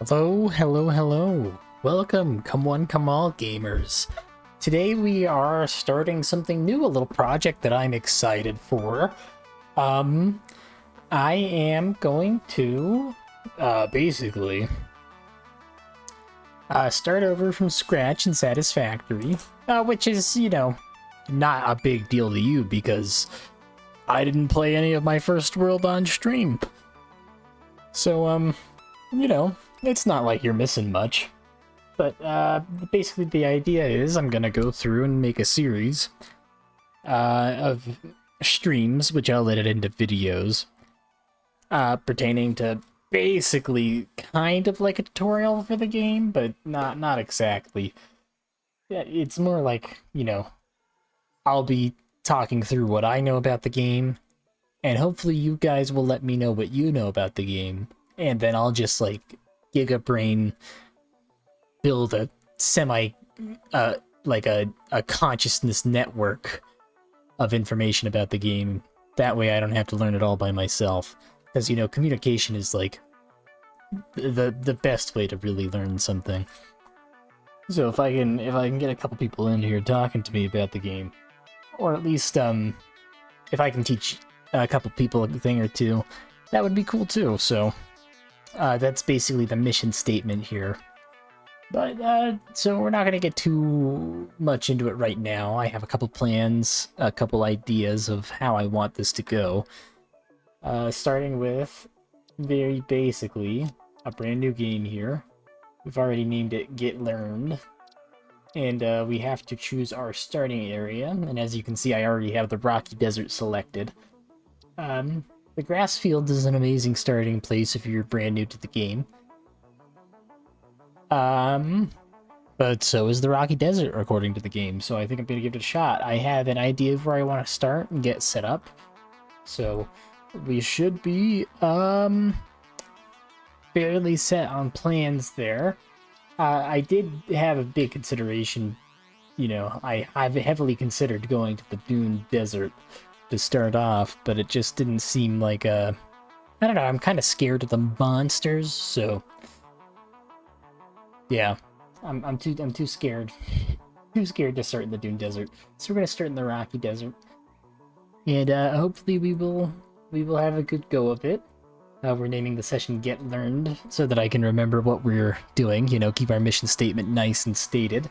Hello, hello, hello. Welcome, come one, come all gamers. Today we are starting something new, a little project that I'm excited for. I am going to, basically, start over from scratch in Satisfactory, which is, not a big deal to you because I didn't play any of my first world on stream. So, it's not like you're missing much. But basically the idea is I'm going to go through and make a series of streams, which I'll edit into videos, pertaining to basically kind of like a tutorial for the game, but not exactly. It's more like, I'll be talking through what I know about the game, and hopefully you guys will let me know what you know about the game, and then I'll just, like, Giga Brain build a like a consciousness network of information about the game. That way I don't have to learn it all by myself. Because, communication is, like, the best way to really learn something. So if I can get a couple people in here talking to me about the game, or at least, if I can teach a couple people a thing or two, that would be cool too. So, that's basically the mission statement here. But, so we're not going to get too much into it right now. I have a couple plans, a couple ideas of how I want this to go. Starting with, very basically, a brand new game here. We've already named it Get Learned. And, we have to choose our starting area. And as you can see, I already have the Rocky Desert selected. The grass field is an amazing starting place if you're brand new to the game. But so is the Rocky Desert, according to the game, so I think I'm going to give it a shot. I have an idea of where I want to start and get set up, so we should be, fairly set on plans there. I did have a big consideration, you know, I've heavily considered going to the Dune Desert to start off, but it just didn't seem like a... I don't know, I'm kind of scared of the monsters, so... Yeah, I'm too scared. Too scared to start in the Dune Desert. So we're gonna start in the Rocky Desert. And hopefully we will have a good go of it. We're naming the session Get Learned so that I can remember what we're doing, you know, keep our mission statement nice and stated.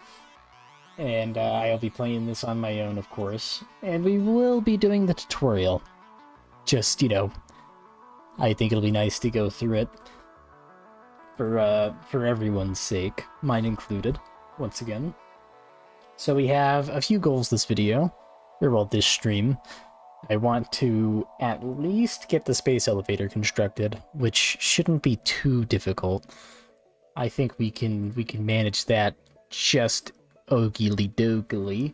And I'll be playing this on my own, of course. And we will be doing the tutorial. Just, you know, I think it'll be nice to go through it for everyone's sake, mine included, once again. So we have a few goals this video, or well, this stream. I want to at least get the space elevator constructed, which shouldn't be too difficult. I think we can manage that just oogly-doogly.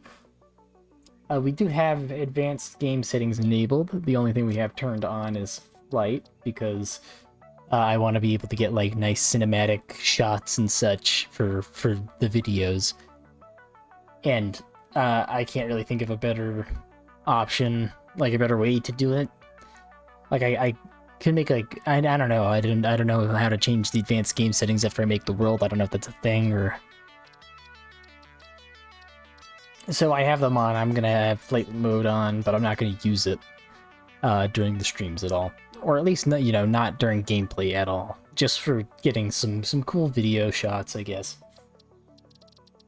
We do have advanced game settings enabled. The only thing we have turned on is flight, because I want to be able to get like nice cinematic shots and such for the videos. And I can't really think of a better option, like a better way to do it. Like I can make like I don't know, I don't know how to change the advanced game settings after I make the world. I don't know if that's a thing or... So I have them on. I'm gonna have flight mode on, but I'm not gonna use it during the streams at all, or at least you know, not during gameplay at all. Just for getting some cool video shots, I guess.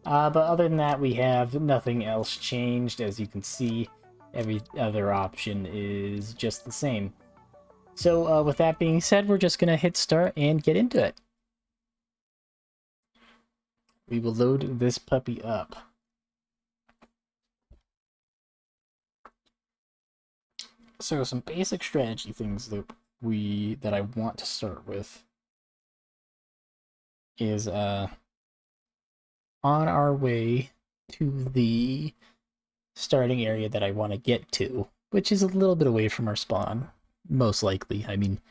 But other than that, we have nothing else changed. As you can see, every other option is just the same. So with that being said, we're just gonna hit start and get into it. We will load this puppy up. So some basic strategy things that I want to start with is on our way to the starting area that I want to get to, which is a little bit away from our spawn, most likely. I mean,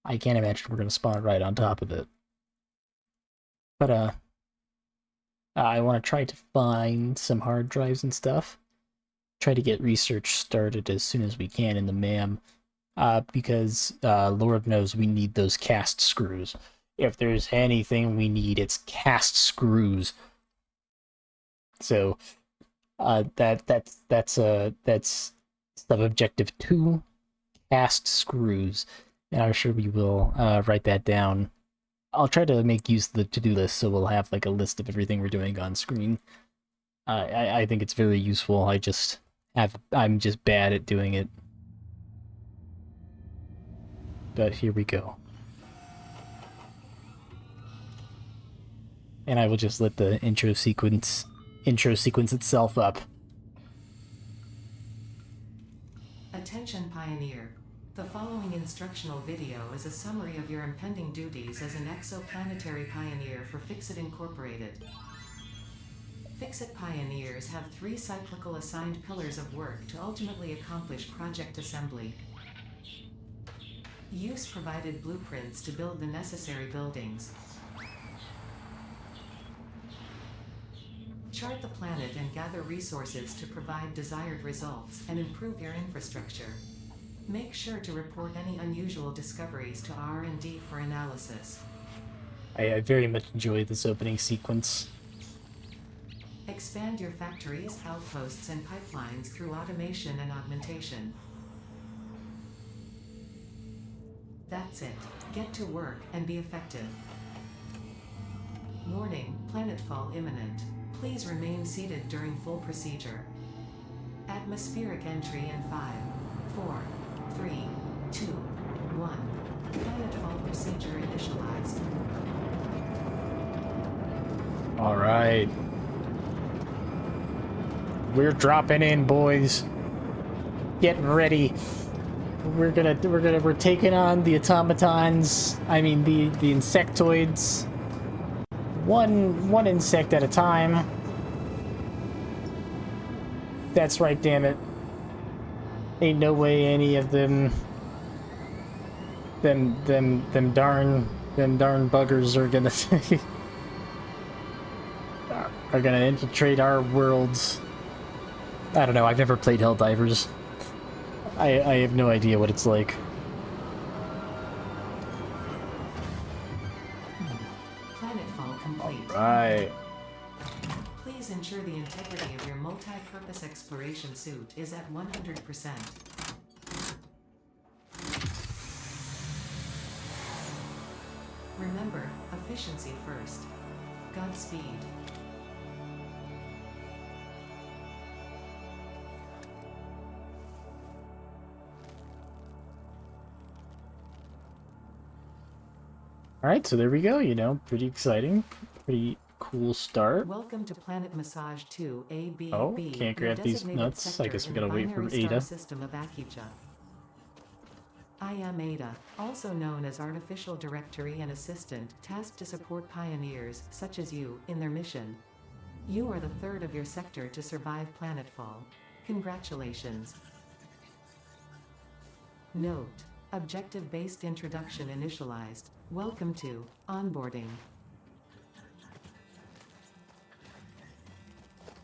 I can't imagine we're going to spawn right on top of it. But I want to try to find some hard drives and stuff. Try to get research started as soon as we can in the MAM, because Lord knows we need those cast screws. If there's anything we need, it's cast screws. So that's sub-objective 2, cast screws, and I'm sure we will write that down. I'll try to make use of the to-do list, so we'll have like a list of everything we're doing on screen. I think it's very useful. I'm just bad at doing it. But here we go. And I will just let the intro sequence itself up. Attention Pioneer. The following instructional video is a summary of your impending duties as an exoplanetary pioneer for Fixit Incorporated. Fixit Pioneers have 3 cyclical assigned pillars of work to ultimately accomplish project assembly. Use provided blueprints to build the necessary buildings. Chart the planet and gather resources to provide desired results and improve your infrastructure. Make sure to report any unusual discoveries to R&D for analysis. I very much enjoy this opening sequence. Expand your factories, outposts, and pipelines through automation and augmentation. That's it. Get to work and be effective. Warning, planetfall imminent. Please remain seated during full procedure. Atmospheric entry in 5, 4, 3, 2, 1. Planetfall procedure initialized. All right. We're dropping in, boys. Get ready. we're taking on the automatons. I mean the insectoids. One insect at a time. That's right, damn it. Ain't no way any of them darn buggers are gonna are gonna infiltrate our worlds. I don't know, I've never played Helldivers. I have no idea what it's like. Planetfall complete. Right. Please ensure the integrity of your multi-purpose exploration suit is at 100%. Remember, efficiency first. Godspeed. Alright, so there we go, you know, pretty exciting. Pretty cool start. Welcome to Planet Massage 2 AB. Oh, can't grab these nuts. I guess we gotta wait for Ada. System of Akija. I am Ada, also known as Artificial Directory and Assistant, tasked to support pioneers, such as you, in their mission. You are the third of your sector to survive planetfall. Congratulations. Note: objective-based introduction initialized. Welcome to onboarding.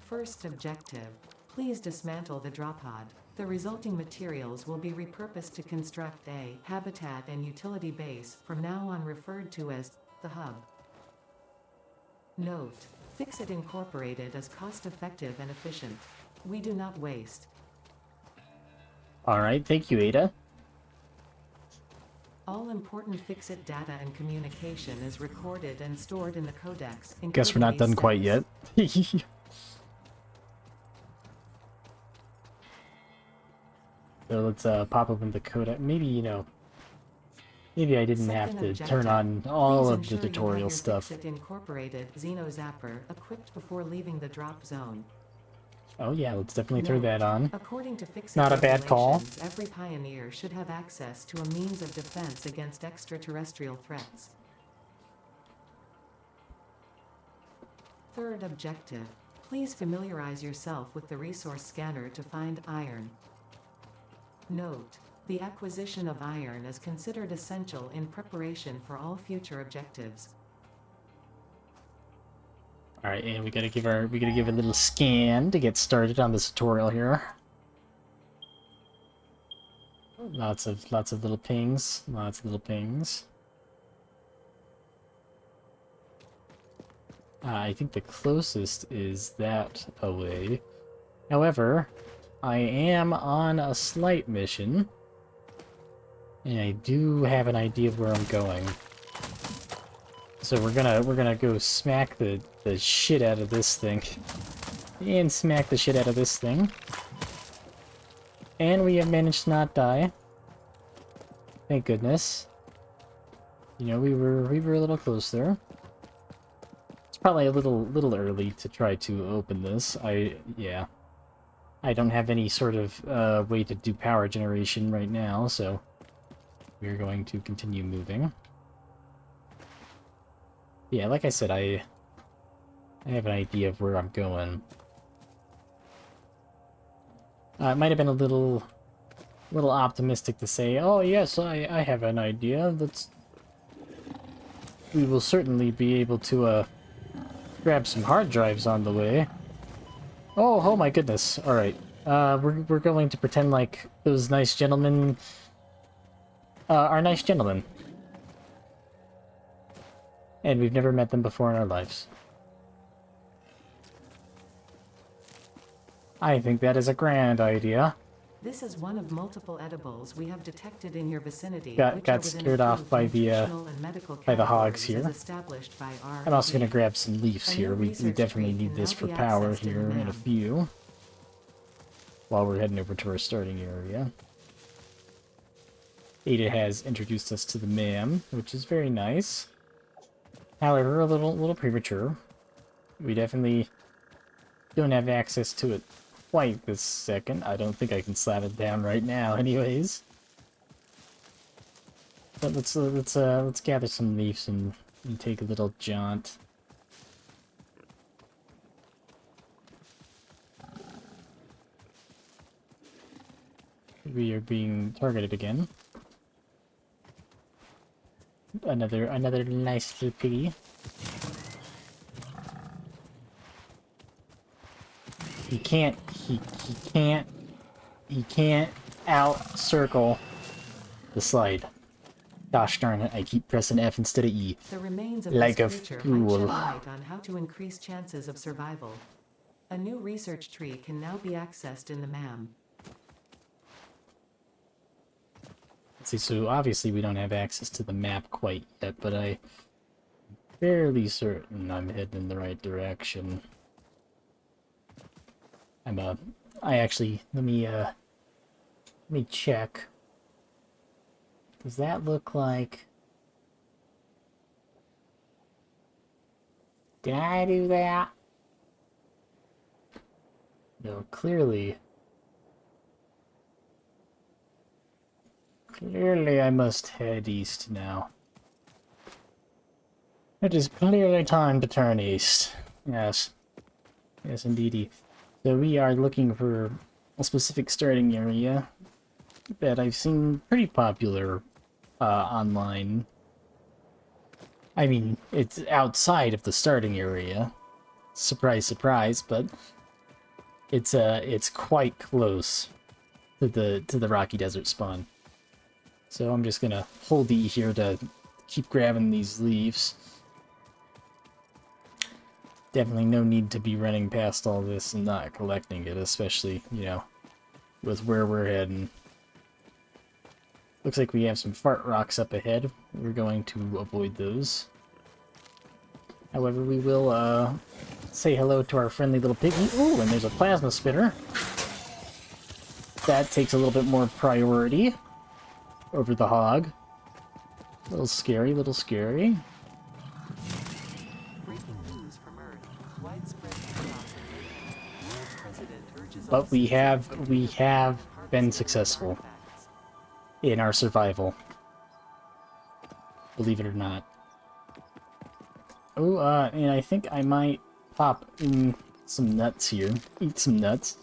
First objective: please dismantle the drop pod. The resulting materials will be repurposed to construct a habitat and utility base, from now on referred to as the hub. Note: Fixit Incorporated is cost-effective and efficient. We do not waste. Alright, thank you, Ada. All important Fixit data and communication is recorded and stored in the codex. Guess we're not done quite yet. So let's pop open the codec. Maybe, you know, maybe I didn't have to turn on all of the tutorial stuff. Fixit Incorporated Xeno Zapper equipped before leaving the drop zone. Oh yeah, let's definitely throw that on. According to Fixit Not a bad call. Every pioneer should have access to a means of defense against extraterrestrial threats. Third objective: please familiarize yourself with the resource scanner to find iron. Note: the acquisition of iron is considered essential in preparation for all future objectives. Alright, and we gotta give a little scan to get started on this tutorial here. Lots of little pings. Lots of little pings. I think the closest is that away. However, I am on a slight mission, and I do have an idea of where I'm going. So we're gonna go smack the shit out of this thing, and smack the shit out of this thing, and we have managed to not die. Thank goodness. You know, we were a little close there. It's probably a little early to try to open this. Yeah. I don't have any sort of way to do power generation right now, so we're going to continue moving. Yeah, like I said, I have an idea of where I'm going. It might have been a little optimistic to say, oh yes, I have an idea. We will certainly be able to grab some hard drives on the way. Oh my goodness. Alright. We're going to pretend like those nice gentlemen are nice gentlemen. And we've never met them before in our lives. I think that is a grand idea. This is one of multiple edibles we have detected in your vicinity. Got scared off by the hogs here. I'm also going to grab some leaves here. We definitely need this for power here in a few. While we're heading over to our starting area. Ada has introduced us to the MAM, which is very nice. However, a little premature. We definitely don't have access to it quite this second. I don't think I can slap it down right now anyways. But let's gather some leaves and take a little jaunt. We are being targeted again. Another nice little piggy. He can't out circle the slide. Gosh darn it, I keep pressing F instead of E. The remains of Like a this creature might fool. shed light on how to increase chances of survival. A new research tree can now be accessed in the MAM. See, so obviously we don't have access to the map quite yet, but I'm fairly certain I'm heading in the right direction. I actually, let me check. Does that look like... Did I do that? No, clearly I must head east now. It is clearly time to turn east. Yes. Yes, indeedy. So we are looking for a specific starting area that I've seen pretty popular online. I mean, it's outside of the starting area. Surprise, surprise, but it's quite close to the Rocky Desert spawn. So I'm just gonna hold E here to keep grabbing these leaves. Definitely no need to be running past all this and not collecting it, especially, you know, with where we're heading. Looks like we have some fart rocks up ahead. We're going to avoid those. However, we will say hello to our friendly little piggy. Ooh, and there's a plasma spitter. That takes a little bit more priority over the hog. A little scary, little scary. But we have been successful in our survival. Believe it or not. Oh, and I think I might pop in some nuts here. Eat some nuts.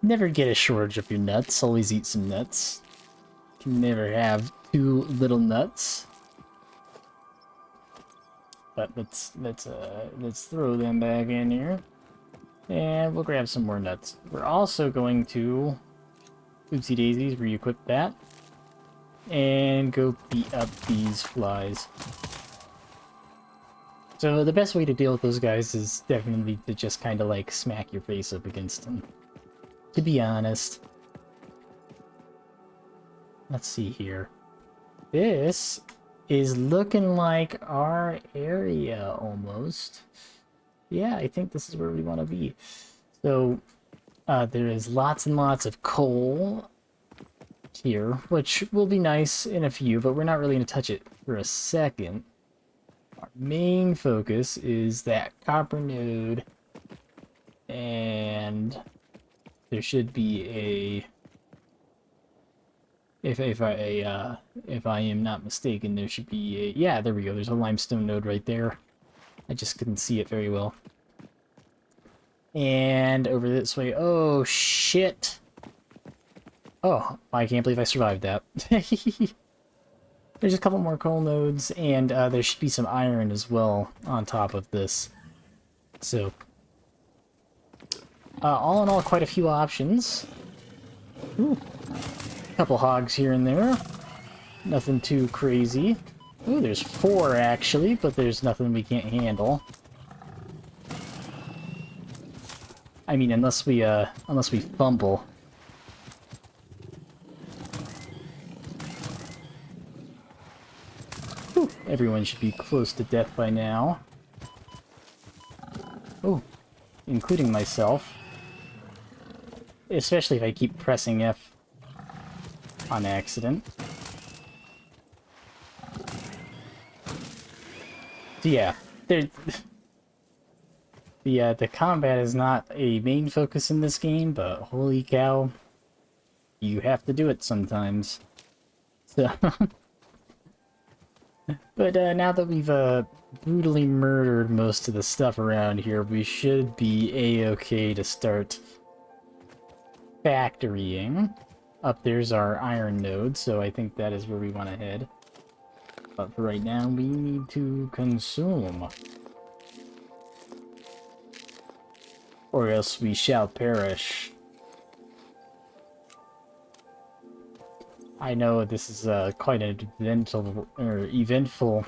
Never get a shortage of your nuts. Always eat some nuts. Can never have too little nuts. But let's throw them back in here. And we'll grab some more nuts. We're also going to oopsie daisies, re-equip that. And go beat up these flies. So the best way to deal with those guys is definitely to just kind of like smack your face up against them. To be honest. Let's see here. This is looking like our area almost. Yeah, I think this is where we want to be. So there is lots and lots of coal here, which will be nice in a few, but we're not really going to touch it for a second. Our main focus is that copper node, and there should be a, if I am not mistaken, there should be a, yeah, there we go. There's a limestone node right there. I just couldn't see it very well. And over this way, oh shit. Oh, I can't believe I survived that. There's a couple more coal nodes, and there should be some iron as well on top of this. So, all in all, quite a few options. Ooh. A couple hogs here and there. Nothing too crazy. Ooh, there's 4 actually, but there's nothing we can't handle. I mean, unless we fumble. Whew, everyone should be close to death by now. Oh, including myself. Especially if I keep pressing F on accident. So yeah, the combat is not a main focus in this game, but holy cow, you have to do it sometimes. So But now that we've brutally murdered most of the stuff around here, we should be a-okay to start factorying. Up there's our iron node, so I think that is where we want to head. But for right now, we need to consume. Or else we shall perish. I know this is quite an eventful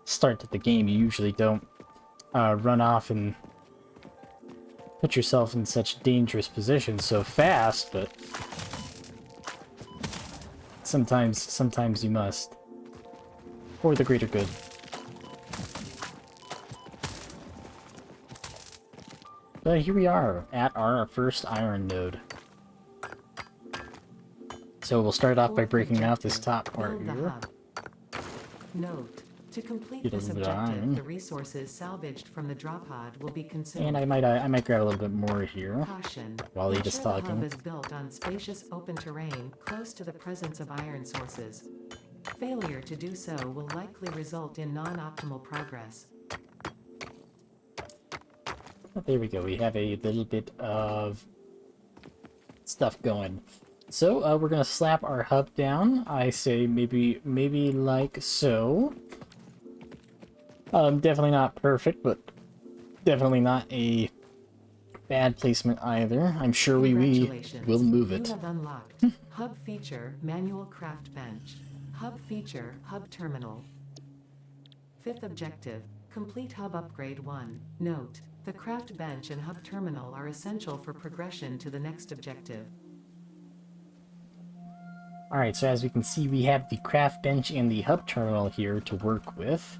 start to the game. You usually don't run off and put yourself in such dangerous positions so fast, but sometimes you must. For the greater good. But here we are, at our first iron node. So we'll start off by breaking off this top part here. Note: to complete Get a this little bit of objective, iron. the resources salvaged from the drop pod will be consumed. And I might grab a little bit more here. Caution. While he Ensure just the hub talking. is built on spacious open terrain close to the presence of iron sources. Failure to do so will likely result in non-optimal progress. There we go, we have a little bit of stuff going. So, we're gonna slap our hub down. I say maybe like so. Definitely not perfect, but definitely not a bad placement either. I'm sure we will move it. You have unlocked Hub Feature Manual Craft Bench. Hub Feature Hub Terminal. Fifth objective, complete Hub Upgrade 1. Note: the Craft Bench and Hub Terminal are essential for progression to the next objective. Alright, so as we can see, we have the craft bench and the hub terminal here to work with.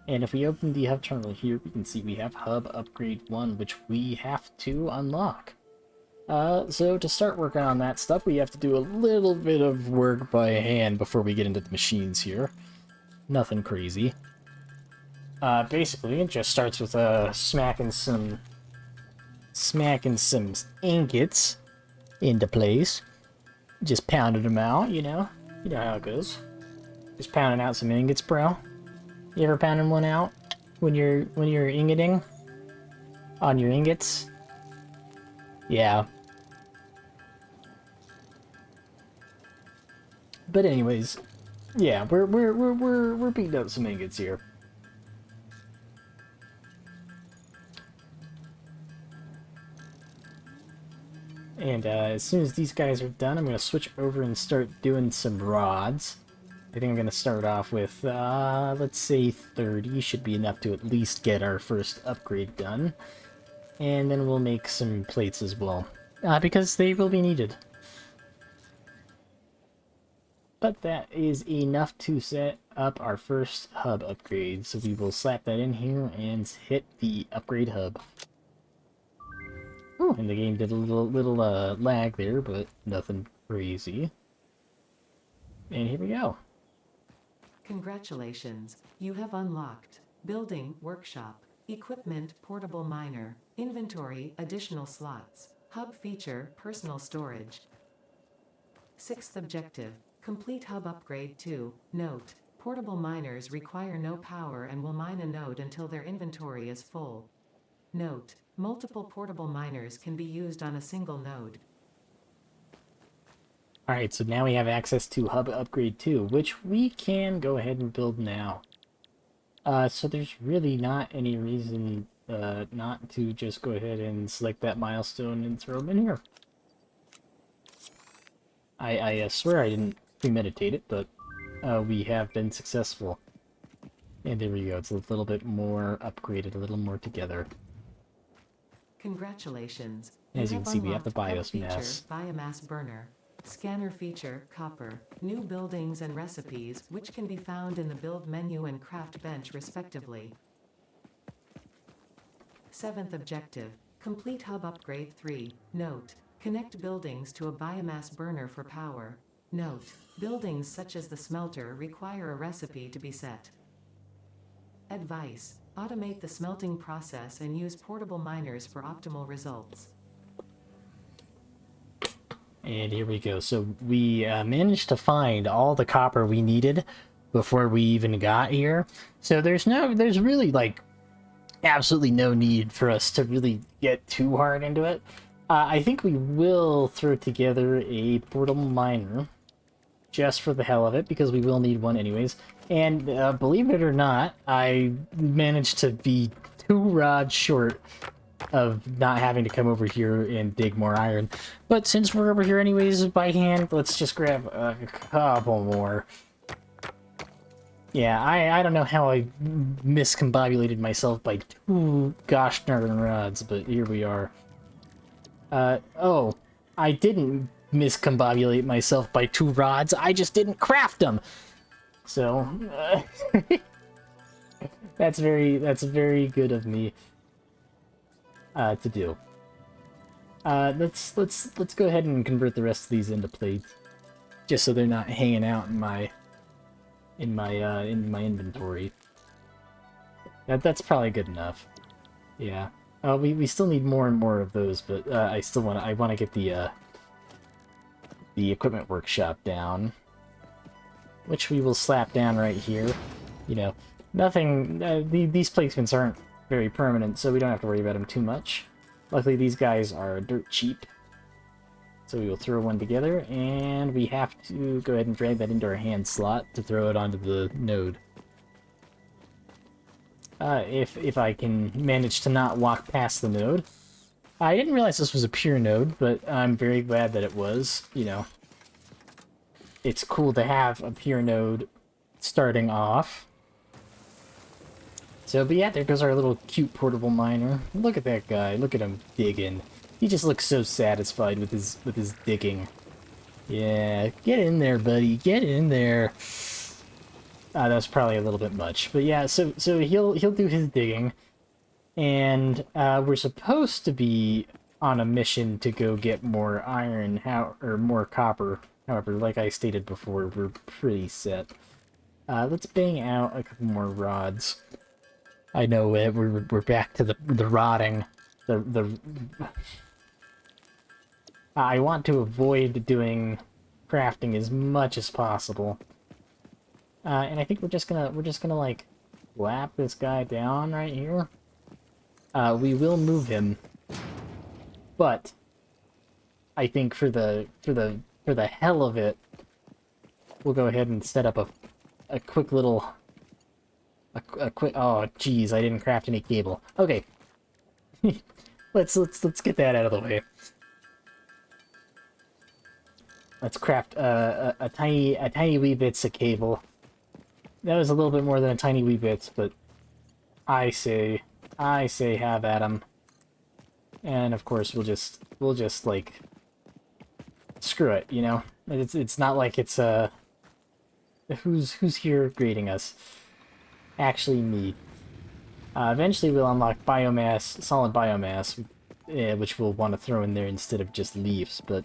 And if we open the hub terminal here, we can see we have Hub Upgrade 1, which we have to unlock. So to start working on that stuff, we have to do a little bit of work by hand before we get into the machines here. Nothing crazy. Basically, it just starts with smacking some ingots into place. Just pounding them out, you know how it goes. Just pounding out some ingots, bro. You ever pounding one out when you're ingoting on your ingots? Yeah. But anyways, yeah, we're beating up some ingots here. And as soon as these guys are done, I'm going to switch over and start doing some rods. I think I'm going to start off with, let's say 30 should be enough to at least get our first upgrade done. And then we'll make some plates as well, because they will be needed. But that is enough to set up our first hub upgrade, so we will slap that in here and hit the upgrade hub. Oh, and the game did a little lag there, but nothing crazy. And here we go. Congratulations, you have unlocked Building Workshop, Equipment Portable Miner, Inventory Additional Slots, Hub Feature Personal Storage. Sixth objective, complete Hub Upgrade 2. Note: portable miners require no power and will mine a node until their inventory is full. Note: multiple portable miners can be used on a single node. Alright, so now we have access to Hub Upgrade 2, which we can go ahead and build now. So there's really not any reason not to just go ahead and select that milestone and throw them in here. I swear I didn't premeditate it, but we have been successful. And there we go, it's a little bit more upgraded, a little more together. Congratulations. As you can see, we have the BIOS mass. Biomass burner. Scanner feature, copper. New buildings and recipes, which can be found in the build menu and craft bench respectively. Seventh objective, complete Hub Upgrade 3. Note: connect buildings to a biomass burner for power. Note: buildings such as the smelter require a recipe to be set. Advice: automate the smelting process and use portable miners for optimal results. And here we go. So we managed to find all the copper we needed before we even got here. So there's really like absolutely no need for us to really get too hard into it. I think we will throw together a portable miner just for the hell of it, because we will need one anyways. And believe it or not, I managed to be 2 rods short of not having to come over here and dig more iron. But since we're over here anyways by hand, let's just grab a couple more. Yeah, I don't know how I miscombobulated myself by 2 gosh darn rods, but here we are. Oh, I didn't miscombobulate myself by 2 rods, I just didn't craft them! So, that's very good of me to do. Let's go ahead and convert the rest of these into plates, just so they're not hanging out in my inventory. That's probably good enough. Yeah. We still need more and more of those, but I want to get the equipment workshop down, which we will slap down right here. You know, nothing. These placements aren't very permanent, so we don't have to worry about them too much. Luckily, these guys are dirt cheap, so we will throw one together, and we have to go ahead and drag that into our hand slot to throw it onto the node. If I can manage to not walk past the node. I didn't realize this was a pure node, but I'm very glad that it was. You know, it's cool to have a pure node starting off. So, but yeah, there goes our little cute portable miner. Look at that guy. Look at him digging. He just looks so satisfied with his digging. Yeah, get in there, buddy. Get in there. That's probably a little bit much, but yeah. So he'll do his digging, and we're supposed to be on a mission to go get more iron, or more copper. However, like I stated before, we're pretty set. Let's bang out a couple more rods. I know we're back to the rotting. I want to avoid doing crafting as much as possible. And I think we're just gonna like lap this guy down right here. We will move him, but I think for the hell of it, we'll go ahead and set up a quick little a quick. Oh, geez, I didn't craft any cable. Okay, let's get that out of the way. Let's craft a tiny wee bits of cable. That was a little bit more than a tiny wee bit, but I say have at 'em. And of course we'll just like screw it, you know. It's not like it's who's here grading us. Actually, me. Eventually we'll unlock biomass, solid biomass, which we'll want to throw in there instead of just leaves. But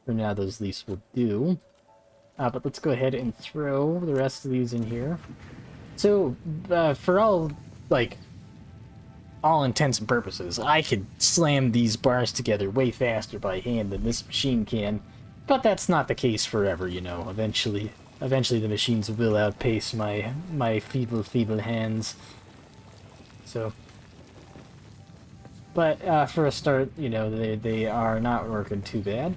for now, those leaves will do. But let's go ahead and throw the rest of these in here. So, for all intents and purposes, I could slam these bars together way faster by hand than this machine can. But that's not the case forever, you know. Eventually the machines will outpace my feeble hands. So, but for a start, you know, they are not working too bad.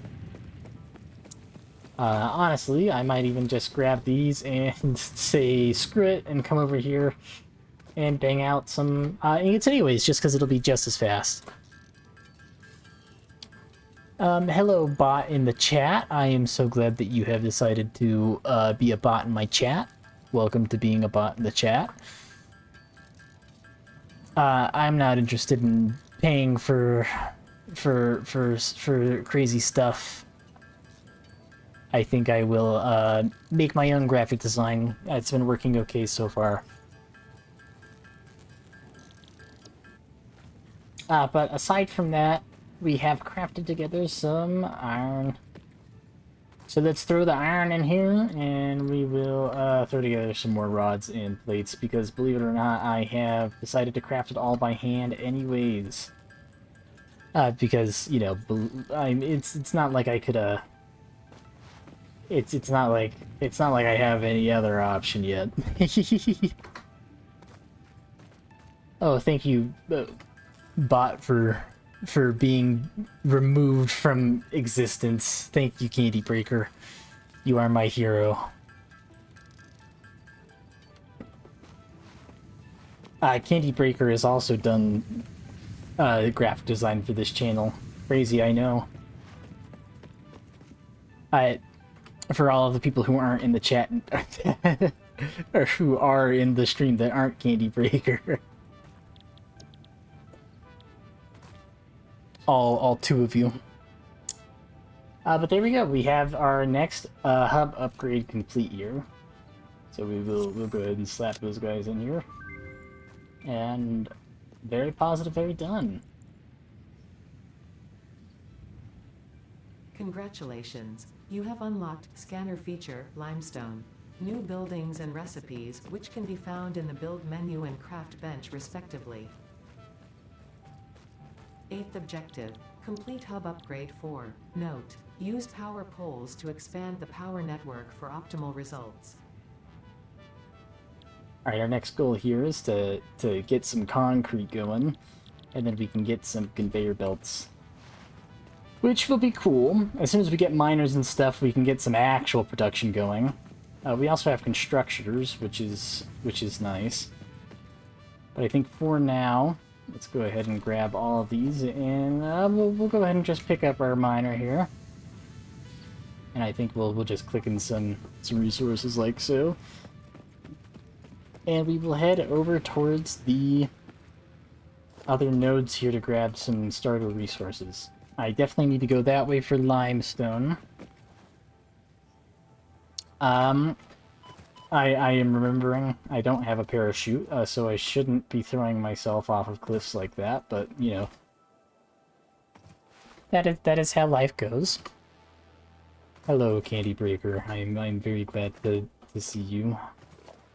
Honestly, I might even just grab these and say screw it and come over here and bang out some ingots anyways, just because it'll be just as fast. Hello, bot in the chat. I am so glad that you have decided to be a bot in my chat. Welcome to being a bot in the chat. I'm not interested in paying for crazy stuff. I think I will make my own graphic design. It's been working okay so far. But aside from that, we have crafted together some iron. So let's throw the iron in here, and we will throw together some more rods and plates, because believe it or not, I have decided to craft it all by hand anyways. Because, you know, it's not like I could It's not like I have any other option yet. Oh, thank you, bot, for being removed from existence. Thank you, Candy Breaker. You are my hero. Candy Breaker has also done graphic design for this channel. Crazy, I know. For all of the people who aren't in the chat, or who are in the stream that aren't Candy Breaker. All two of you. But there we go. We have our next hub upgrade complete here. So we'll go ahead and slap those guys in here. And very positive, very done. Congratulations. You have unlocked Scanner Feature, Limestone. New buildings and recipes, which can be found in the Build menu and Craft bench respectively. 8th objective. Complete hub upgrade 4. Note: use power poles to expand the power network for optimal results. Alright, our next goal here is to get some concrete going, and then we can get some conveyor belts. Which will be cool. As soon as we get miners and stuff, we can get some actual production going. We also have constructors, which is nice. But I think for now, let's go ahead and grab all of these, and we'll go ahead and just pick up our miner here. And I think we'll just click in some resources like so. And we will head over towards the other nodes here to grab some starter resources. I definitely need to go that way for limestone. I am remembering I don't have a parachute, so I shouldn't be throwing myself off of cliffs like that, but, you know. That is how life goes. Hello, Candy Breaker. I'm very glad to see you.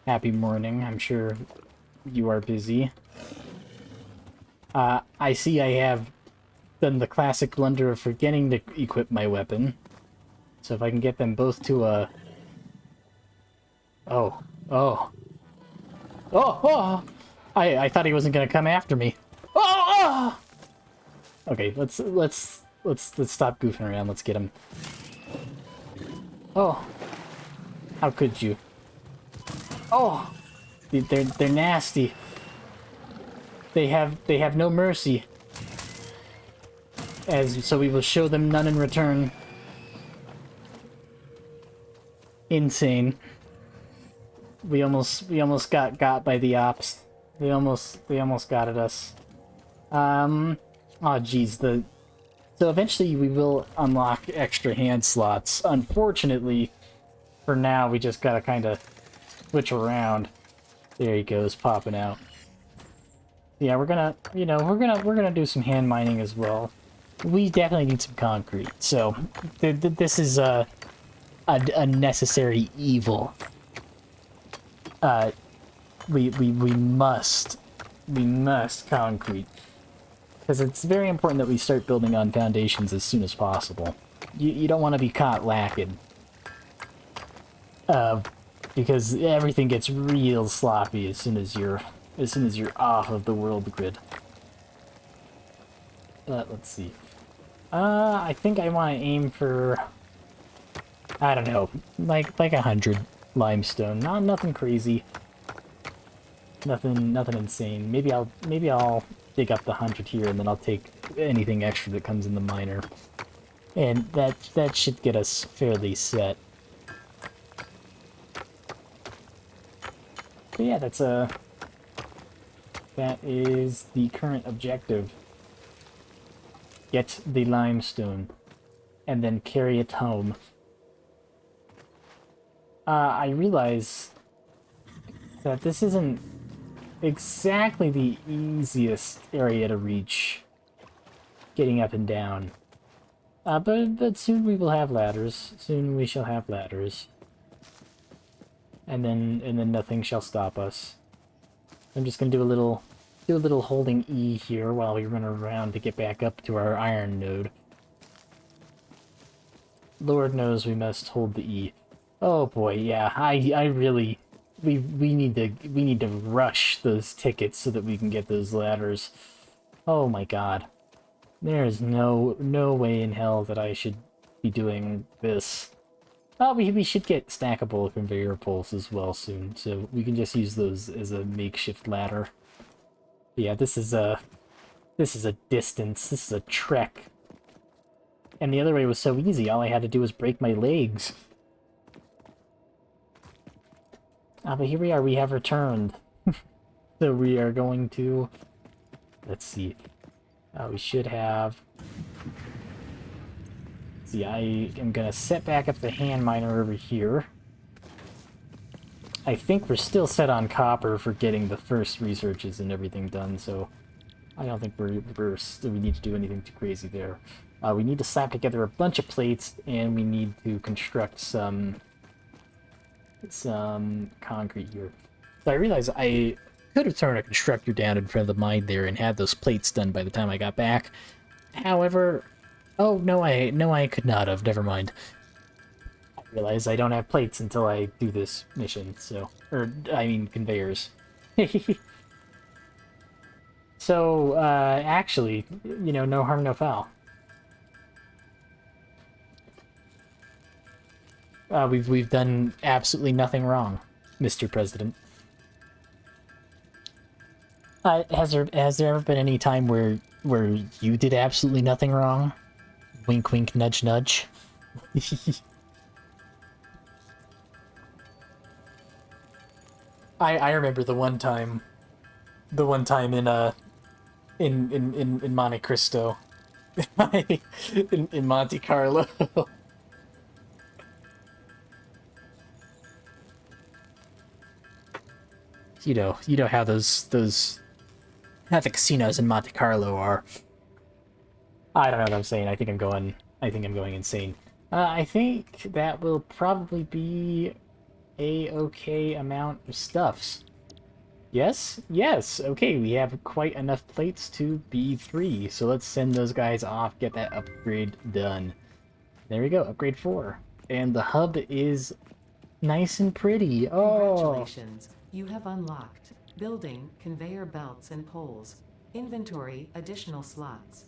Happy morning. I'm sure you are busy. I see I have done the classic blunder of forgetting to equip my weapon. So if I can get them both to a... Oh. I thought he wasn't gonna come after me. Oh! Okay, let's stop goofing around. Let's get him. Oh. How could you? Oh! They're nasty. They have no mercy. So we will show them none in return. Insane. We almost got by the ops. They almost got at us. Oh geez, so eventually we will unlock extra hand slots. Unfortunately, for now we just gotta kind of switch around. There he goes, popping out. Yeah, we're gonna do some hand mining as well. We definitely need some concrete, so this is a necessary evil. We must concrete, because it's very important that we start building on foundations as soon as possible. You don't want to be caught lacking, because everything gets real sloppy as soon as you're off of the world grid. Let's see. I think I want to aim for, I don't know, like 100 limestone. Nothing crazy. Nothing insane. Maybe I'll dig up the 100 here, and then I'll take anything extra that comes in the miner. And that should get us fairly set. But yeah, that is the current objective. Get the limestone, and then carry it home. I realize that this isn't exactly the easiest area to reach, getting up and down. But soon we will have ladders. Soon we shall have ladders. And then nothing shall stop us. I'm just gonna do a little holding E here while we run around to get back up to our iron node. Lord knows we must hold the E. Oh boy, yeah. I really we need to rush those tickets so that we can get those ladders. Oh my god. There is no way in hell that I should be doing this. Oh, we should get stackable conveyor poles as well soon, so we can just use those as a makeshift ladder. Yeah, this is a distance. This is a trek. And the other way was so easy. All I had to do was break my legs. Ah, but here we are. We have returned. So we are going to... Let's see. We should have... See, I am going to set back up the hand miner over here. I think we're still set on copper for getting the first researches and everything done, so I don't think we need to do anything too crazy there. We need to slap together a bunch of plates, and we need to construct some concrete here. So I realized I could have thrown a constructor down in front of the mine there and had those plates done by the time I got back. However, oh no, I could not have. Never mind. I realize I don't have plates until I do this mission. So, or I mean conveyors. So actually, you know, no harm, no foul. We've done absolutely nothing wrong, Mr. President. Has there ever been any time where you did absolutely nothing wrong? Wink, wink, nudge, nudge. I remember the one time in Monte Cristo, in Monte Carlo. You know how how the casinos in Monte Carlo are. I don't know what I'm saying. I think I'm going insane. I think that will probably be a okay amount of stuffs. Yes? Yes. Okay, we have quite enough plates to be 3. So let's send those guys off, get that upgrade done. There we go, upgrade 4. And the hub is nice and pretty. Oh! Congratulations. You have unlocked building, conveyor belts and poles. Inventory, additional slots.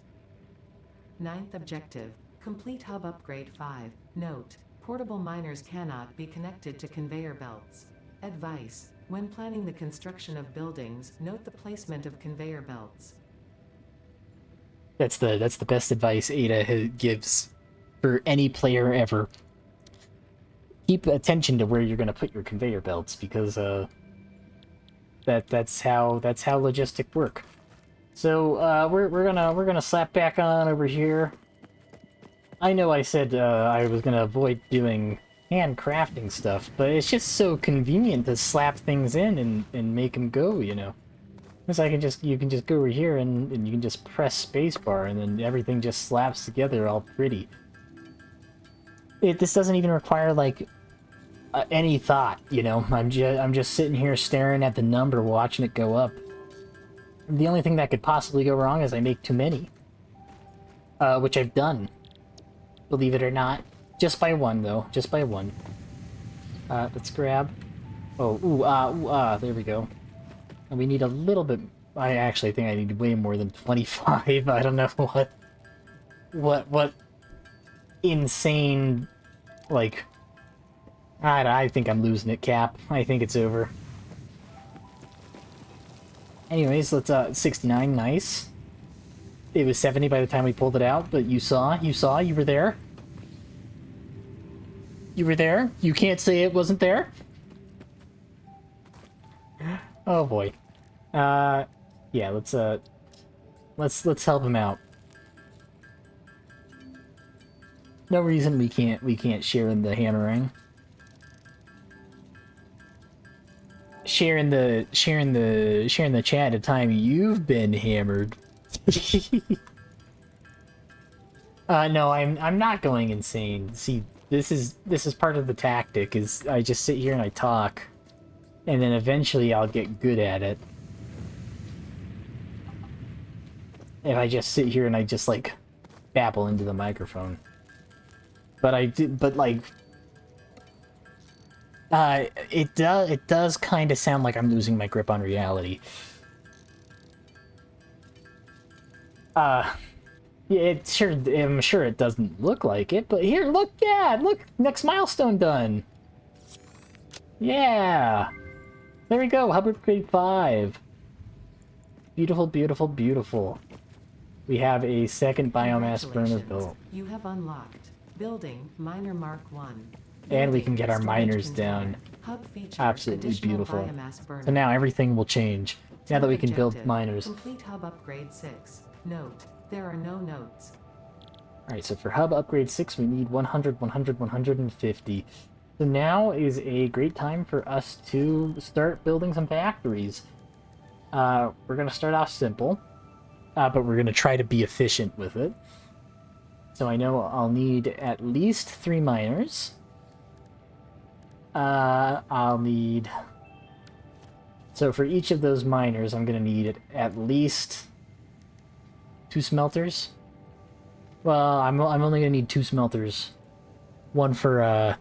9th objective, complete hub upgrade 5. Note, portable miners cannot be connected to conveyor belts. Advice, when planning the construction of buildings, note the placement of conveyor belts. That's the best advice Ada gives for any player ever. Keep attention to where you're going to put your conveyor belts, because that's how logistics work. So we're gonna slap back on over here. I know I said I was gonna avoid doing handcrafting stuff, but it's just so convenient to slap things in and make them go, you know. Because you can just go over here and you can just press spacebar and then everything just slaps together all pretty. This doesn't even require like any thought, you know. I'm just sitting here staring at the number, watching it go up. The only thing that could possibly go wrong is I make too many, which I've done. Believe it or not, just by one though, just by one. Let's grab. Oh, ooh, there we go. And we need a little bit. I actually think I need way more than 25. I don't know what insane, like. I think I'm losing it, Cap. I think it's over. Anyways, let's 69, nice. It was 70 by the time we pulled it out, but you were there. You were there. You can't say it wasn't there. Oh boy. Yeah, let's help him out. No reason we can't share in the hammering. Sharing the chat at a time you've been hammered. No, I'm not going insane. See, this is part of the tactic. Is I just sit here and I talk, and then eventually I'll get good at it. If I just sit here and I just like babble into the microphone. But I did, but like, it does kind of sound like I'm losing my grip on reality. Yeah, I'm sure it doesn't look like it, but here, look, yeah, look, next milestone done. Yeah, there we go, hub upgrade 5. Beautiful, beautiful, beautiful. We have a second biomass burner built. You have unlocked Building Miner Mark 1. And we can get our Storage miners container. down. Hub feature, Absolutely additional beautiful. biomass burner. So now everything will change. Now that we can build miners. Complete hub upgrade 6. Note, there are no notes. Alright, so for hub upgrade 6, we need 100, 100, 150. So now is a great time for us to start building some factories. We're going to start off simple, but we're going to try to be efficient with it. So I know I'll need at least 3 miners. I'll need... So for each of those miners, I'm going to need at least 2 smelters. Well, I'm only going to need 2 smelters. One for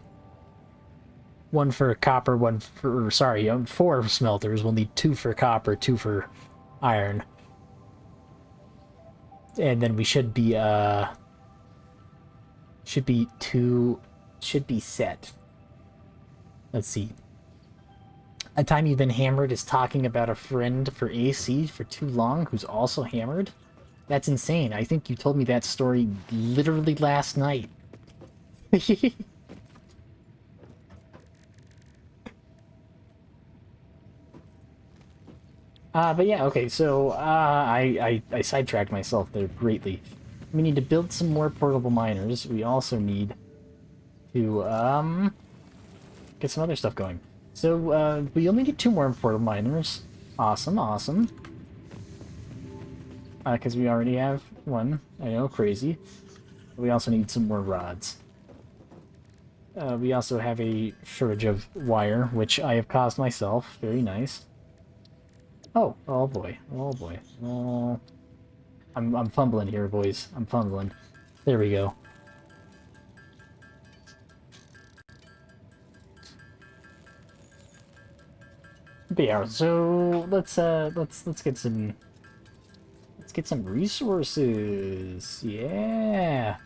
copper, one for... Sorry, 4 smelters. We'll need 2 for copper, 2 for iron. And then we should be set. Let's see. A Time You've Been Hammered is talking about a friend for AC for too long who's also hammered. That's insane. I think you told me that story literally last night. But yeah, okay, so I sidetracked myself there greatly. We need to build some more portable miners. We also need to get some other stuff going. So we only need 2 more portable miners. Awesome, awesome. Because we already have 1. I know, crazy. We also need some more rods. We also have a shortage of wire, which I have caused myself. Very nice. Oh, oh boy, oh boy. Oh, I'm fumbling here, boys. I'm fumbling. There we go. But yeah, so let's get some resources. Yeah.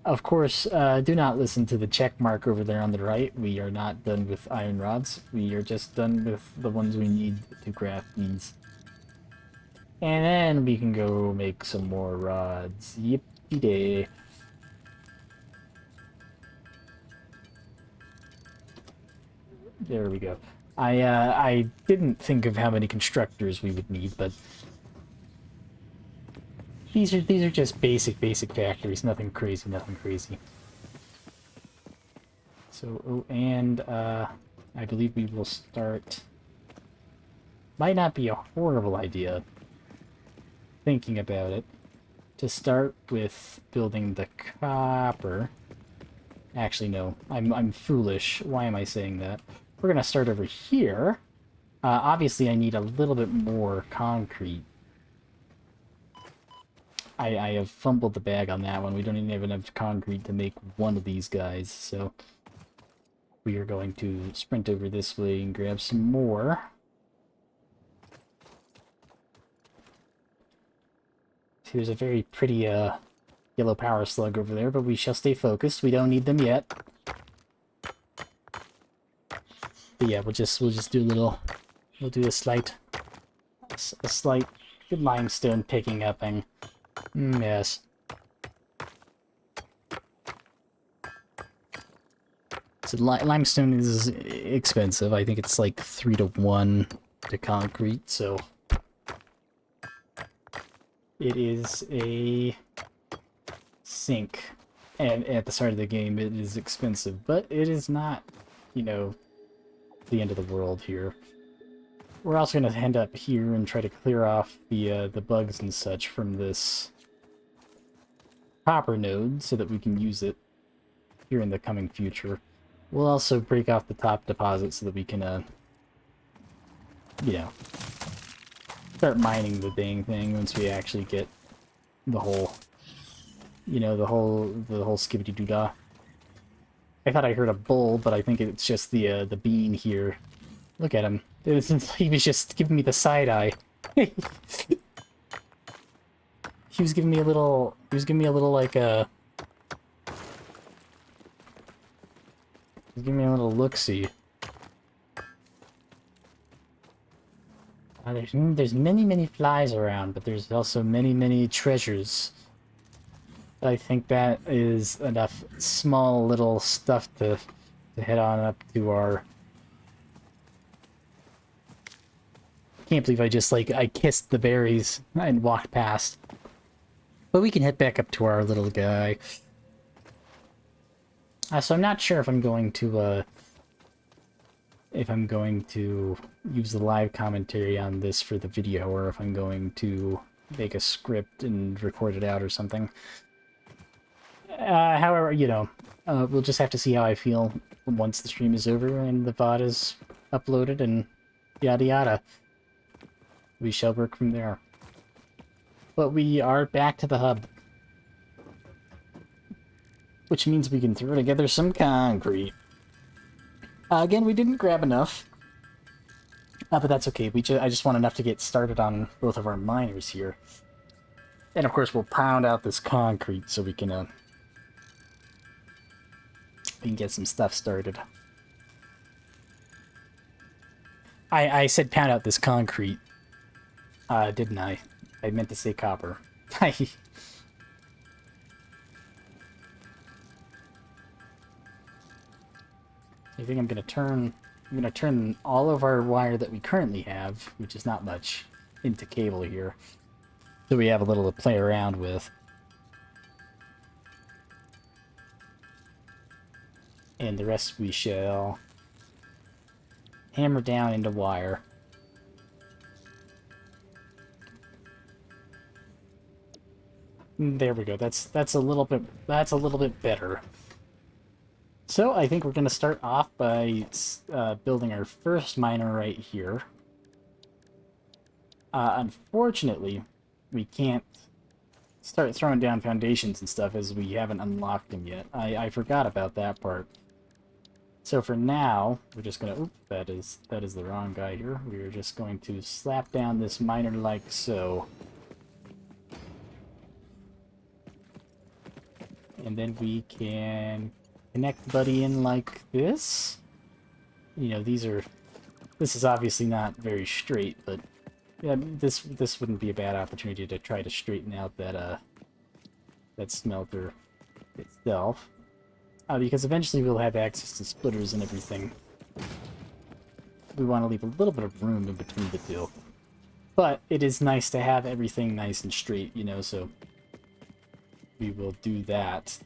Of course, do not listen to the check mark over there on the right. We are not done with iron rods. We are just done with the ones we need to craft these. And then we can go make some more rods. Yippee-day. There we go. I didn't think of how many constructors we would need, but these are just basic factories. Nothing crazy, nothing crazy. So, oh, and I believe we will start. Might not be a horrible idea, thinking about it, to start with building the copper. Actually, no, I'm foolish. Why am I saying that? We're gonna start over here. Obviously, I need a little bit more concrete. I have fumbled the bag on that one. We don't even have enough concrete to make one of these guys, so we are going to sprint over this way and grab some more. Here's a very pretty yellow power slug over there, but we shall stay focused. We don't need them yet. But yeah, we'll just do a little, we'll do a slight good limestone picking up and yes. So limestone is expensive. I think it's like 3-to-1 to concrete, so it is a sink. And at the start of the game, it is expensive, but it is not, you know, the end of the world here. We're also going to end up here and try to clear off the bugs and such from this copper node so that we can use it here in the coming future. We'll also break off the top deposit so that we can, you know, start mining the dang thing once we actually get the whole, you know, the whole skibbity-doo-dah. I thought I heard a bull, but I think it's just the bean here. Look at him. He was just giving me the side eye. He was giving me a little. He was giving me a little like a. He was giving me a little look-see. There's many flies around, but there's also many treasures. I think that is enough small little stuff to head on up to our... Can't believe I just, like, I kissed the berries and walked past. But we can head back up to our little guy. So I'm not sure if I'm going to, use the live commentary on this for the video, or if I'm going to make a script and record it out or something. However, you know, we'll just have to see how I feel once the stream is over and the VOD is uploaded and yada yada. We shall work from there. But we are back to the hub. Which means we can throw together some concrete. Again, we didn't grab enough. But that's okay. I just want enough to get started on both of our miners here. And of course, we'll pound out this concrete so we can get some stuff started. I said pound out this concrete, didn't I? I meant to say copper. I think I'm gonna turn all of our wire that we currently have, which is not much, into cable here, so we have a little to play around with. And the rest we shall hammer down into wire. There we go. That's a little bit better. So I think we're going to start off by building our first miner right here. Unfortunately, we can't start throwing down foundations and stuff as we haven't unlocked them yet. I forgot about that part. So for now, we're just gonna... Oops, that is the wrong guy here. We're just going to slap down this miner like so. And then we can connect the buddy in like this. You know, this is obviously not very straight, but yeah, this wouldn't be a bad opportunity to try to straighten out that smelter itself. Because eventually we'll have access to splitters and everything. We want to leave a little bit of room in between the two. But it is nice to have everything nice and straight, you know, so we will do that.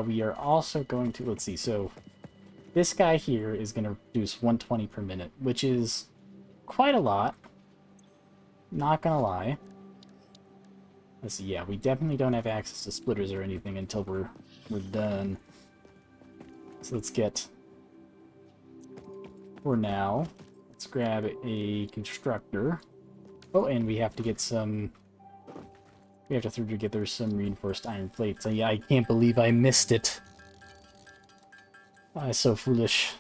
We are also going to, let's see, so this guy here is going to produce 120 per minute, which is quite a lot. Not gonna lie. Let's see, yeah, we definitely don't have access to splitters or anything until we're done. So let's get, for now, let's grab a constructor. Oh, and we have to get some, we have to throw together some reinforced iron plates. Yeah, I can't believe I missed it. I'm so foolish.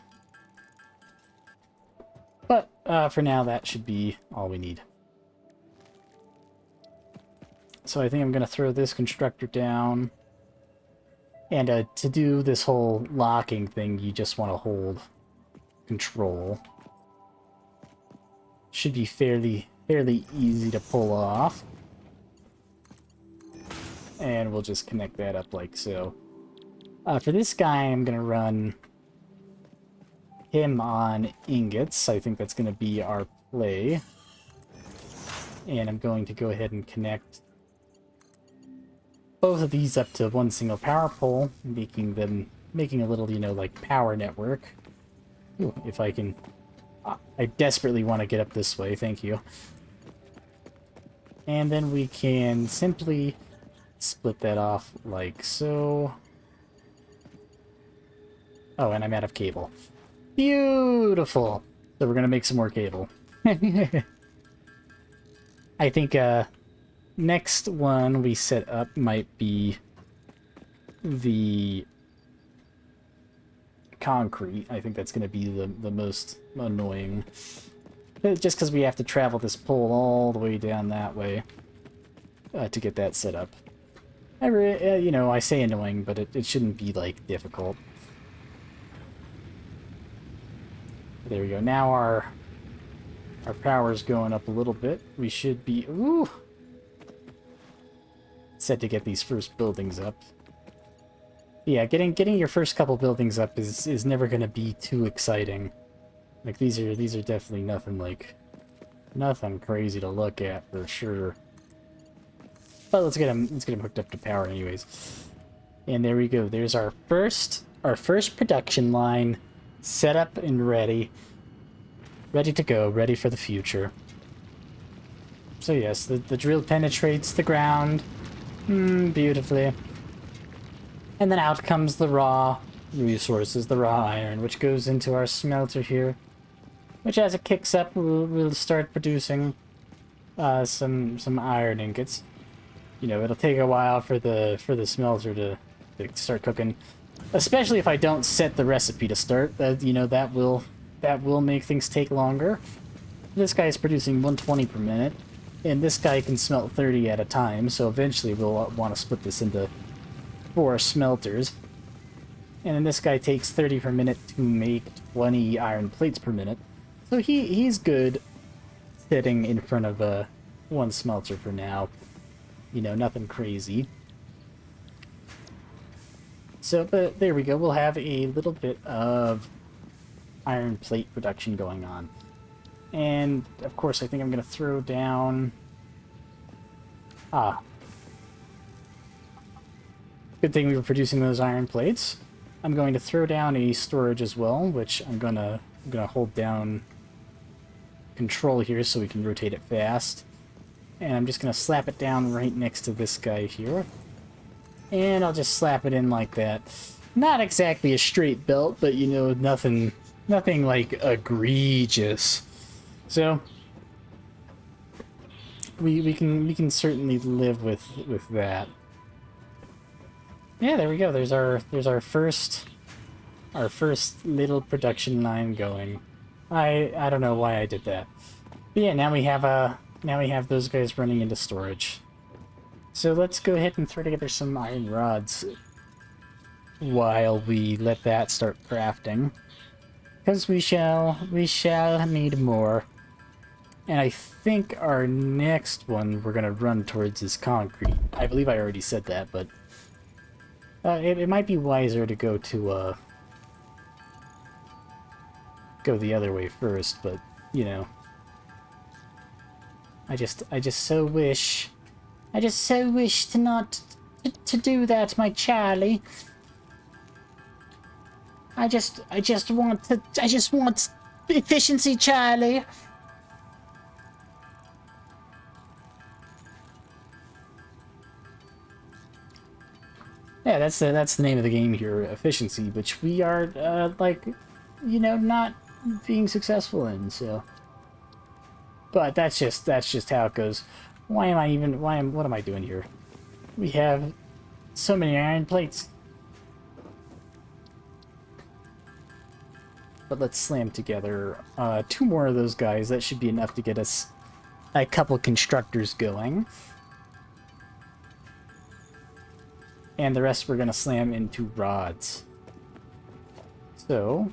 But for now, that should be all we need. So I think I'm going to throw this constructor down. And to do this whole locking thing, you just want to hold control. Should be fairly easy to pull off. And we'll just connect that up like so. For this guy, I'm going to run him on ingots. I think that's going to be our play. And I'm going to go ahead and connect both of these up to one single power pole, making a little, you know, like power network. Ooh, if I can, I desperately want to get up this way, thank you. And then we can simply split that off like so. Oh, and I'm out of cable. Beautiful! So we're gonna make some more cable. I think, next one we set up might be the concrete. I think that's going to be the most annoying. Just because we have to travel this pole all the way down that way to get that set up. You know, I say annoying, but it shouldn't be, like, difficult. There we go. Now our power's going up a little bit. We should be... Ooh! Set to get these first buildings up. Yeah, getting your first couple buildings up is never going to be too exciting. Like, these are definitely nothing crazy to look at for sure. But let's get them hooked up to power anyways. And there we go. There's our first production line set up and ready. Ready to go, ready for the future. So yes, the drill penetrates the ground beautifully. And then out comes the raw resources, the raw iron, which goes into our smelter here. Which, as it kicks up, we'll start producing some iron ingots. You know, it'll take a while for the smelter to start cooking, especially if I don't set the recipe to start. You know, that will make things take longer. This guy is producing 120 per minute, and this guy can smelt 30 at a time. So eventually, we'll want to split this into 4 smelters. And then this guy takes 30 per minute to make 20 iron plates per minute. So he's good sitting in front of one smelter for now. You know, nothing crazy. So, but there we go. We'll have a little bit of iron plate production going on. And, of course, I think I'm going to throw down... Good thing we were producing those iron plates. I'm going to throw down a storage as well, which I'm gonna hold down control here so we can rotate it fast. And I'm just gonna slap it down right next to this guy here. And I'll just slap it in like that. Not exactly a straight belt, but you know, nothing like egregious. So we can certainly live with that. Yeah, there we go. There's our first little production line going. I don't know why I did that. But yeah, now we have those guys running into storage. So let's go ahead and throw together some iron rods while we let that start crafting. Because we shall need more. And I think our next one we're gonna run towards is concrete. I believe I already said that, but it might be wiser to go the other way first, but you know, I just so wish to not to do that, my Charlie. I just want efficiency, Charlie. Yeah, that's the name of the game here, efficiency, which we are like, you know, not being successful in. So, but that's just how it goes. What am I doing here? We have so many iron plates. But let's slam together 2 more of those guys. That should be enough to get us a couple constructors going. And the rest we're going to slam into rods. So,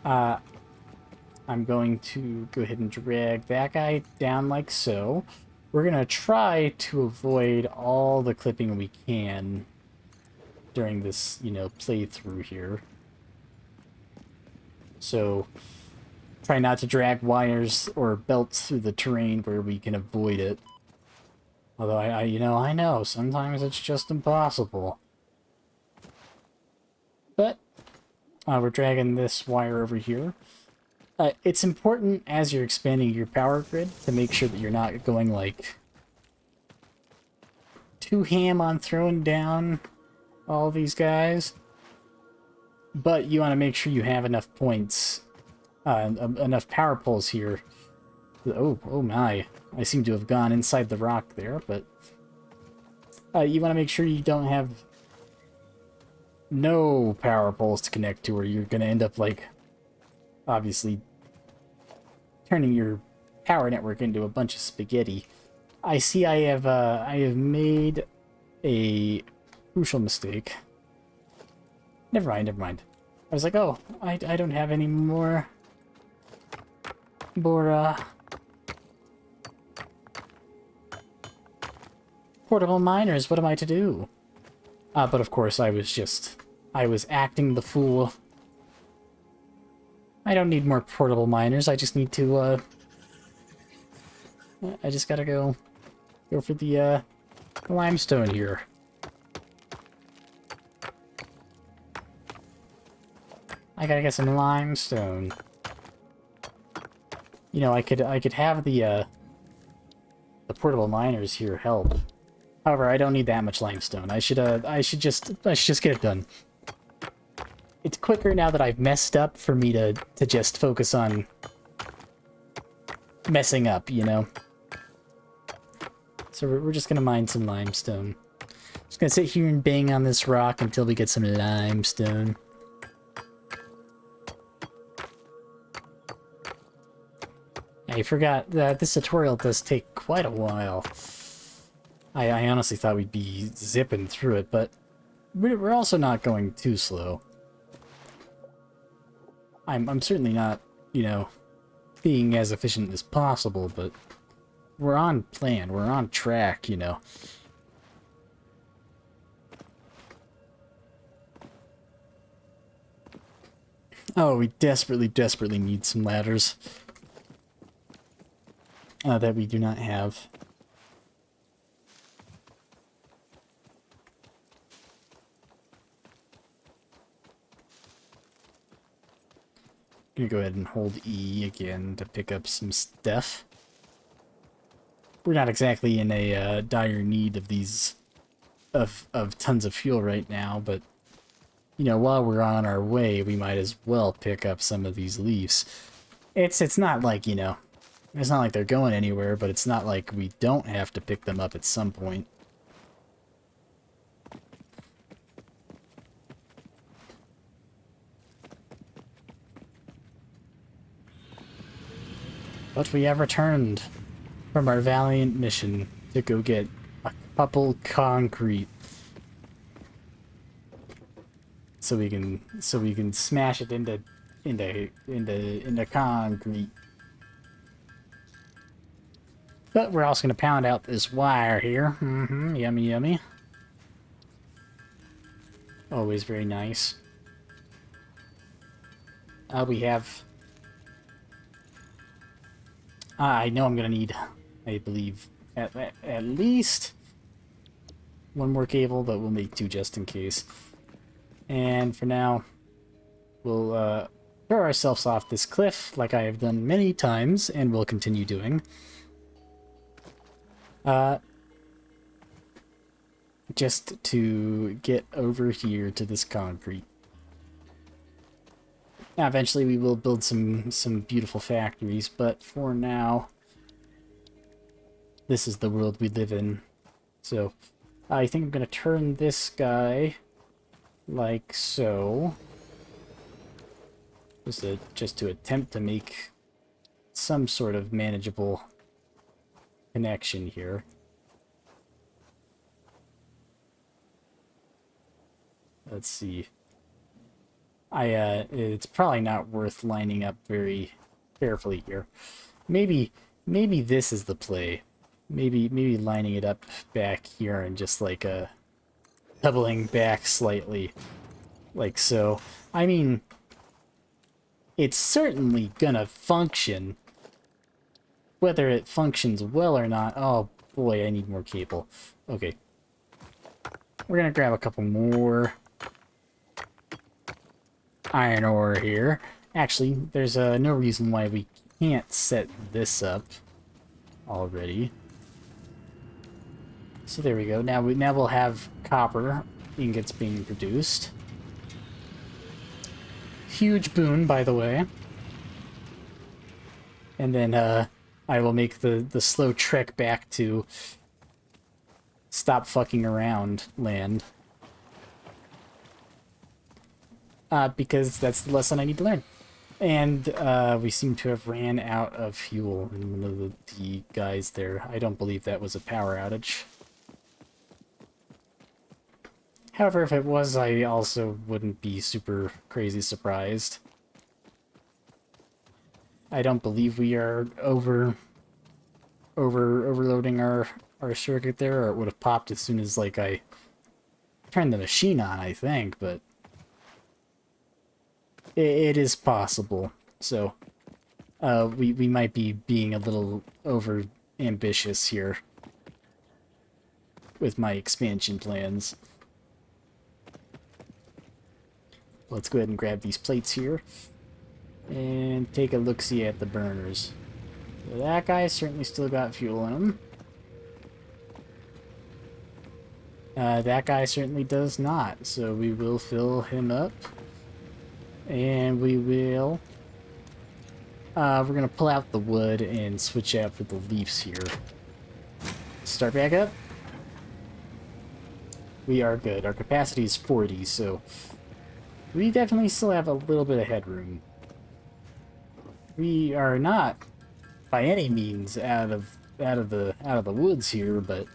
I'm going to go ahead and drag that guy down like so. We're going to try to avoid all the clipping we can during this, you know, playthrough here. So, try not to drag wires or belts through the terrain where we can avoid it. Although I know, sometimes it's just impossible. But, we're dragging this wire over here. It's important as you're expanding your power grid to make sure that you're not going, like, too ham on throwing down all these guys. But you want to make sure you have enough points, enough power poles here. Oh my. I seem to have gone inside the rock there, but You want to make sure you don't have no power poles to connect to, or you're going to end up, like, obviously turning your power network into a bunch of spaghetti. I see I have made a crucial mistake. Never mind, never mind. I was like, oh, I don't have any more portable miners. What am I to do? But of course, I was acting the fool. I don't need more portable miners. I just need to, I just gotta go for the, limestone here. I gotta get some limestone. You know, I could have the portable miners here help. However, I don't need that much limestone. I should just get it done. It's quicker now that I've messed up for me to just focus on messing up, you know? So we're just gonna mine some limestone. Just gonna sit here and bang on this rock until we get some limestone. I forgot that this tutorial does take quite a while. I honestly thought we'd be zipping through it, but we're also not going too slow. I'm certainly not, you know, being as efficient as possible, but we're on plan, we're on track, you know. Oh, we desperately, desperately need some ladders. That we do not have. Gonna go ahead and hold E again to pick up some stuff. We're not exactly in a dire need of these of tons of fuel right now, but you know, while we're on our way, we might as well pick up some of these leaves. It's not like, you know, it's not like they're going anywhere, but it's not like we don't have to pick them up at some point. But we have returned from our valiant mission to go get a couple concrete. So we can smash it into concrete. But we're also gonna pound out this wire here. Yummy, yummy. Always very nice. We have. I know I'm gonna need, I believe, at least one more cable, but we'll make two just in case. And for now, we'll throw ourselves off this cliff, like I have done many times, and will continue doing. Just to get over here to this concrete. Now, eventually we will build some beautiful factories, but for now, this is the world we live in. So, I think I'm going to turn this guy like so. Just to attempt to make some sort of manageable connection here. Let's see. It's probably not worth lining up very carefully here. Maybe this is the play. Maybe lining it up back here and just like doubling back slightly, like so. I mean, it's certainly gonna function. Whether it functions well or not, oh boy, I need more cable. Okay. We're gonna grab a couple more iron ore here. Actually, there's no reason why we can't set this up already. So there we go. Now we'll have copper ingots being produced. Huge boon, by the way. And then I will make the slow trek back to stop fucking around land. Because that's the lesson I need to learn. And we seem to have ran out of fuel in one of the guys there. I don't believe that was a power outage. However, if it was, I also wouldn't be super crazy surprised. I don't believe we are overloading our circuit there, or it would have popped as soon as like I turned the machine on, I think, but it is possible. So we might be being a little over ambitious here with my expansion plans. Let's go ahead and grab these plates here and take a look-see at the burners. So that guy certainly still got fuel in him. That guy certainly does not, so we will fill him up. And we will... we're going to pull out the wood and switch out for the leaves here. Start back up. We are good. Our capacity is 40, so we definitely still have a little bit of headroom. We are not by any means out of the woods here, but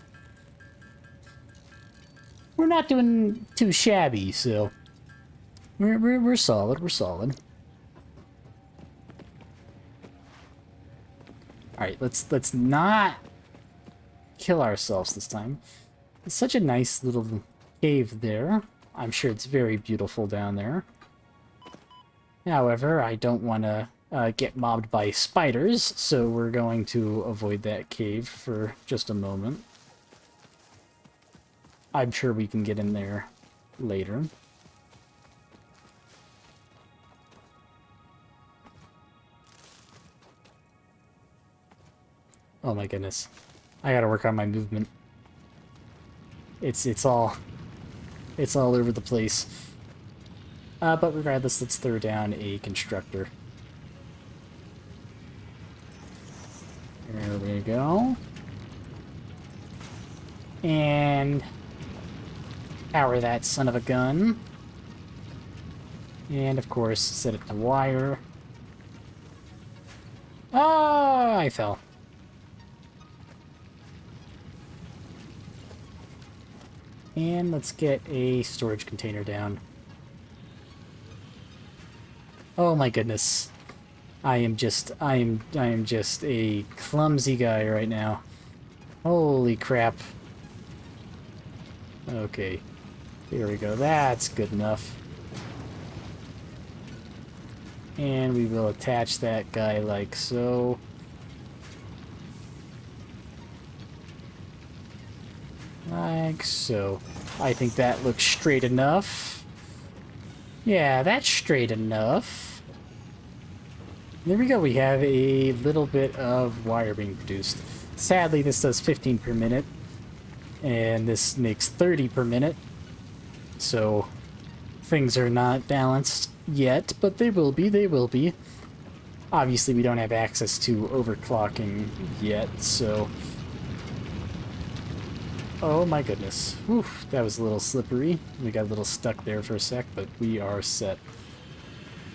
we're not doing too shabby, so we're solid. We're solid. All right, let's not kill ourselves this time. It's such a nice little cave there. I'm sure it's very beautiful down there. However, I don't want to get mobbed by spiders, so we're going to avoid that cave for just a moment. I'm sure we can get in there later. Oh my goodness. I gotta work on my movement. It's all over the place. But regardless, let's throw down a constructor. There we go. And power that son of a gun. And of course, set it to wire. Ah, I fell. And let's get a storage container down. Oh my goodness. I am just a clumsy guy right now. Holy crap. Okay. Here we go. That's good enough. And we will attach that guy like so. Like so. I think that looks straight enough. Yeah, that's straight enough. There we go, we have a little bit of wire being produced. Sadly, this does 15 per minute, and this makes 30 per minute. So, things are not balanced yet, but they will be, they will be. Obviously, we don't have access to overclocking yet, so... Oh my goodness. Whew, that was a little slippery. We got a little stuck there for a sec, but we are set.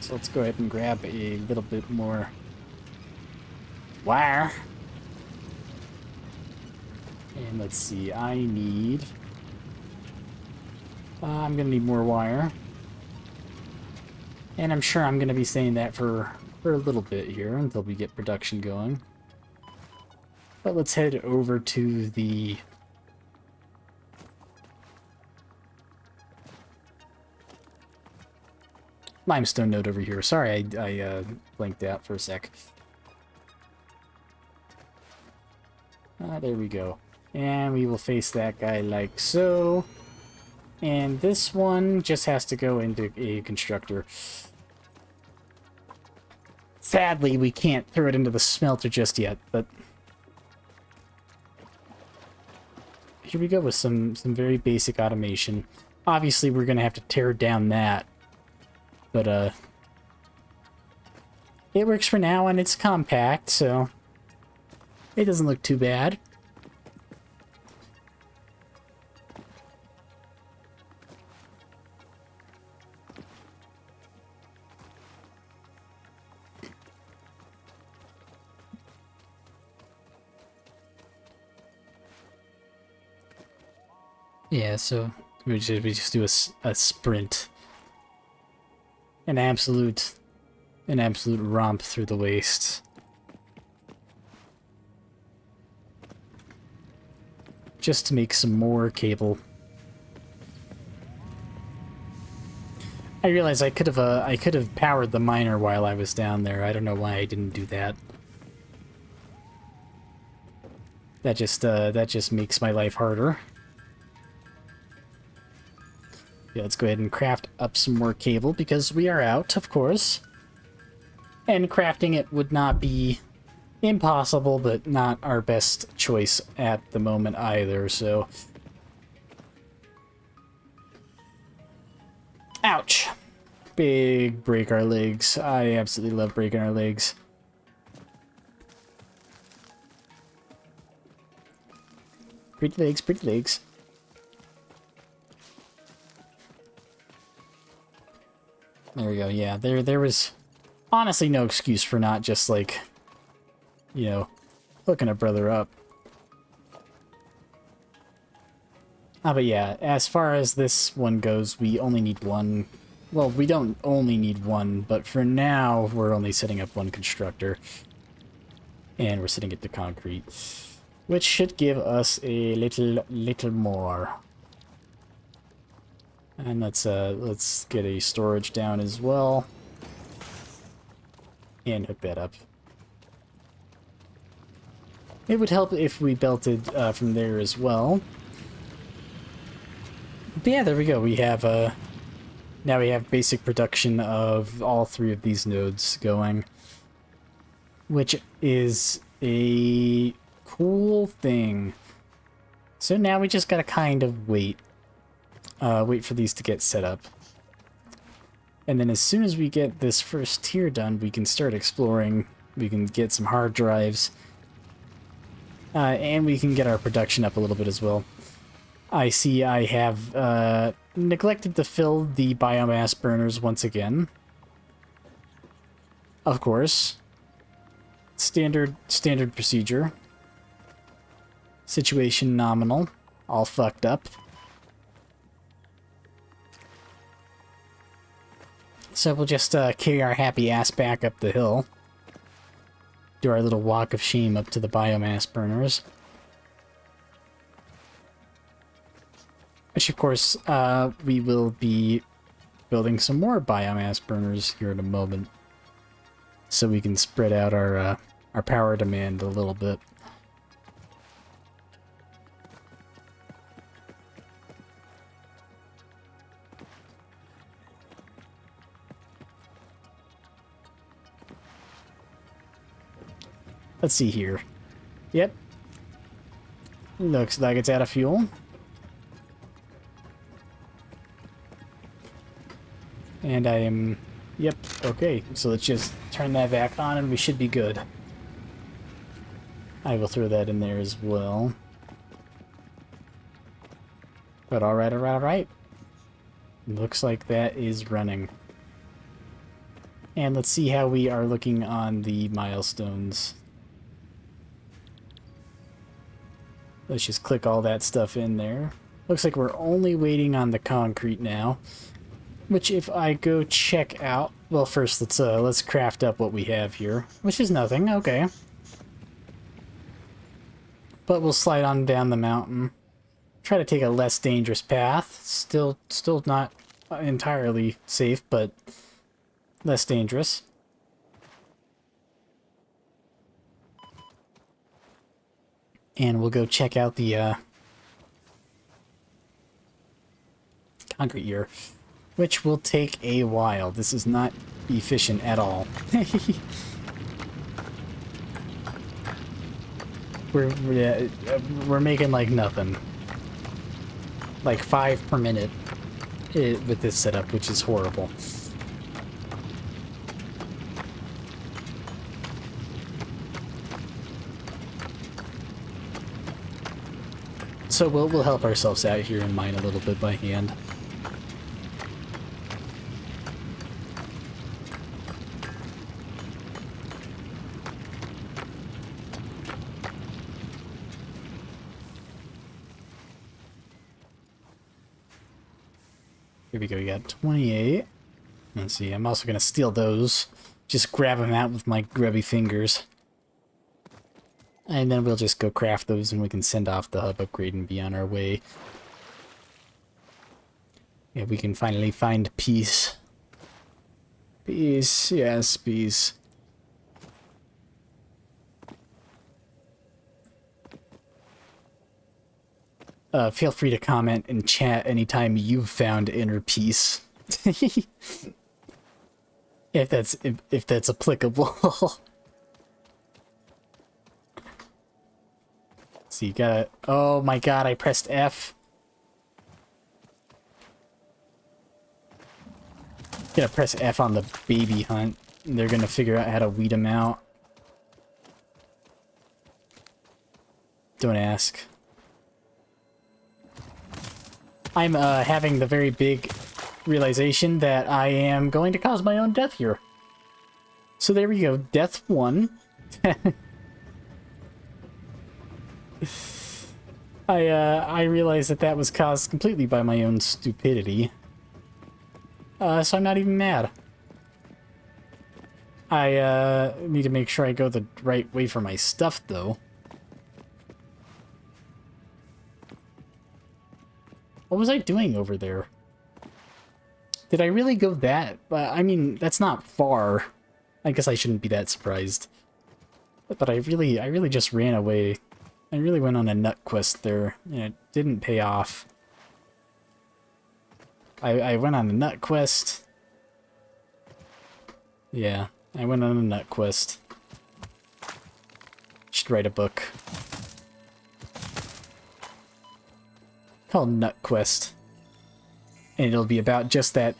So let's go ahead and grab a little bit more wire. And let's see, I need... I'm gonna need more wire. And I'm sure I'm gonna be saying that for a little bit here until we get production going. But let's head over to the... limestone node over here. Sorry, I blanked out for a sec. There we go. And we will face that guy like so. And this one just has to go into a constructor. Sadly, we can't throw it into the smelter just yet, but... here we go with some very basic automation. Obviously, we're going to have to tear down that. But, it works for now, and it's compact, so it doesn't look too bad. Yeah, so we just do a sprint. An absolute romp through the waste. Just to make some more cable. I realize I could have powered the miner while I was down there. I don't know why I didn't do that. That just makes my life harder. Yeah, let's go ahead and craft up some more cable because we are out, of course. And crafting it would not be impossible, but not our best choice at the moment either, so... Ouch! Big break our legs. I absolutely love breaking our legs. Pretty legs, pretty legs. There we go, yeah, there was honestly no excuse for not just, like, you know, hooking a brother up. But yeah, as far as this one goes, we only need one. Well, we don't only need one, but for now, we're only setting up one constructor. And we're setting it to concrete, which should give us a little more. And let's get a storage down as well. And hook that up. It would help if we belted from there as well. But yeah, there we go. We have now we have basic production of all three of these nodes going, which is a cool thing. So now we just gotta kind of wait for these to get set up. And then as soon as we get this first tier done, we can start exploring. We can get some hard drives. And we can get our production up a little bit as well. I see I have neglected to fill the biomass burners once again. Of course. Standard procedure. Situation nominal. All fucked up. So we'll just carry our happy ass back up the hill. Do our little walk of shame up to the biomass burners. Which, of course, we will be building some more biomass burners here in a moment. So we can spread out our power demand a little bit. Let's see here. Yep. Looks like it's out of fuel. And I am... Yep, okay. So let's just turn that back on and we should be good. I will throw that in there as well. But alright, alright, alright. Looks like that is running. And let's see how we are looking on the milestones. Let's just click all that stuff in there. Looks like we're only waiting on the concrete now. Which, if I go check out... Well, first, let's craft up what we have here. Which is nothing, okay. But we'll slide on down the mountain. Try to take a less dangerous path. Still not entirely safe, but less dangerous. And we'll go check out the concrete here, which will take a while. This is not efficient at all. We're making like nothing. Like 5 per minute with this setup, which is horrible. So we'll help ourselves out here and mine a little bit by hand. Here we go, we got 28. Let's see, I'm also gonna steal those. Just grab them out with my grubby fingers. And then we'll just go craft those and we can send off the hub upgrade and be on our way. Yeah, we can finally find peace. Peace, yes, peace. Feel free to comment in chat anytime you've found inner peace. if that's applicable. So you gotta... Oh my god, I pressed F. Gotta press F on the baby hunt. And they're gonna figure out how to weed them out. Don't ask. I'm having the very big realization that I am going to cause my own death here. So there we go, death 1. I realized that that was caused completely by my own stupidity. So I'm not even mad. I need to make sure I go the right way for my stuff, though. What was I doing over there? Did I really go that? I mean, that's not far. I guess I shouldn't be that surprised. But I really just ran away. I really went on a nut quest there, and it didn't pay off. I went on a nut quest. Yeah, I went on a nut quest. Should write a book. Called Nut Quest. And it'll be about just that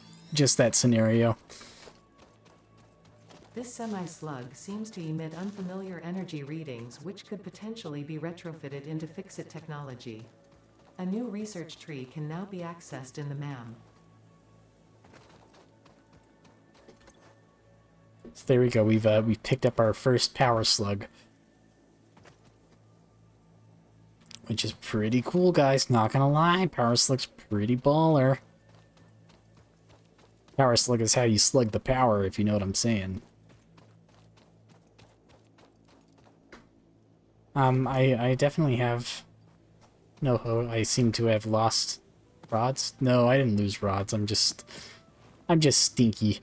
scenario. This semi-slug seems to emit unfamiliar energy readings which could potentially be retrofitted into Fixit technology. A new research tree can now be accessed in the MAM. So there we go, we've picked up our first power slug. Which is pretty cool, guys, not gonna lie. Power slug's pretty baller. Power slug is how you slug the power, if you know what I'm saying. I definitely have... No, I seem to have lost rods. No, I didn't lose rods. I'm just stinky.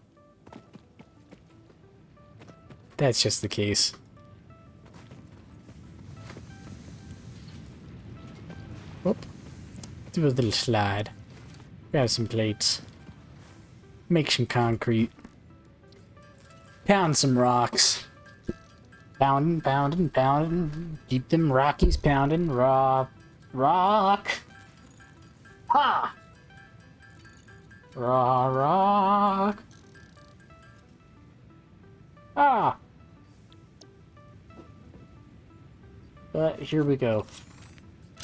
That's just the case. Whoop. Do a little slide. Grab some plates. Make some concrete. Pound some rocks. Pounding, pounding, pounding. Keep them Rockies pounding. Rock. Ha! Rock. Ah! But here we go.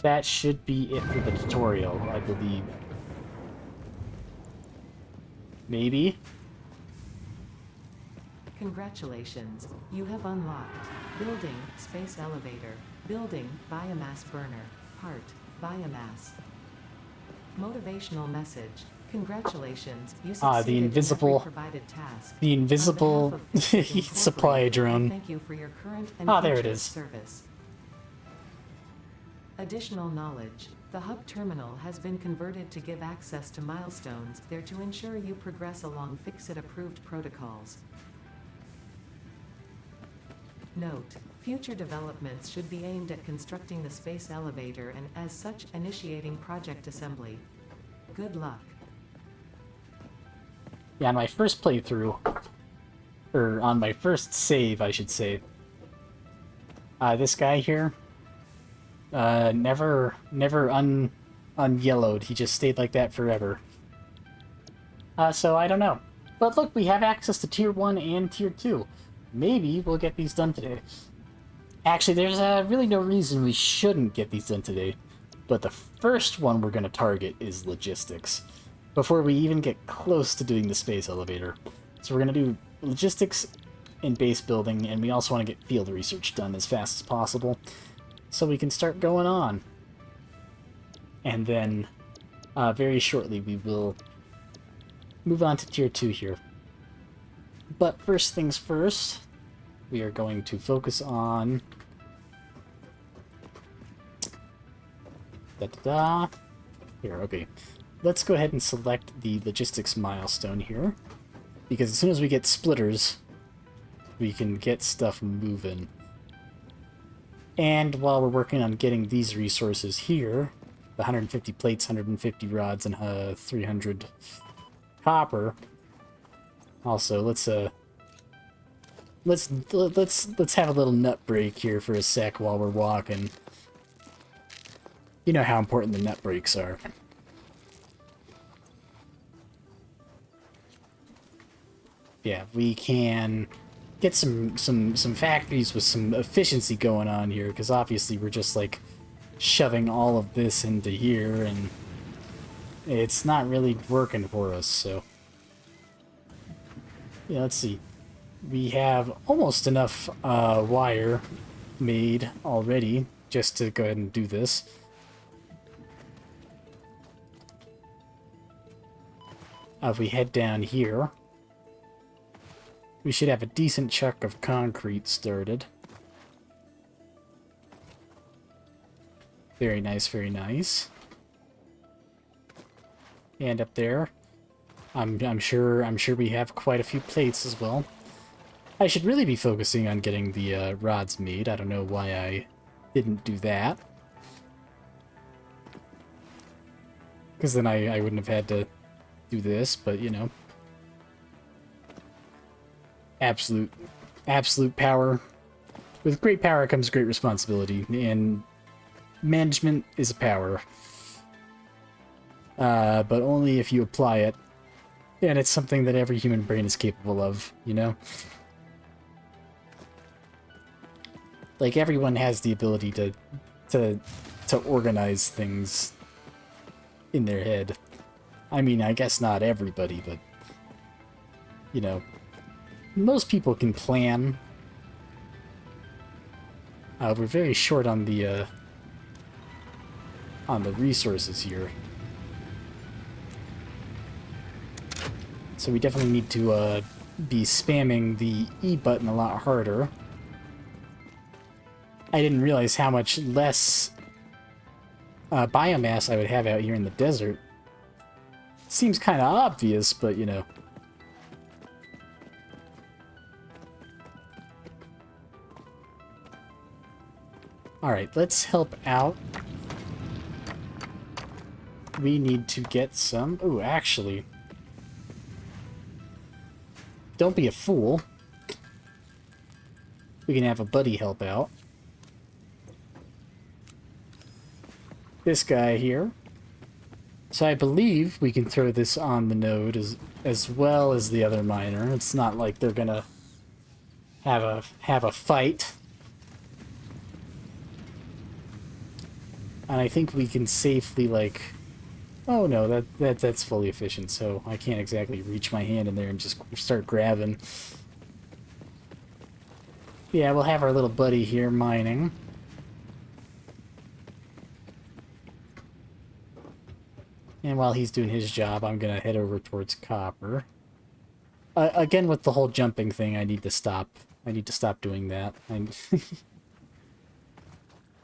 That should be it for the tutorial, I believe. Maybe? Congratulations, you have unlocked Building Space Elevator, Building Biomass Burner, Part Biomass. Motivational message. Congratulations, you succeeded in every provided task. The invisible On behalf of Fixit supply Incorporated, drone. Thank you for your current and There it future is. service. Additional knowledge. The hub terminal has been converted to give access to milestones there to ensure you progress along Fixit-approved protocols. Note: future developments should be aimed at constructing the space elevator and, as such, initiating project assembly. Good luck. Yeah, on my first playthrough, or on my first save, I should say, this guy here, never unyellowed. He just stayed like that forever. So I don't know. But look, we have access to Tier 1 and Tier 2. Maybe we'll get these done today. Actually, there's really no reason we shouldn't get these done today. But the first one we're going to target is logistics, before we even get close to doing the space elevator. So we're going to do logistics and base building, and we also want to get field research done as fast as possible, so we can start going on. And then, very shortly, we will move on to tier 2 here. But first things first, we are going to focus on... Da-da-da. Here, okay. Let's go ahead and select the logistics milestone here, because as soon as we get splitters, we can get stuff moving. And while we're working on getting these resources here, the 150 plates, 150 rods, and 300 copper. Also, let's have a little nut break here for a sec while we're walking. You know how important the nut breaks are. Yeah, we can get some factories with some efficiency going on here, because obviously we're just like shoving all of this into here, and it's not really working for us. So yeah, let's see. We have almost enough wire made already just to go ahead and do this. If we head down here, we should have a decent chunk of concrete started. Very nice, very nice. And up there, I'm sure we have quite a few plates as well. I should really be focusing on getting the rods made. I don't know why I didn't do that. Because then I wouldn't have had to do this, but you know. Absolute power. With great power comes great responsibility, and management is a power. But only if you apply it. And it's something that every human brain is capable of, you know? Like, everyone has the ability to organize things in their head. I mean, I guess not everybody, but, you know, most people can plan. We're very short on the resources here. So we definitely need to be spamming the E button a lot harder. I didn't realize how much less biomass I would have out here in the desert. Seems kind of obvious, but you know. Alright, let's help out. We need to get some... Ooh, actually... Don't be a fool. We can have a buddy help out. This guy here. So I believe we can throw this on the node as well as the other miner. It's not like they're gonna have a fight. And I think we can safely, like... Oh no, that's fully efficient, so I can't exactly reach my hand in there and just start grabbing. Yeah, we'll have our little buddy here mining. And while he's doing his job, I'm gonna head over towards copper. Again, with the whole jumping thing, I need to stop. I need to stop doing that.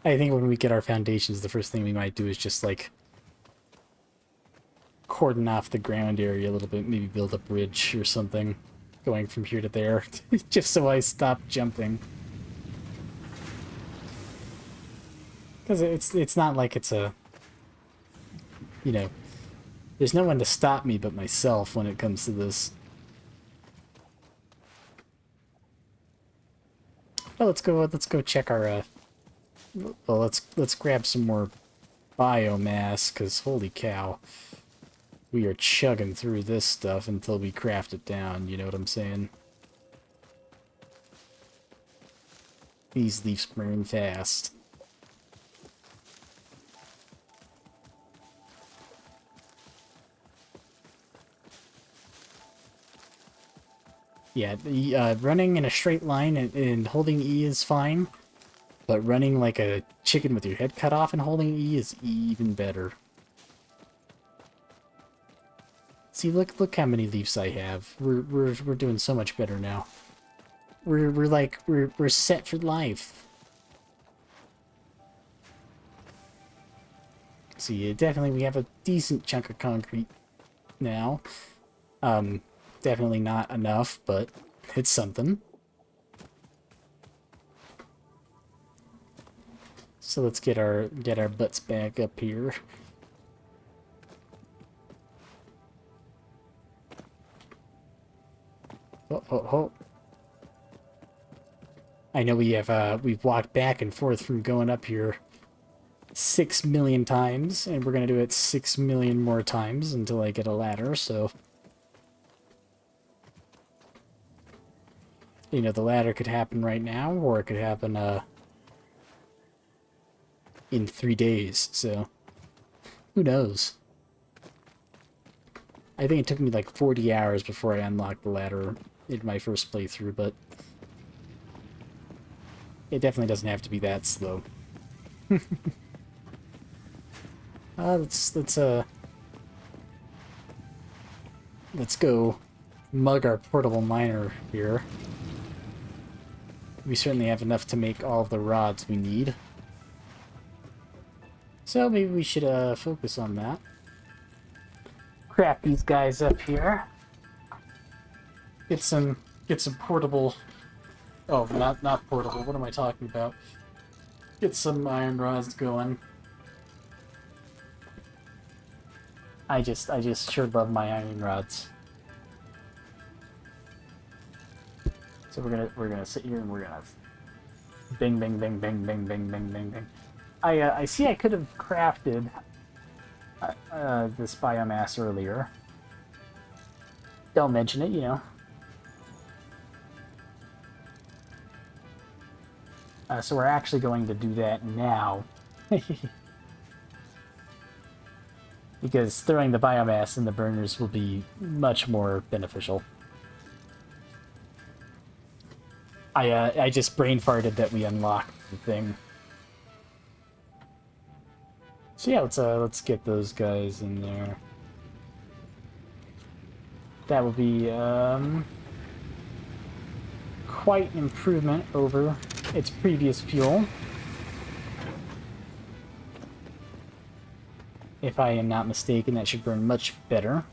I think when we get our foundations, the first thing we might do is just, like, cordon off the ground area a little bit, maybe build a bridge or something, going from here to there, just so I stop jumping. Because it's not like it's a... You know, there's no one to stop me but myself when it comes to this. Oh, let's go check our, well, let's grab some more biomass, because holy cow. We are chugging through this stuff until we craft it down, you know what I'm saying? These leaves burn fast. Yeah, running in a straight line and holding E is fine, but running like a chicken with your head cut off and holding E is even better. See, look how many leaves I have. We're doing so much better now. We're set for life. See, definitely we have a decent chunk of concrete now. Definitely not enough, but it's something. So let's get our butts back up here. Oh. I know we've walked back and forth from going up here 6 million times, and we're gonna do it 6 million more times until I get a ladder, so... You know, the ladder could happen right now, or it could happen, in 3 days, so... Who knows? I think it took me like 40 hours before I unlocked the ladder in my first playthrough, but... It definitely doesn't have to be that slow. Let's go mug our portable miner here. We certainly have enough to make all of the rods we need. So maybe we should focus on that. Craft these guys up here. Get some portable... Oh, not portable. What am I talking about? Get some iron rods going. I just sure love my iron rods. So we're gonna sit here and we're gonna bing bing bing bing bing bing bing bing bing. I see I could have crafted this biomass earlier. Don't mention it, you know. So we're actually going to do that now. Because throwing the biomass in the burners will be much more beneficial. I just brain farted that we unlocked the thing. So yeah, let's get those guys in there. That will be quite an improvement over its previous fuel. If I am not mistaken, that should burn much better.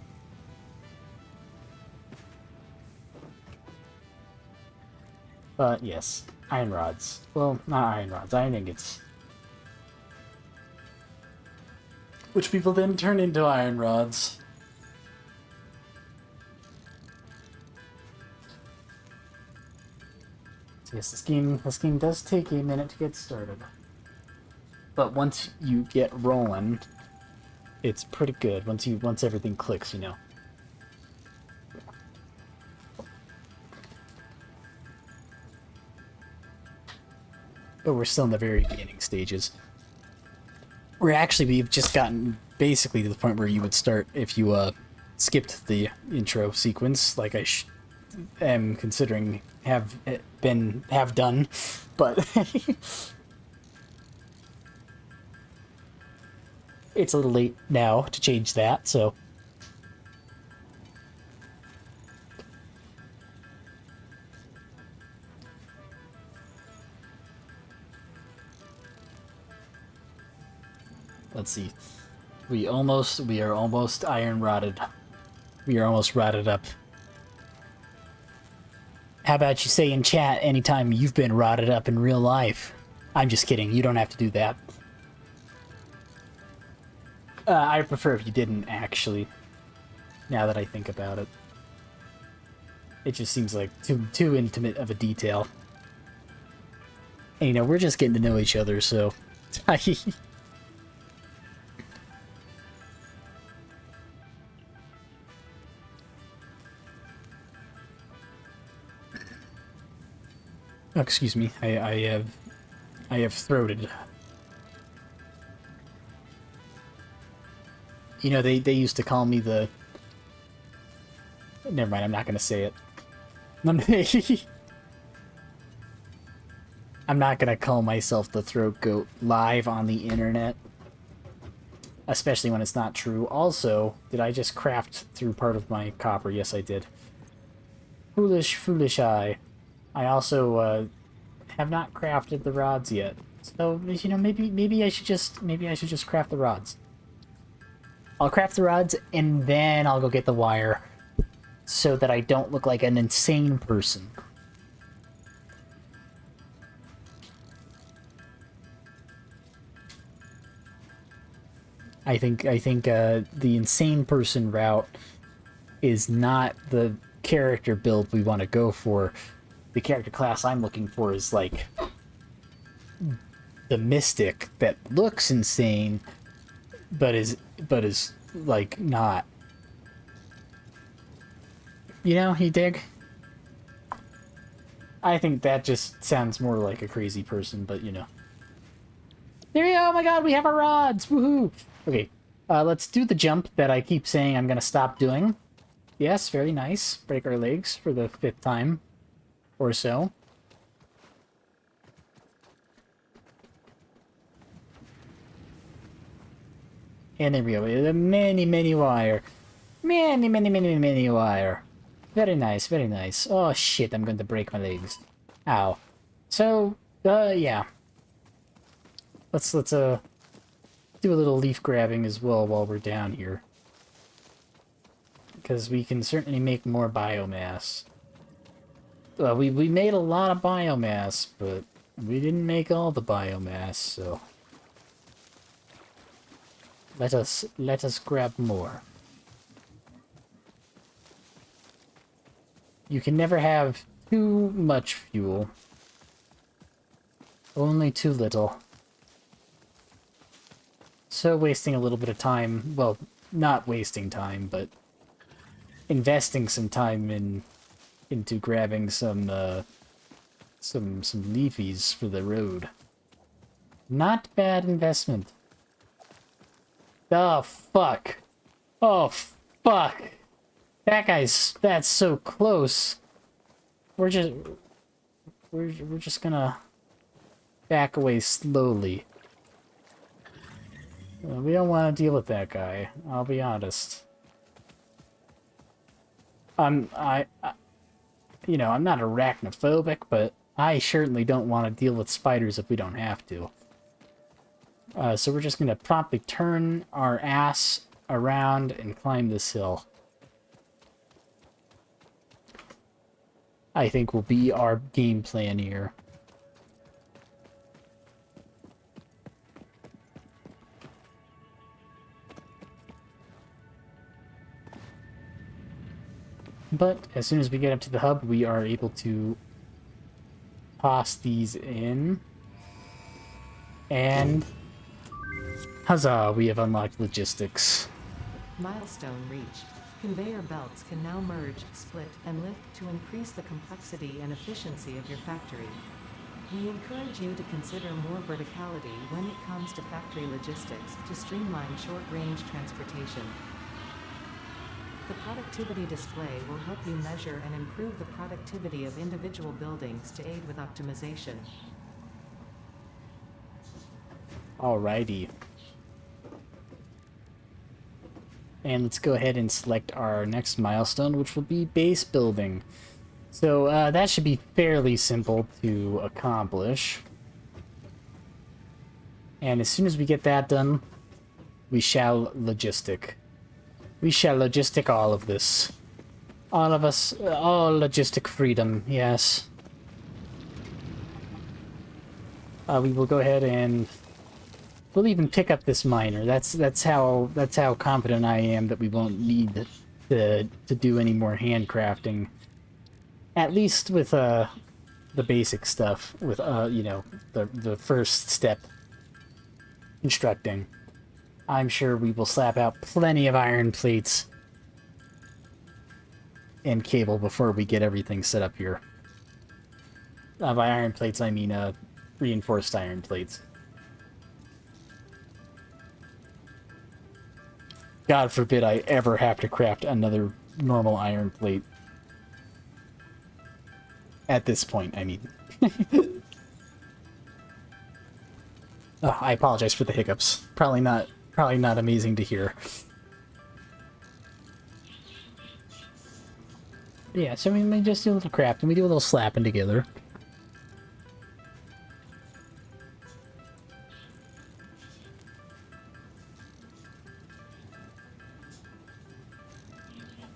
But yes, iron rods. Well, not iron rods, iron ingots. Which people then turn into iron rods. So yes, this game does take a minute to get started. But once you get rolling, it's pretty good. Once everything clicks, you know. But we're still in the very beginning stages. We've just gotten basically to the point where you would start if you skipped the intro sequence, like I am considering have done, but it's a little late now to change that, so. Let's see. We are almost iron rotted. We are almost rotted up. How about you say in chat anytime you've been rotted up in real life? I'm just kidding. You don't have to do that. I prefer if you didn't, actually. Now that I think about it. It just seems like too intimate of a detail. And, you know, we're just getting to know each other, so... Oh, excuse me. I have throated. You know, they used to call me the... Never mind, I'm not gonna say it. I'm not gonna call myself the throat goat live on the internet. especially when it's not true. Also, did I just craft through part of my copper? Yes, I did. Foolish, foolish I. I also have not crafted the rods yet. So, you know, maybe I should just craft the rods. I'll craft the rods and then I'll go get the wire so that I don't look like an insane person. I think the insane person route is not the character build we want to go for. The character class I'm looking for is like the mystic that looks insane, but is like not. You know, you dig? I think that just sounds more like a crazy person, but you know. There we go! Oh my god, we have our rods! Woohoo! Okay, let's do the jump that I keep saying I'm gonna stop doing. Yes, very nice. Break our legs for the 5th time or so. And there we go. Many wire. Many wire. Very nice, very nice. Oh shit, I'm going to break my legs. Ow. So, yeah. Let's do a little leaf grabbing as well while we're down here. Because we can certainly make more biomass. We made a lot of biomass, but we didn't make all the biomass, so let us grab more. You can never have too much fuel. Only too little. So wasting a little bit of time, well, not wasting time, but investing some time into grabbing some leafies for the road. Not bad investment. Oh fuck. Oh fuck. That's so close. We're just gonna back away slowly. We don't want to deal with that guy, I'll be honest. You know, I'm not arachnophobic, but I certainly don't want to deal with spiders if we don't have to. So we're just gonna promptly turn our ass around and climb this hill. I think will be our game plan here. But as soon as we get up to the hub, we are able to toss these in. And huzzah, we have unlocked logistics. Milestone reached. Conveyor belts can now merge, split, and lift to increase the complexity and efficiency of your factory. We encourage you to consider more verticality when it comes to factory logistics to streamline short-range transportation. The productivity display will help you measure and improve the productivity of individual buildings to aid with optimization. Alrighty. And let's go ahead and select our next milestone, which will be base building. So that should be fairly simple to accomplish. And as soon as we get that done, we shall logistic. We shall logistic all of this. All of us, all logistic freedom, yes. We will go ahead and we'll even pick up this miner. That's how confident I am that we won't need to do any more handcrafting. At least with the basic stuff, with you know, the first step, constructing. I'm sure we will slap out plenty of iron plates and cable before we get everything set up here. By iron plates, I mean reinforced iron plates. God forbid I ever have to craft another normal iron plate. At this point, I mean. Oh, I apologize for the hiccups. Probably not Probably not amazing to hear. Yeah, so we may just do a little crap, and we do a little slapping together.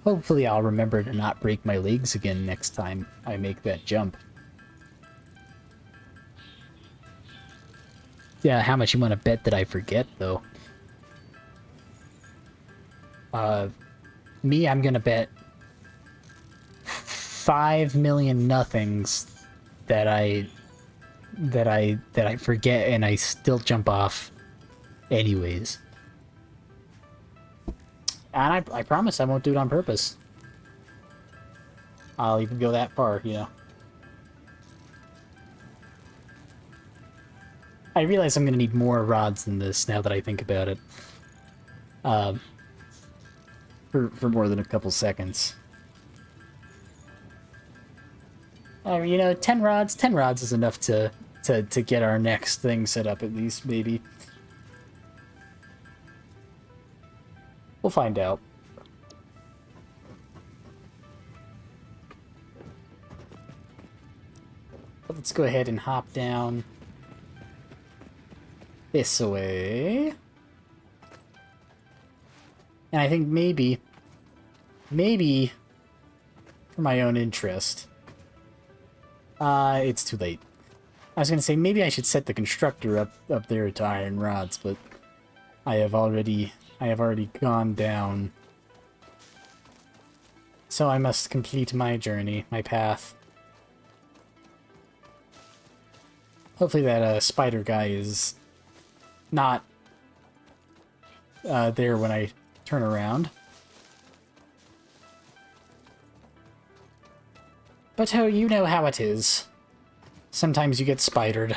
Hopefully I'll remember to not break my legs again next time I make that jump. Yeah, how much you want to bet that I forget, though? Me, I'm gonna bet 5 million nothings that I forget and I still jump off anyways. And I promise I won't do it on purpose. I'll even go that far, you know. I realize I'm gonna need more rods than this now that I think about it. For more than a couple seconds. You know, 10 rods is enough to get our next thing set up, at least, maybe. We'll find out. But let's go ahead and hop down this way. And I think maybe, for my own interest, it's too late. I was gonna say maybe I should set the constructor up there to iron rods, but I have already gone down. So I must complete my journey, my path. Hopefully that spider guy is not there when I turn around. But oh, you know how it is. Sometimes you get spidered.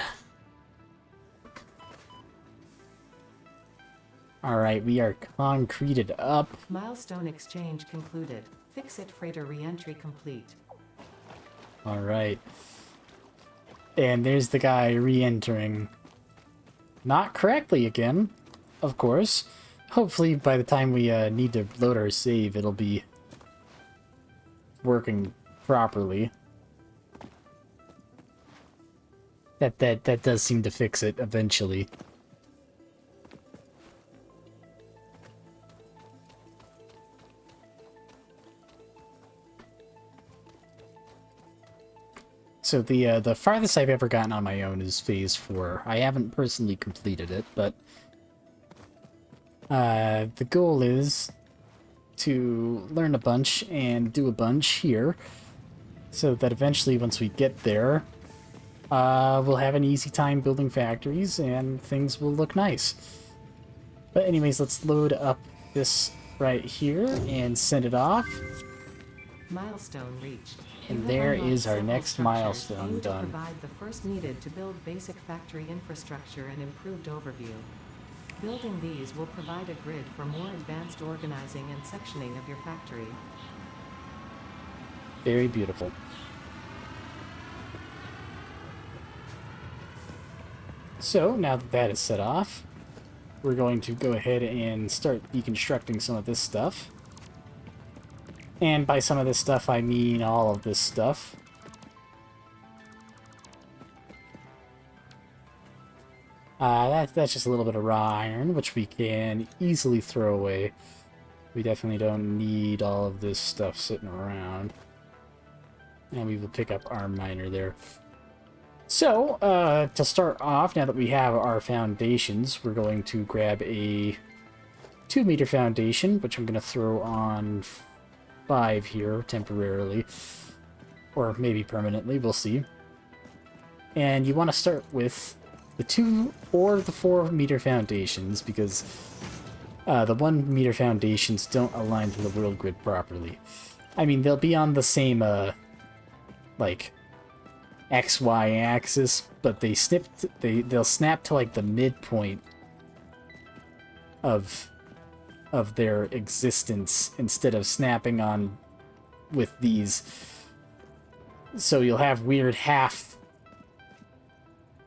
Alright, we are concreted up. Milestone exchange concluded. Fix-it freighter re-entry complete. Alright. And there's the guy re-entering. Not correctly again, of course. Hopefully by the time we need to load our save, it'll be working properly. That does seem to fix it eventually. So the farthest I've ever gotten on my own is Phase 4. I haven't personally completed it, but the goal is to learn a bunch and do a bunch here, so that eventually once we get there, we'll have an easy time building factories and things will look nice. But anyways, let's load up this right here and send it off. Milestone reached. And there is our next milestone done. Provide the first needed to build basic factory infrastructure and improved overview. Building these will provide a grid for more advanced organizing and sectioning of your factory. Very beautiful. So, now that that is set off, we're going to go ahead and start deconstructing some of this stuff. And by some of this stuff, I mean all of this stuff. That's just a little bit of raw iron, which we can easily throw away. We definitely don't need all of this stuff sitting around. And we will pick up our miner there. So, to start off, now that we have our foundations, we're going to grab a 2-meter foundation, which I'm going to throw on 5 here temporarily, or maybe permanently, we'll see. And you want to start with the 2 or the 4-meter foundations, because the 1-meter foundations don't align to the world grid properly. I mean, they'll be on the same like XY axis, but they'll snap to like the midpoint of their existence instead of snapping on with these. So you'll have weird half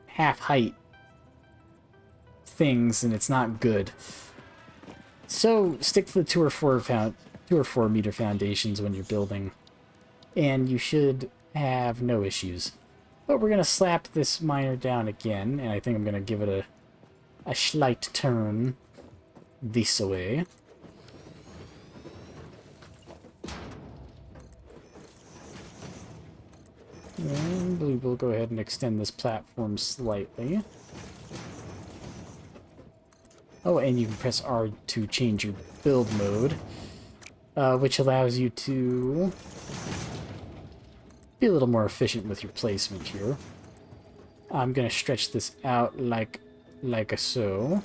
height things, and it's not good. So stick to the 2 or 4 meter foundations when you're building, and you should have no issues. But we're gonna slap this miner down again, and I think I'm gonna give it a slight turn this way. And we'll go ahead and extend this platform slightly. Oh, and you can press R to change your build mode, which allows you to be a little more efficient with your placement here. I'm going to stretch this out like so.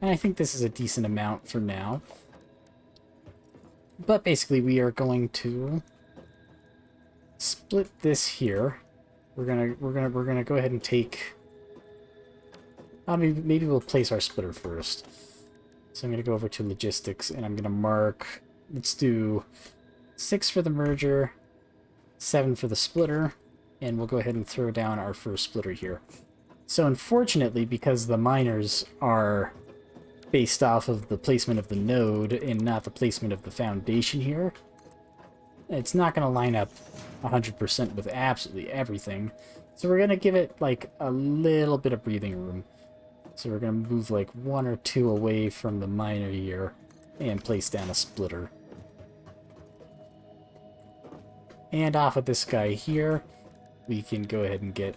And I think this is a decent amount for now. But basically we are going to split this here. We're gonna go ahead and take maybe we'll place our splitter first. So I'm gonna go over to logistics and I'm gonna mark, let's do 6 for the merger, 7 for the splitter, and we'll go ahead and throw down our first splitter here. So unfortunately, because the miners are based off of the placement of the node and not the placement of the foundation here, it's not going to line up 100% with absolutely everything. So we're going to give it like a little bit of breathing room. So we're going to move like 1 or 2 away from the miner here and place down a splitter. And off of this guy here, we can go ahead and get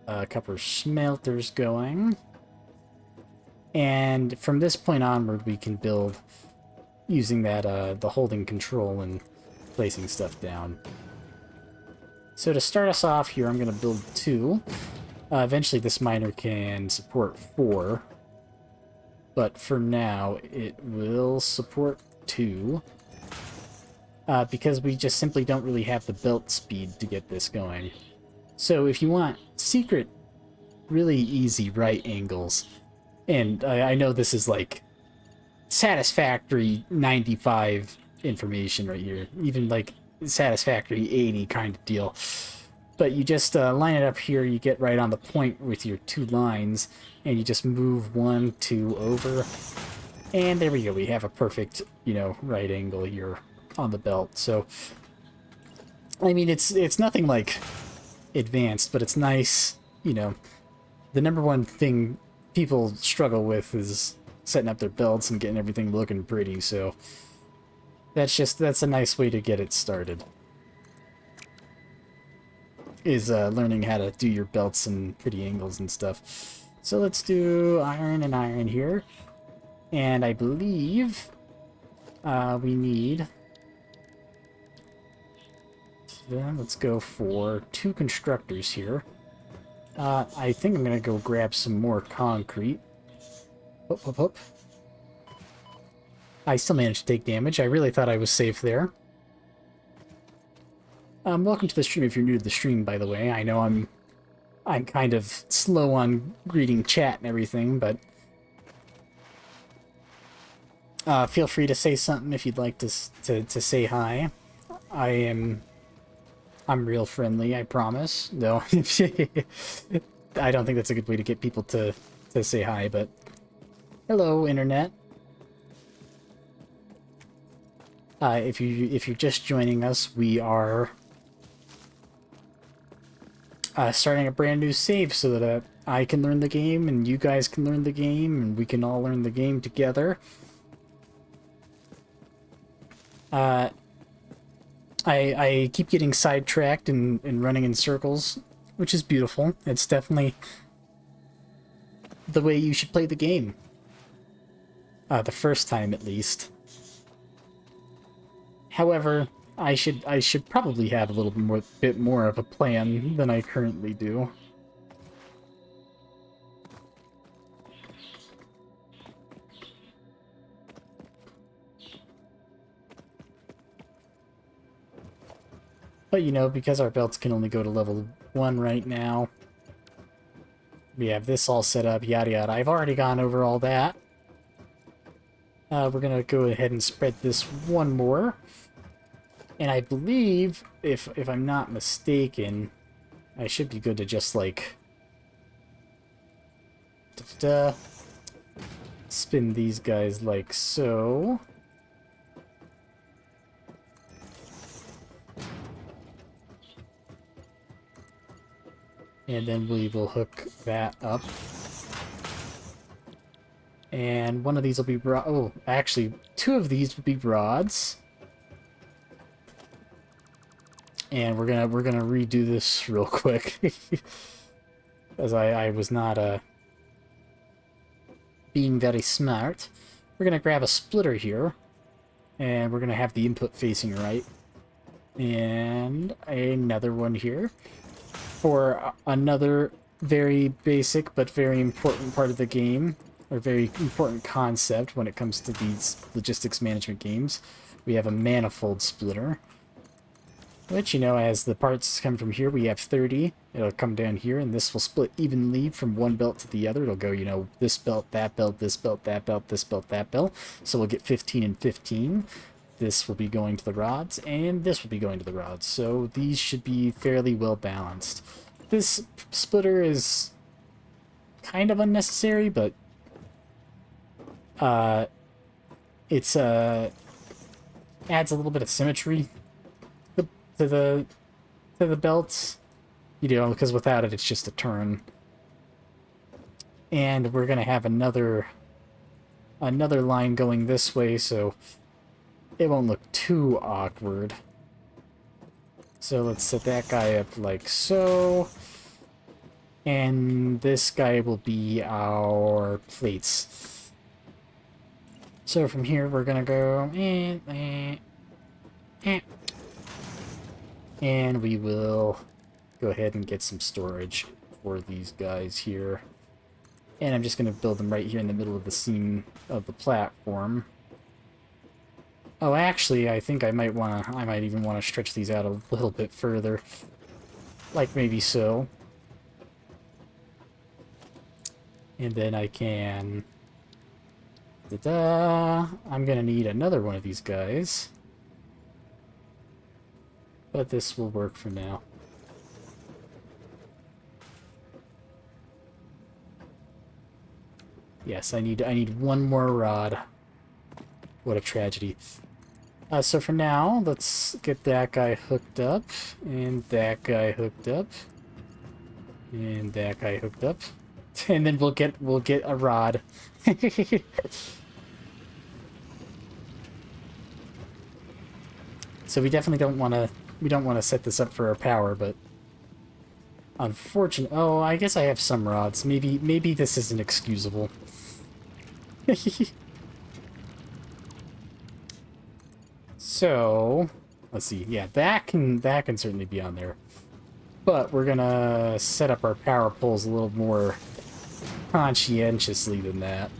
a couple of smelters going. And from this point onward, we can build using that the holding control and placing stuff down. So to start us off here, I'm going to build 2. Eventually this miner can support 4. But for now, it will support 2. Because we just simply don't really have the belt speed to get this going. So if you want secret, really easy right angles, and I know this is like Satisfactory 95 information right here, even like Satisfactory 80 kind of deal. But you just line it up here, you get right on the point with your 2 lines, and you just move 1, 2 over, and there we go. We have a perfect, right angle here on the belt. So, I mean, it's nothing like advanced, but it's nice. The number one thing people struggle with is setting up their belts and getting everything looking pretty, so that's a nice way to get it started, is learning how to do your belts and pretty angles and stuff. So let's do iron and iron here, and I believe we need, let's go for 2 constructors here. I think I'm gonna go grab some more concrete. Whoop, whoop, whoop. I still managed to take damage. I really thought I was safe there. Welcome to the stream if you're new to the stream, by the way. I know I'm kind of slow on greeting chat and everything, but feel free to say something if you'd like to say hi. I'm real friendly, I promise. No, I don't think that's a good way to get people to say hi, but hello, internet. If you're just joining us, we are starting a brand new save so that I can learn the game and you guys can learn the game and we can all learn the game together. I keep getting sidetracked and running in circles, which is beautiful. It's definitely the way you should play the game. The first time, at least. However, I should probably have a little bit more of a plan than I currently do. But because our belts can only go to level 1 right now, we have this all set up, yada yada. I've already gone over all that. We're gonna go ahead and spread this 1 more. And I believe, if I'm not mistaken, I should be good to just, like, to spin these guys like so. And then we will hook that up. And one of these will be oh, actually, two of these will be rods. And we're gonna redo this real quick. As I was not being very smart. We're gonna grab a splitter here. And we're gonna have the input facing right. And another one here. For another very basic but very important part of the game, or very important concept when it comes to these logistics management games, we have a manifold splitter. Which, you know, as the parts come from here, we have 30. It'll come down here, and this will split evenly from one belt to the other. It'll go, you know, this belt, that belt, this belt, that belt, this belt, that belt. So we'll get 15 and 15. This will be going to the rods, and this will be going to the rods. So these should be fairly well balanced. This splitter is kind of unnecessary, but it's adds a little bit of symmetry to the belts, you know, because without it, it's just a turn. And we're gonna have another line going this way, so it won't look too awkward. So let's set that guy up like so. And this guy will be our plates. So from here, we're gonna go... And we will go ahead and get some storage for these guys here. And I'm just gonna build them right here in the middle of the seam of the platform. Oh, actually, I think I might even want to stretch these out a little bit further. Like maybe so. And then I can... Ta-da! I'm gonna need another one of these guys. But this will work for now. Yes, I need one more rod. What a tragedy. So for now, let's get that guy hooked up, and that guy hooked up, and that guy hooked up, and then we'll get a rod. So we definitely don't want to set this up for our power, but unfortunately, oh, I guess I have some rods. Maybe this isn't excusable. So, let's see. Yeah, that can certainly be on there. But we're gonna set up our power poles a little more conscientiously than that.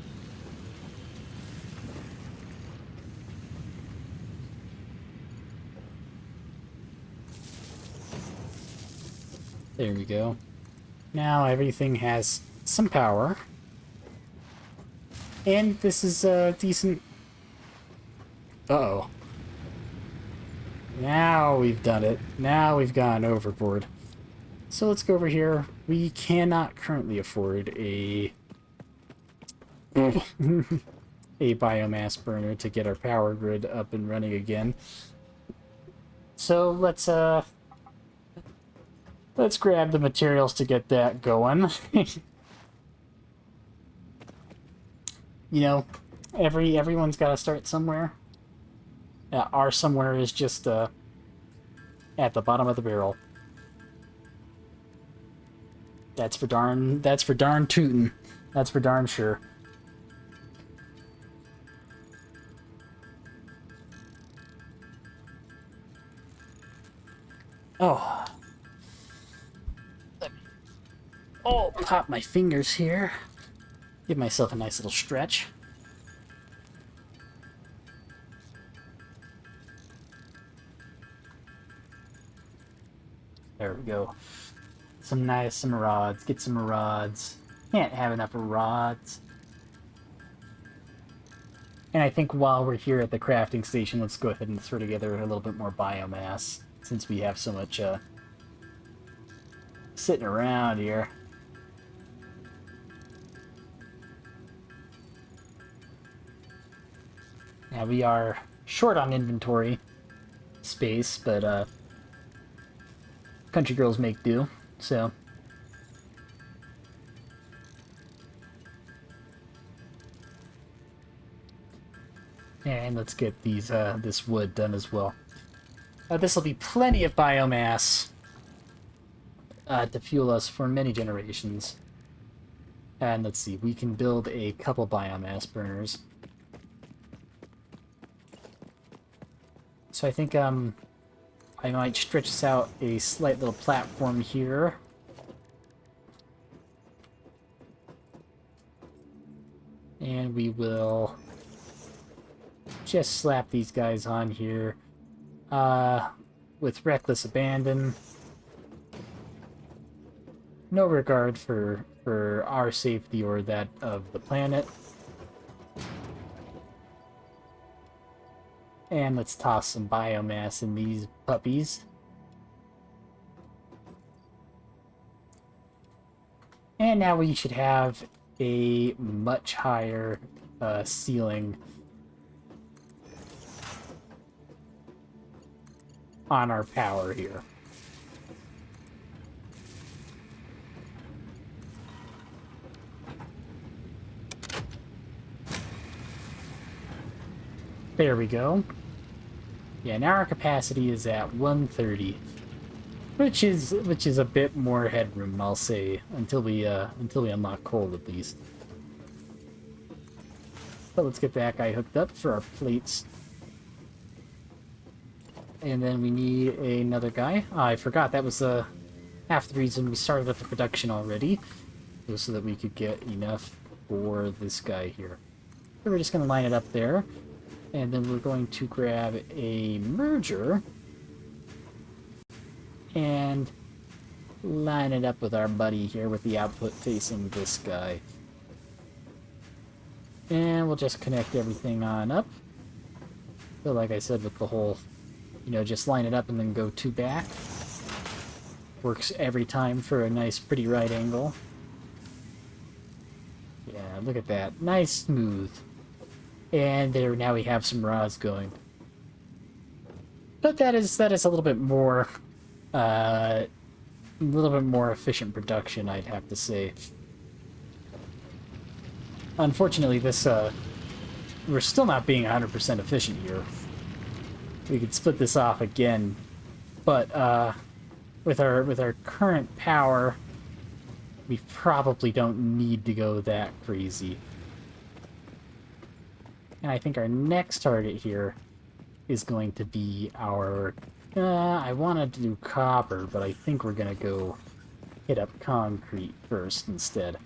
There we go. Now everything has some power. And this is a decent... Uh-oh. Now we've done it. Now we've gone overboard. So let's go over here. We cannot currently afford a biomass burner to get our power grid up and running again. So let's grab the materials to get that going. You know, everyone's got to start somewhere. Our somewhere is just at the bottom of the barrel. That's for darn tootin'. That's for darn sure. Oh. Pop my fingers here. Give myself a nice little stretch. There we go. Some rods. Get some rods. Can't have enough rods. And I think while we're here at the crafting station, let's go ahead and throw together a little bit more biomass, since we have so much sitting around here. Now we are short on inventory space, but country girls make do, so... And let's get these this wood done as well. This will be plenty of biomass to fuel us for many generations. And let's see, we can build a couple biomass burners. So I think I might stretch this out a slight little platform here. And we will just slap these guys on here with reckless abandon. No regard for our safety or that of the planet. And let's toss some biomass in these puppies. And now we should have a much higher ceiling on our power here. There we go. Yeah, now our capacity is at 130, which is a bit more headroom, I'll say, until we unlock coal at least. But let's get that guy hooked up for our plates. And then we need another guy. Oh, I forgot, that was half the reason we started up the production already, was so that we could get enough for this guy here. So we're just going to line it up there. And then we're going to grab a merger and line it up with our buddy here with the output facing this guy. And we'll just connect everything on up. So like I said, with the whole, you know, just line it up and then go two back. Works every time for a nice pretty right angle. Yeah, look at that. Nice smooth. And there, now we have some rods going. But that is a little bit more efficient production, I'd have to say. Unfortunately, this we're still not being 100% efficient here. We could split this off again, but with our current power, we probably don't need to go that crazy. And I think our next target here is going to be our... I wanted to do copper, but I think we're going to go hit up concrete first instead.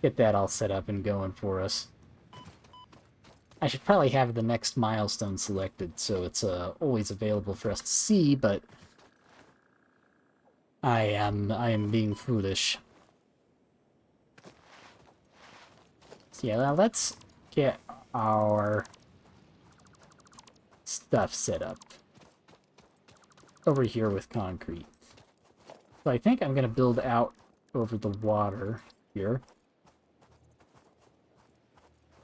Get that all set up and going for us. I should probably have the next milestone selected, so it's always available for us to see, but I am being foolish. So yeah, now let's get our stuff set up over here with concrete. So I think I'm going to build out over the water here.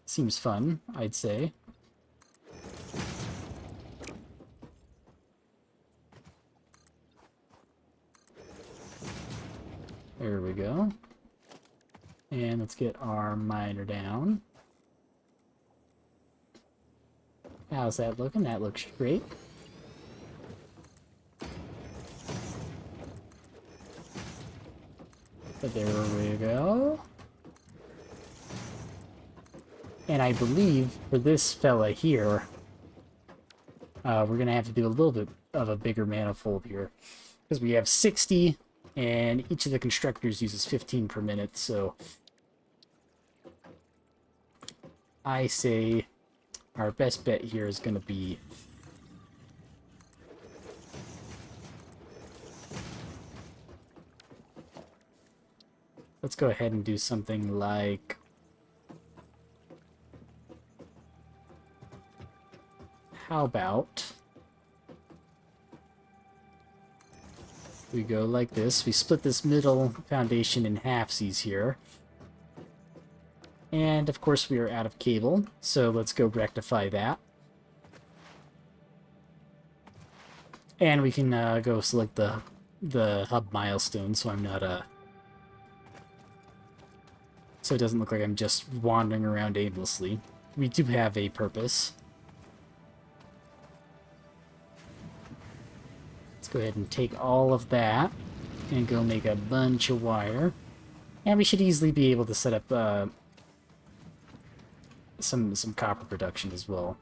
Seems fun, I'd say. There we go. And let's get our miner down. How's that looking? That looks great. But there we go. And I believe for this fella here, we're going to have to do a little bit of a bigger manifold here. Because we have 60, and each of the constructors uses 15 per minute, so... I say our best bet here is going to be... Let's go ahead and do something like... How about... we go like this. We split this middle foundation in halfsies here. And, of course, we are out of cable, so let's go rectify that. And we can go select the hub milestone, so I'm not so it doesn't look like I'm just wandering around aimlessly. We do have a purpose. Let's go ahead and take all of that and go make a bunch of wire. And we should easily be able to set up some copper production as well.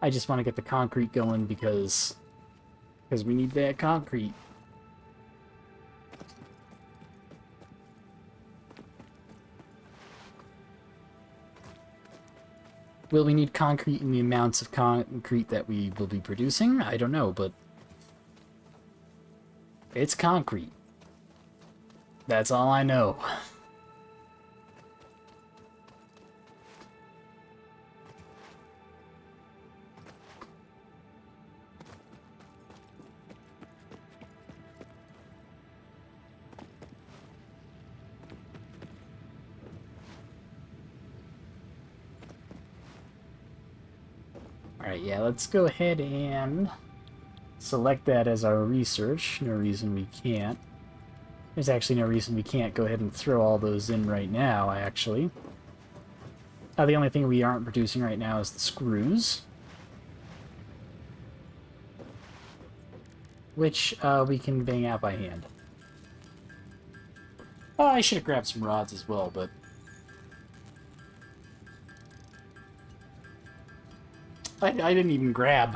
I just want to get the concrete going because we need that concrete. Will we need concrete in the amounts of concrete that we will be producing? I don't know, but it's concrete. That's all I know. Alright, yeah, let's go ahead and select that as our research. No reason we can't. There's actually no reason we can't go ahead and throw all those in right now, actually. The only thing we aren't producing right now is the screws. Which we can bang out by hand. Oh, I should have grabbed some rods as well, but... I didn't even grab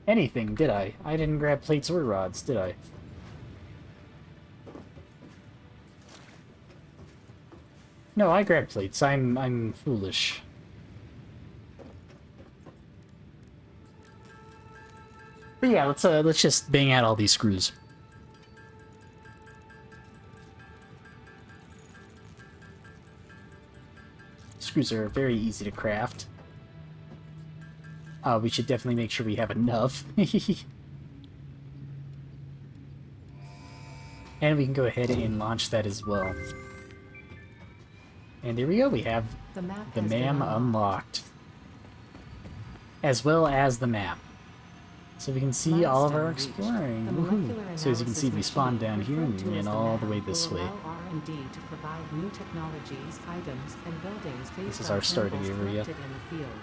anything, did I? I didn't grab plates or rods, did I? No, I grabbed plates. I'm foolish. But yeah, let's just bang out all these screws. Screws are very easy to craft. We should definitely make sure we have enough. And we can go ahead and launch that as well. And there we go, we have the MAM unlocked. As well as the map. So we can see all of our exploring. Woohoo! So as you can see, we spawned down here and we ran all the way this way. R&D to provide new technologies, items, and buildings based This is on our starting symbols area. collected in the field.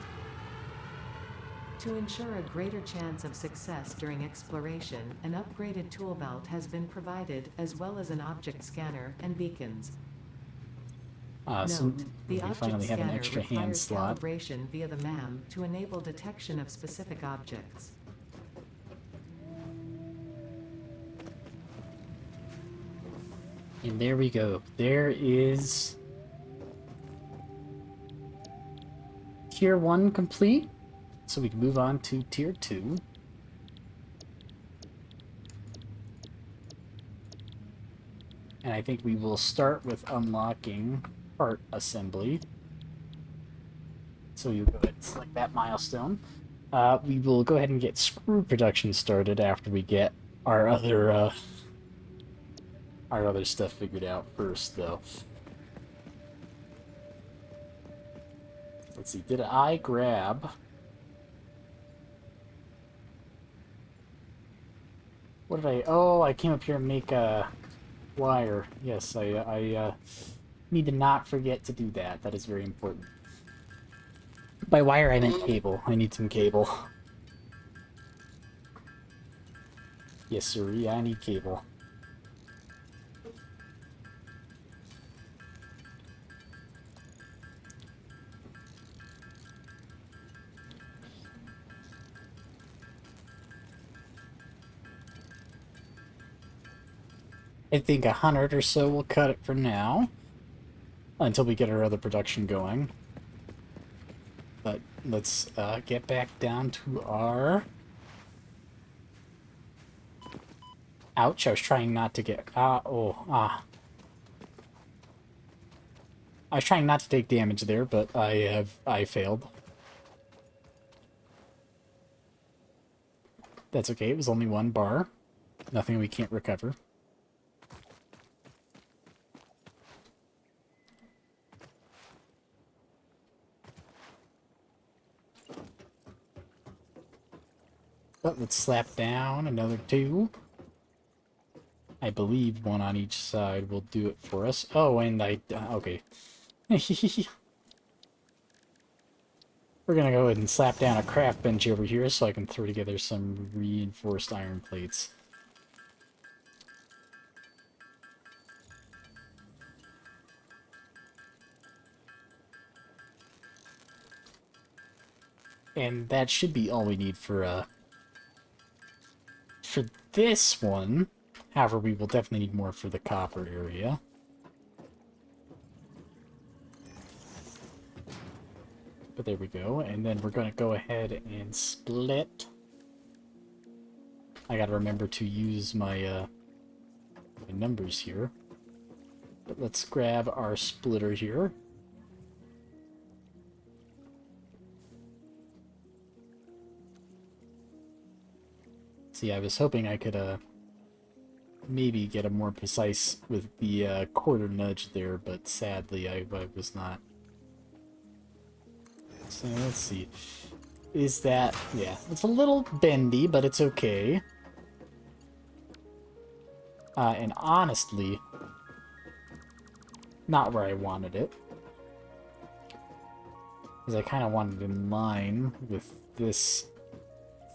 To ensure a greater chance of success during exploration, an upgraded tool belt has been provided, as well as an object scanner and beacons. So Note, the we object finally have an scanner extra hand requires slot. calibration via the MAM to enable detection of specific objects. And there we go. There is Tier 1 complete. So we can move on to Tier 2. And I think we will start with unlocking part assembly. So you go ahead and select that milestone. We will go ahead and get screw production started after we get our other stuff figured out first, though. Let's see, did I grab... What did I... Oh, I came up here and make a wire. Yes, I need to not forget to do that. That is very important. By wire, I meant cable. I need some cable. Yes, sir. Yeah, I need cable. I think 100 or so will cut it for now. Until we get our other production going. But let's get back down to our... Ouch, I was trying not to get... I was trying not to take damage there, but I failed. That's okay, it was only one bar. Nothing we can't recover. But let's slap down another 2. I believe 1 on each side will do it for us. Oh, and okay. We're gonna go ahead and slap down a craft bench over here so I can throw together some reinforced iron plates. And that should be all we need for this one. However, we will definitely need more for the copper area. But there we go. And then we're going to go ahead and split. I got to remember to use my numbers here. But let's grab our splitter here. See, I was hoping I could maybe get a more precise with the quarter nudge there, but sadly I was not. So let's see. Is that... yeah, it's a little bendy, but it's okay. And honestly, not where I wanted it. Because I kind of wanted it in line with this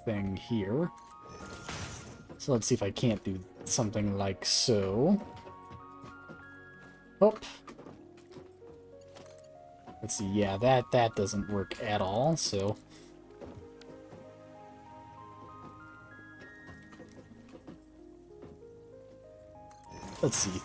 thing here. So let's see if I can't do something like so. Oh. Let's see, yeah, that doesn't work at all, so... let's see.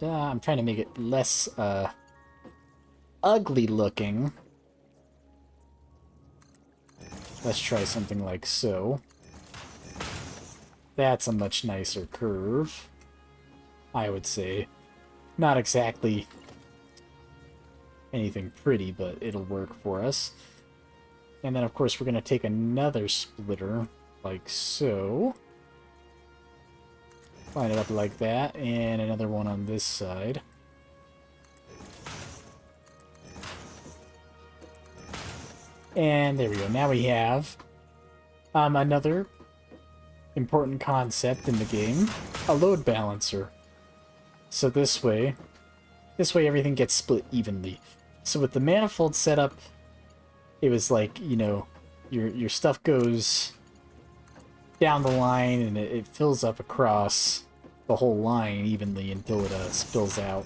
I'm trying to make it less, ugly looking. Let's try something like so. That's a much nicer curve, I would say. Not exactly anything pretty, but it'll work for us. And then, of course, we're going to take another splitter, like so. Line it up like that, and another one on this side. And there we go. Now we have another important concept in the game, a load balancer. So this way everything gets split evenly. So with the manifold setup, it was like, you know, your stuff goes down the line and it fills up across the whole line evenly until it spills out.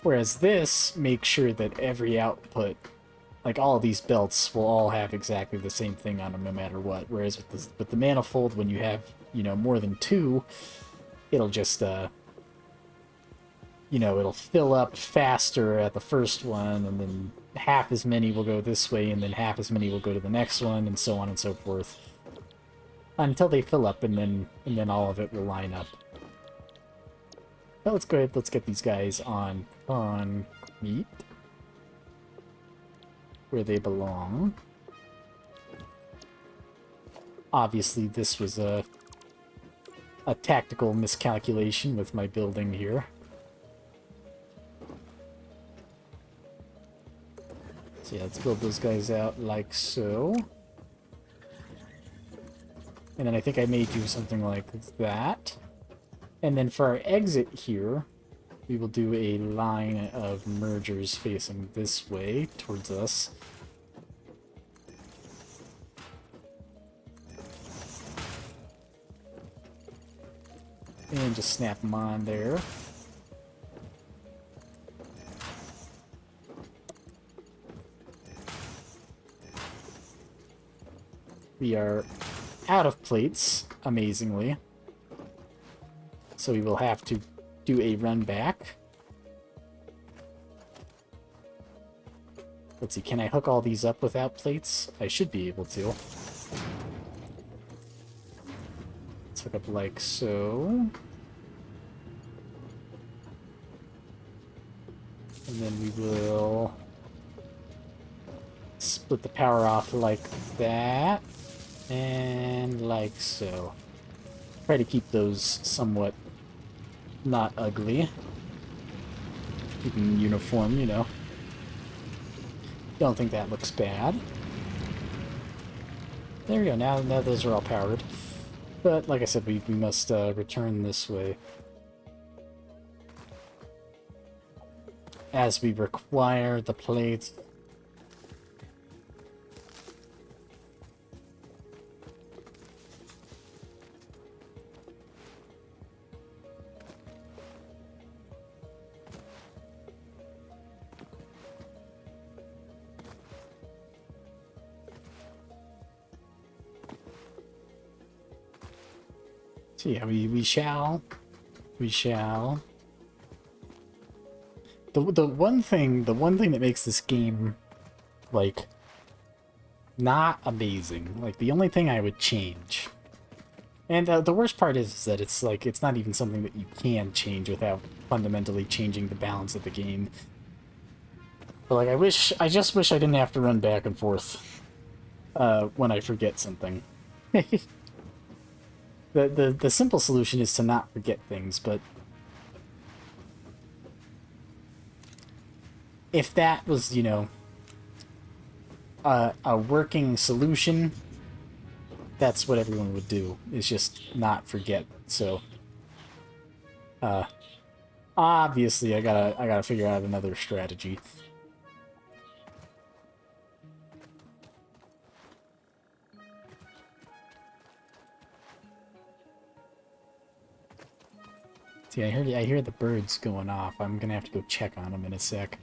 Whereas this makes sure that every output, like all of these belts, will all have exactly the same thing on them no matter what. Whereas with the manifold, when you have, you know, more than 2, it'll just you know, it'll fill up faster at the first one, and then half as many will go this way, and then half as many will go to the next one, and so on and so forth. Until they fill up, and then all of it will line up. But let's go ahead, let's get these guys on concrete, where they belong. Obviously, this was a tactical miscalculation with my building here. So yeah, let's build those guys out like so. And then I think I may do something like that. And then for our exit here, we will do a line of mergers facing this way towards us. And just snap them on there. We are out of plates, amazingly. So we will have to do a run back. Let's see, can I hook all these up without plates? I should be able to. Let's hook up like so. And then we will split the power off like that. And like so. Try to keep those somewhat not ugly. Keeping uniform, you know. Don't think that looks bad. There we go, now those are all powered. But, like I said, we must return this way. As we require the plates. So yeah, we shall. The one thing that makes this game, like, not amazing, like, the only thing I would change, and the worst part is that it's, like, it's not even something that you can change without fundamentally changing the balance of the game. But, like, I just wish I didn't have to run back and forth, when I forget something. The simple solution is to not forget things, but if that was, you know, a working solution, that's what everyone would do, is just not forget. So, obviously I gotta figure out another strategy. See, I hear the birds going off. I'm gonna have to go check on them in a sec.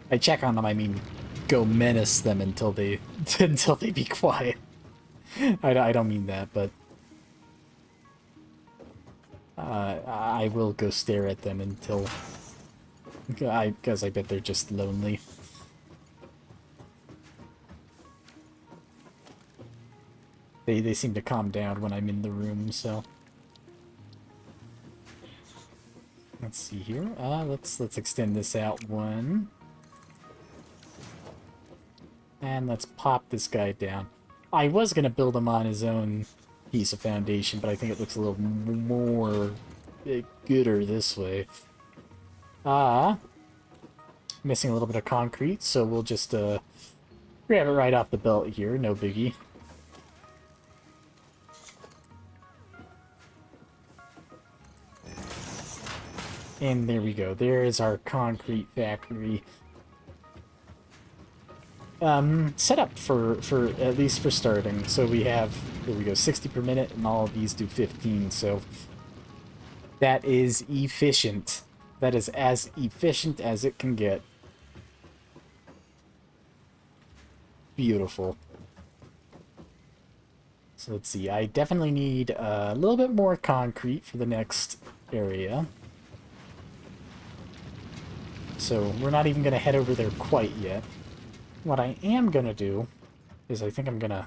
By check on them, I mean go menace them until they until they be quiet. I don't mean that, but I will go stare at them until because I bet they're just lonely. They seem to calm down when I'm in the room, so. Let's see here. Let's extend this out one. And let's pop this guy down. I was gonna build him on his own piece of foundation, but I think it looks a little more gooder this way. Missing a little bit of concrete, so we'll just grab it right off the belt here, no biggie. And there we go. There is our concrete factory. Set up for at least for starting. So we have, here we go, 60 per minute, and all of these do 15. So that is efficient. That is as efficient as it can get. Beautiful. So let's see. I definitely need a little bit more concrete for the next area. So we're not even going to head over there quite yet. What I am going to do is I think I'm going to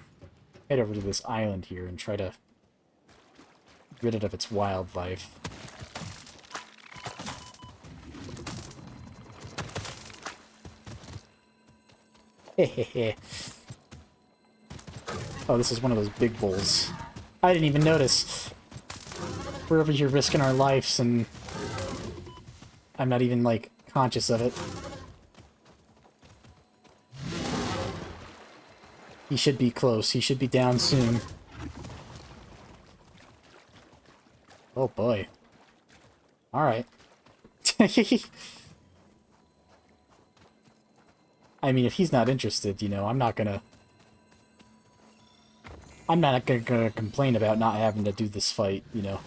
head over to this island here and try to rid it of its wildlife. Hehehe. Oh, this is one of those big bulls. I didn't even notice. We're over here risking our lives and I'm not even, like, conscious of it. He should be close. He should be down soon. Oh boy. Alright. I mean, if he's not interested, you know, I'm not gonna complain about not having to do this fight, you know.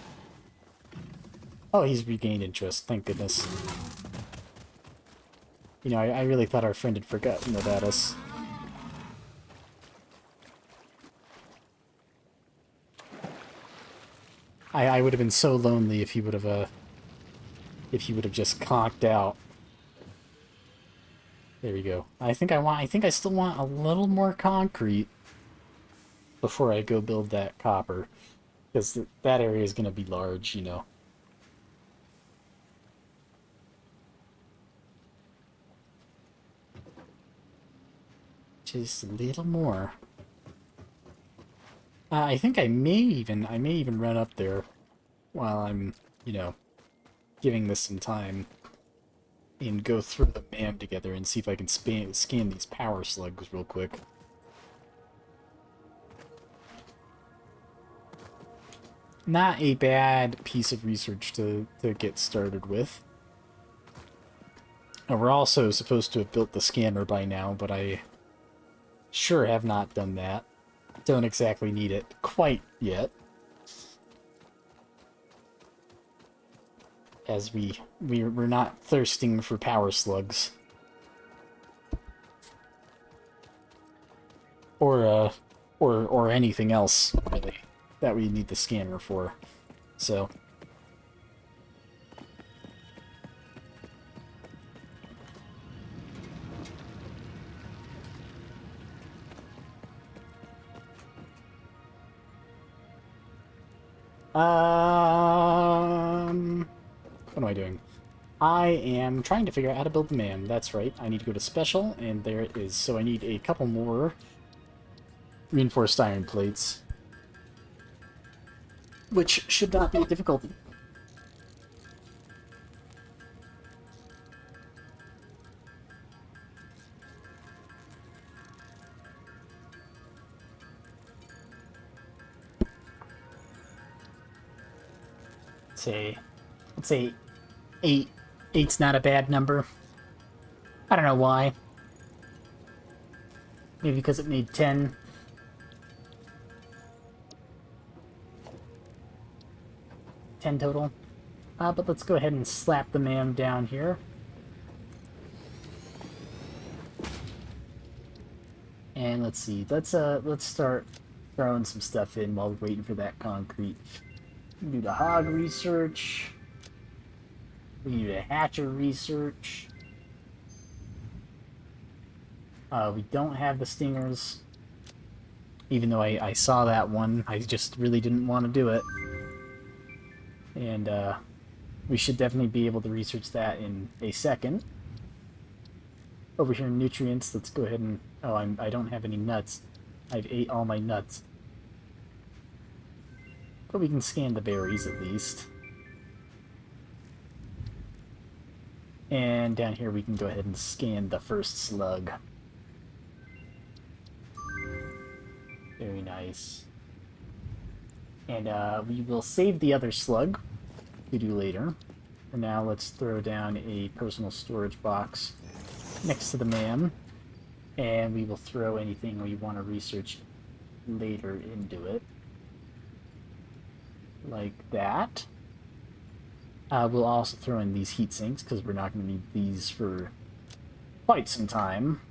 Oh, he's regained interest, thank goodness. You know, I really thought our friend had forgotten about us. I would have been so lonely if he would have just conked out. There we go. I think I still want a little more concrete before I go build that copper, because that area is going to be large, you know. Just a little more. I think I may even run up there while I'm, you know, giving this some time. and go through the MAM together and see if I can scan these power slugs real quick. Not a bad piece of research to get started with. And we're also supposed to have built the scanner by now, but I sure have not done that. Don't exactly need it quite yet. As we're not thirsting for power slugs. Or anything else, really, that we need the scanner for. So... what am I doing? I am trying to figure out how to build the MAM. That's right. I need to go to special, and there it is. So I need a couple more reinforced iron plates, which should not be a difficulty. Let's say 8. 8's not a bad number. I don't know why. Maybe because it made 10. Total. But let's go ahead and slap the MAM down here. And let's see. Let's start throwing some stuff in while we're waiting for that concrete. We do the hog research. We need a hatcher research. We don't have the stingers. Even though I saw that one, I just really didn't want to do it. And we should definitely be able to research that in a second. Over here in nutrients, let's go ahead and... Oh, I don't have any nuts. I've ate all my nuts. But we can scan the berries at least. And down here we can go ahead and scan the first slug. Very nice. And we will save the other slug to do later. For now, let's throw down a personal storage box next to the MAM. And we will throw anything we want to research later into it. Like that. We'll also throw in these heat sinks, because we're not going to need these for quite some time.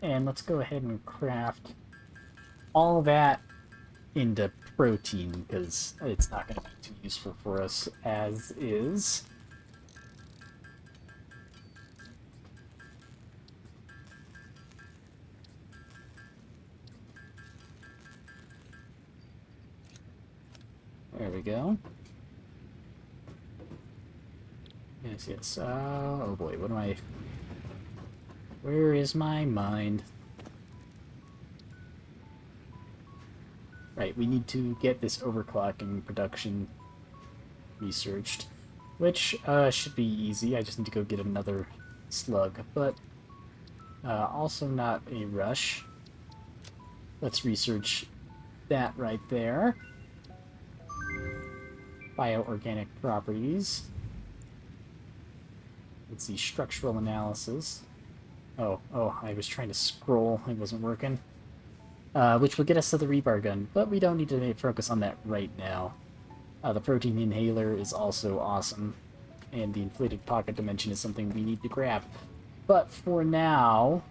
And let's go ahead and craft all that into protein, because it's not going to be too useful for us as is. There we go. Yes, yes. Oh boy, what am I... Where is my mind? Right, we need to get this overclocking production researched, which should be easy. I just need to go get another slug, but also not a rush. Let's research that right there. Bioorganic properties. Let's see, structural analysis. Oh, I was trying to scroll, it wasn't working. Which will get us to the rebar gun, but we don't need to focus on that right now. The protein inhaler is also awesome, and the inflated pocket dimension is something we need to grab. But for now,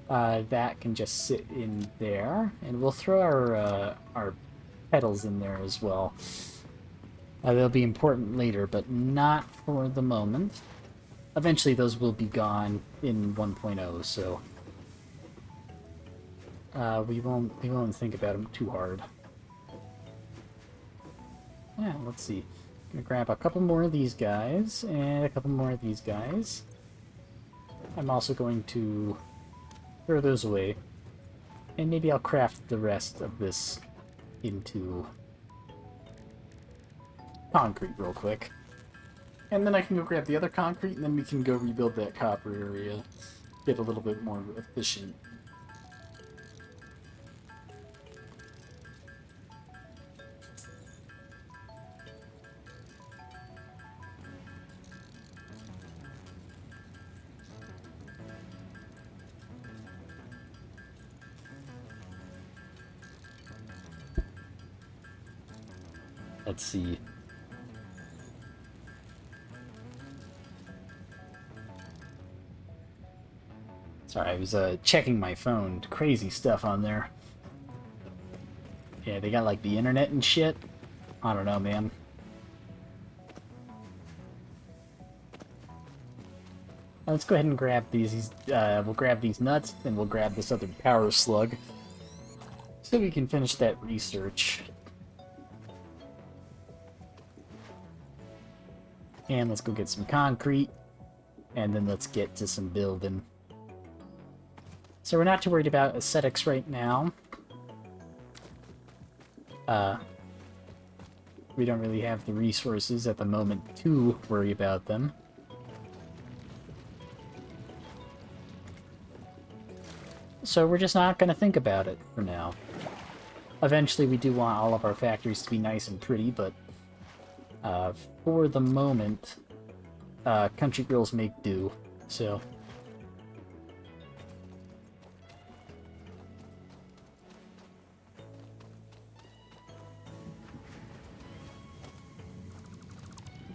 that can just sit in there, and we'll throw our petals in there as well. They'll be important later, but not for the moment. Eventually those will be gone in 1.0, so we won't think about them too hard. Yeah, let's see. I'm gonna grab a couple more of these guys and a couple more of these guys. I'm also going to throw those away, and maybe I'll craft the rest of this into concrete real quick. And then I can go grab the other concrete, and then we can go rebuild that copper area. Get a little bit more efficient. Let's see. Sorry, I was checking my phone. Crazy stuff on there. Yeah, they got like the internet and shit. I don't know, man. Let's go ahead and grab these. We'll grab these nuts, and we'll grab this other power slug, so we can finish that research. And let's go get some concrete, and then let's get to some building. So we're not too worried about aesthetics right now. We don't really have the resources at the moment to worry about them. So we're just not going to think about it for now. Eventually we do want all of our factories to be nice and pretty, but for the moment, country girls make do, so...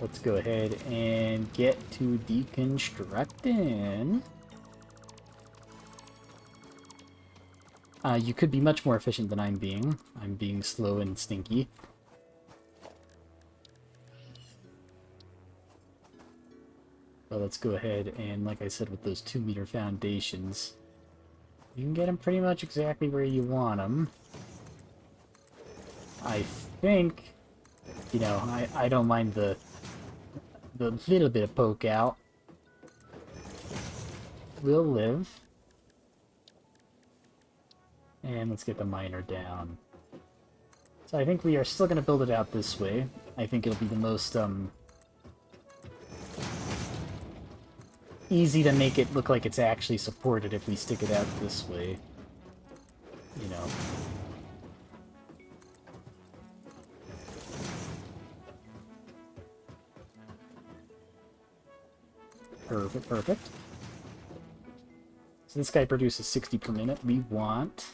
Let's go ahead and get to deconstructing. You could be much more efficient than I'm being. I'm being slow and stinky. But let's go ahead and, like I said, with those 2-meter foundations, you can get them pretty much exactly where you want them. I think, you know, I don't mind the little bit of poke out. We'll live. And let's get the miner down. So I think we are still going to build it out this way. I think it'll be the most, easy to make it look like it's actually supported if we stick it out this way. You know. Perfect, perfect. So this guy produces 60 per minute. We want...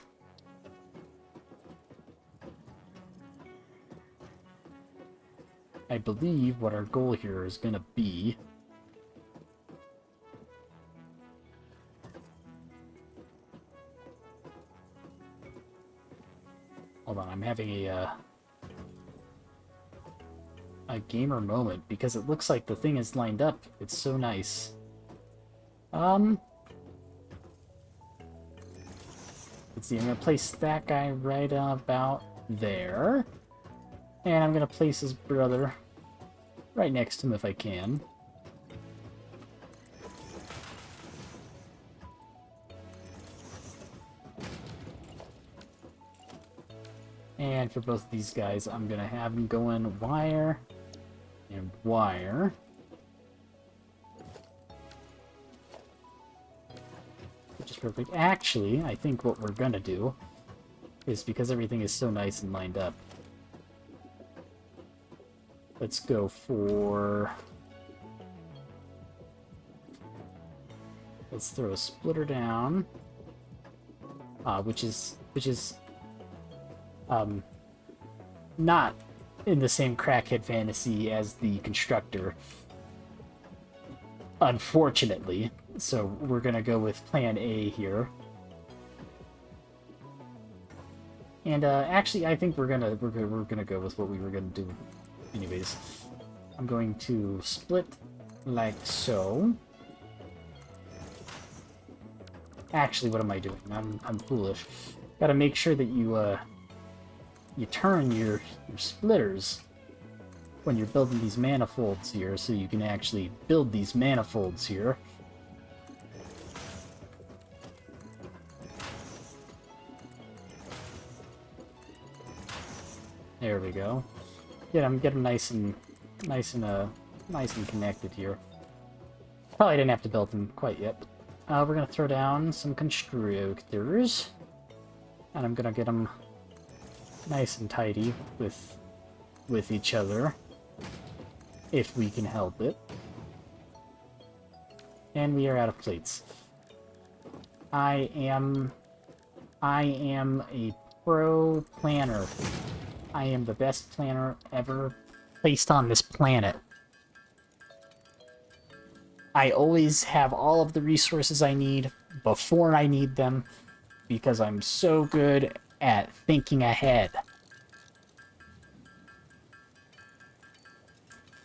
I believe what our goal here is going to be... Hold on, I'm having a gamer moment, because it looks like the thing is lined up. It's so nice. Let's see, I'm gonna place that guy right about there. And I'm gonna place his brother right next to him if I can. And for both of these guys, I'm gonna have them go in wire and wire. Which is perfect. Actually, I think what we're gonna do is, because everything is so nice and lined up, let's go for... Let's throw a splitter down, which is not in the same crackhead fantasy as the constructor, unfortunately. So we're gonna go with Plan A here. And actually, I think we're gonna go with what we were gonna do, anyways. I'm going to split like so. Actually, what am I doing? I'm foolish. Got to make sure that you turn your splitters when you're building these manifolds here, so you can actually build these manifolds here. There we go. Get them nice and nice and connected here. Probably didn't have to build them quite yet. We're gonna throw down some constructors, and I'm gonna get them nice and tidy with each other, if we can help it. And we are out of plates. I am a pro planner. I am the best planner ever placed on this planet. I always have all of the resources I need before I need them, because I'm so good at thinking ahead.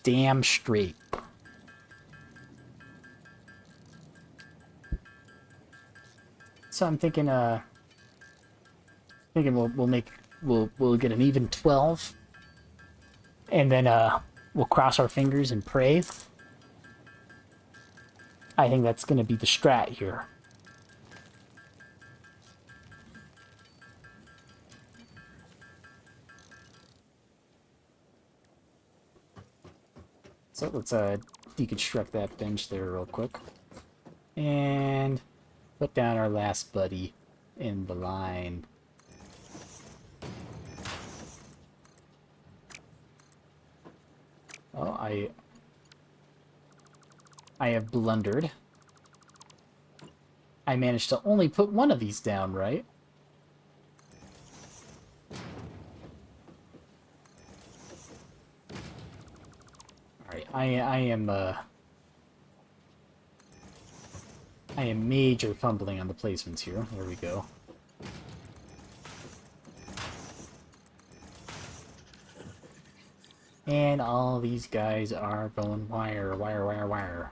Damn straight. So I'm thinking, we'll get an even 12, and then we'll cross our fingers and pray. I think that's gonna be the strat here. So let's deconstruct that bench there real quick, and put down our last buddy in the line. Oh, I have blundered. I managed to only put one of these down, right? Alright, I am major fumbling on the placements here. There we go. And all these guys are going wire, wire, wire, wire.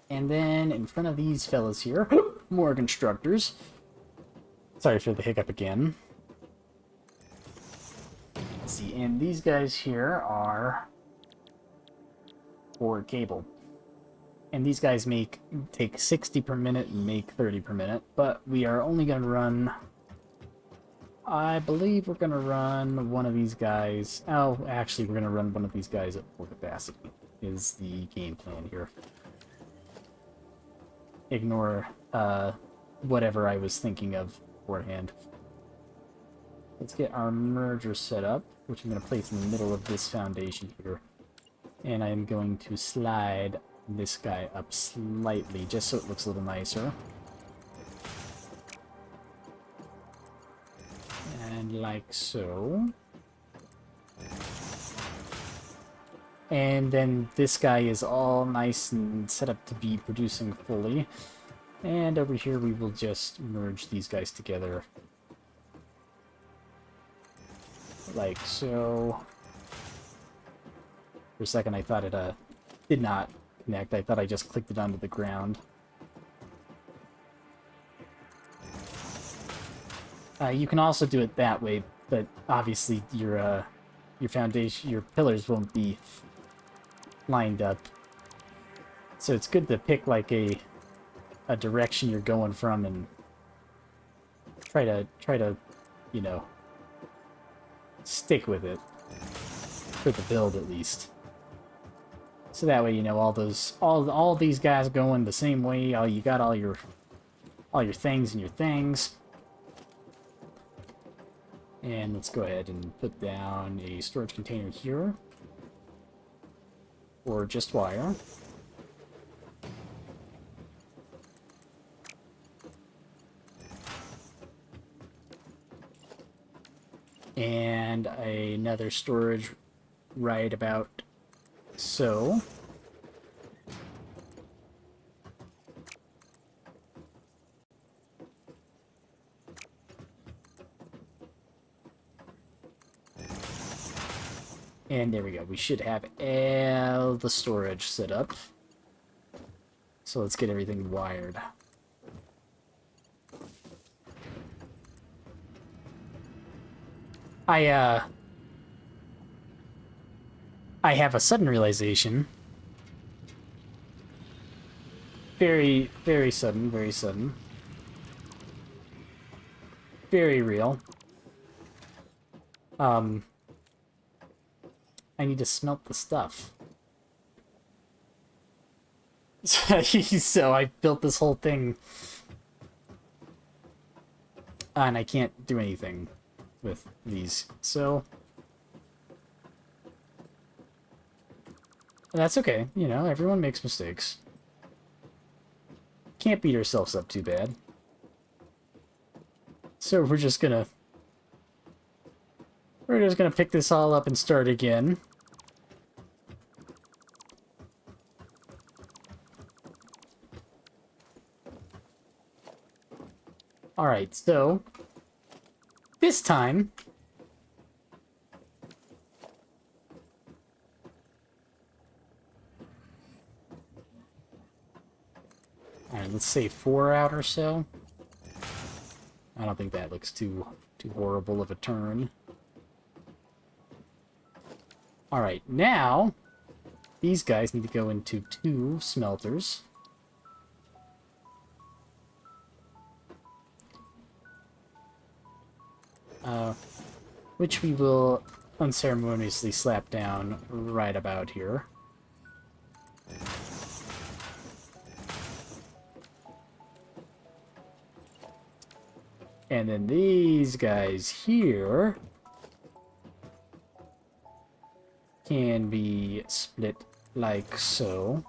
And then in front of these fellas here, more constructors. Sorry for the hiccup again. Let's see, and these guys here are for cable. And these guys take 60 per minute and make 30 per minute, but we are only going to run... I believe we're going to run one of these guys... Oh, actually, we're going to run one of these guys at full capacity, is the game plan here. Ignore whatever I was thinking of beforehand. Let's get our merger set up, which I'm going to place in the middle of this foundation here. And I'm going to slide this guy up slightly, just so it looks a little nicer. And like so. And then this guy is all nice and set up to be producing fully. And over here we will just merge these guys together. Like so. For a second I thought it did not connect. I thought I just clicked it onto the ground. You can also do it that way, but obviously your foundation, your pillars won't be lined up. So it's good to pick like a direction you're going from and try to, you know, stick with it for the build at least. So that way, you know, all these guys going the same way. You got all your things and your things. And let's go ahead and put down a storage container here. Or just wire. And another storage right about so. And there we go. We should have all the storage set up. So let's get everything wired. I have a sudden realization. Very, very sudden, very sudden. very real. I need to smelt the stuff. So I built this whole thing, and I can't do anything with these, so that's okay. You know, everyone makes mistakes. Can't beat ourselves up too bad. So we're just gonna pick this all up and start again. Alright, so this time alright, let's say 4 out or so. I don't think that looks too horrible of a turn. Alright, now these guys need to go into 2 smelters. Which we will unceremoniously slap down right about here. And then these guys here can be split like so.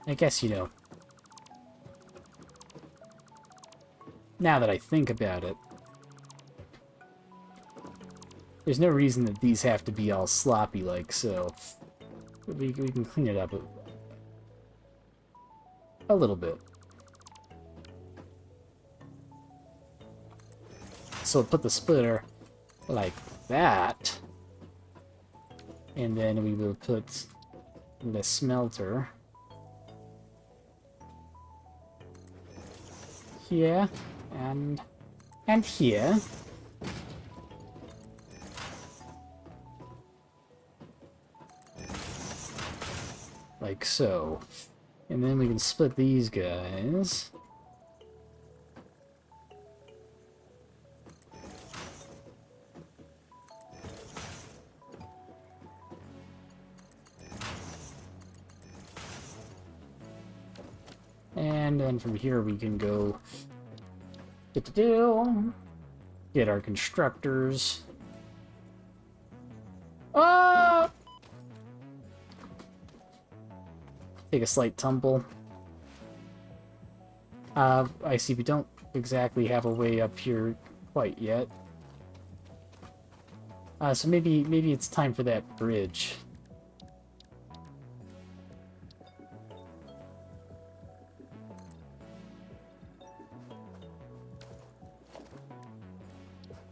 I guess, you know, now that I think about it, there's no reason that these have to be all sloppy like so. We can clean it up a little bit. So we'll put the splitter like that, and then we will put the smelter here and here. Like so. And then we can split these guys. And then from here we can go get our constructors. Ah! Take a slight tumble. I see we don't exactly have a way up here quite yet. So maybe it's time for that bridge.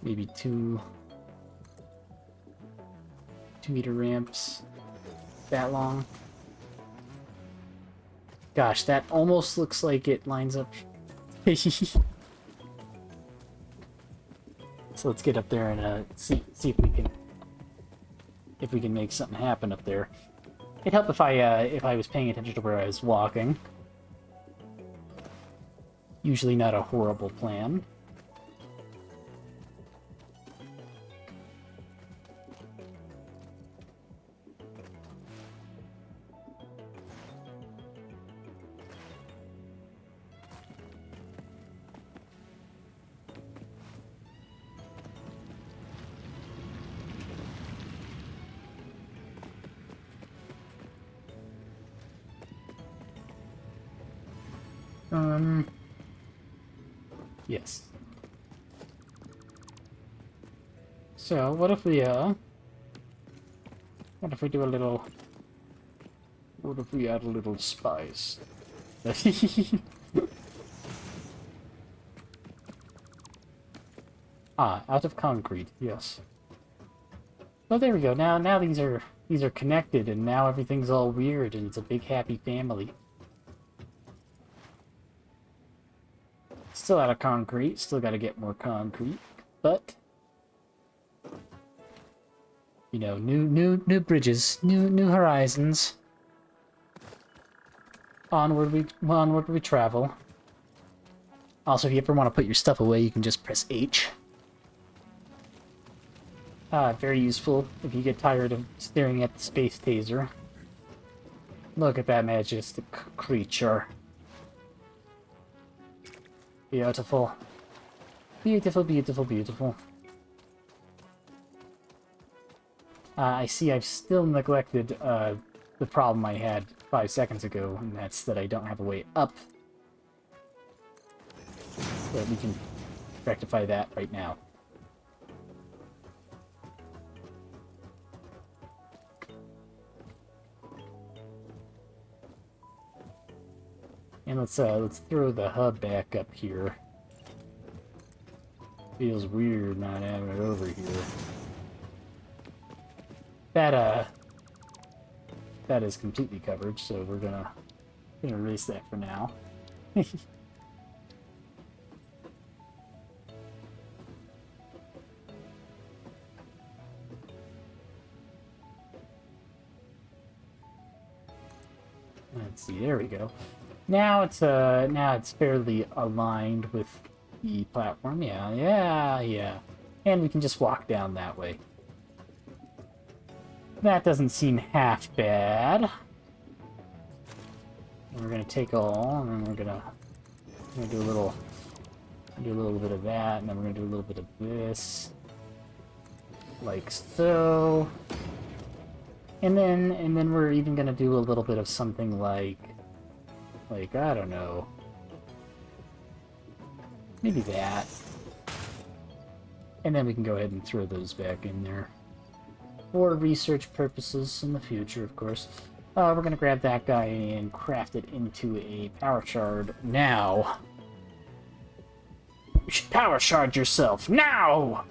Maybe 2-meter ramps. That long. Gosh, that almost looks like it lines up. So let's get up there and see if we can make something happen up there. It'd help if I was paying attention to where I was walking. Usually not a horrible plan. Yes. So, what if we do a little... What if we add a little spice? Out of concrete, yes. Oh, there we go. Now these are connected, and now everything's all weird, and it's a big happy family. Still out of concrete. Still got to get more concrete, but You know, new bridges, new horizons. Onward we travel. Also, if you ever want to put your stuff away, you can just press H. Very useful if you get tired of staring at the space taser. Look at that majestic creature. Beautiful. Beautiful, beautiful, beautiful. I see I've still neglected the problem I had 5 seconds ago, and that's that I don't have a way up. But we can rectify that right now. And let's throw the hub back up here. Feels weird not having it over here. That is completely covered, so we're gonna erase that for now. Let's see, there we go. Now it's fairly aligned with the platform. Yeah. And we can just walk down that way. That doesn't seem half bad. We're gonna take all, and then we're gonna do a little bit of that, and then we're gonna do a little bit of this, like so. And then we're even gonna do a little bit of something like I don't know, maybe that. And then we can go ahead and throw those back in there. For research purposes in the future, of course. We're gonna grab that guy and craft it into a power shard now. You should power shard yourself now!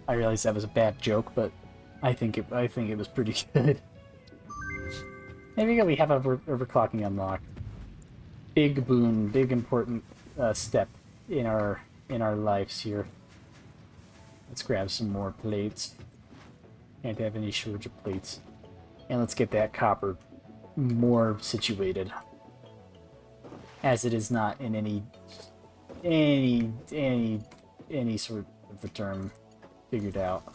I realize that was a bad joke, but I think it was pretty good. There we go, we have a overclocking unlock. Big boon, big important step in our lives here. Let's grab some more plates. Can't have any shortage of plates. And let's get that copper more situated. As it is not in any sort of a term figured out.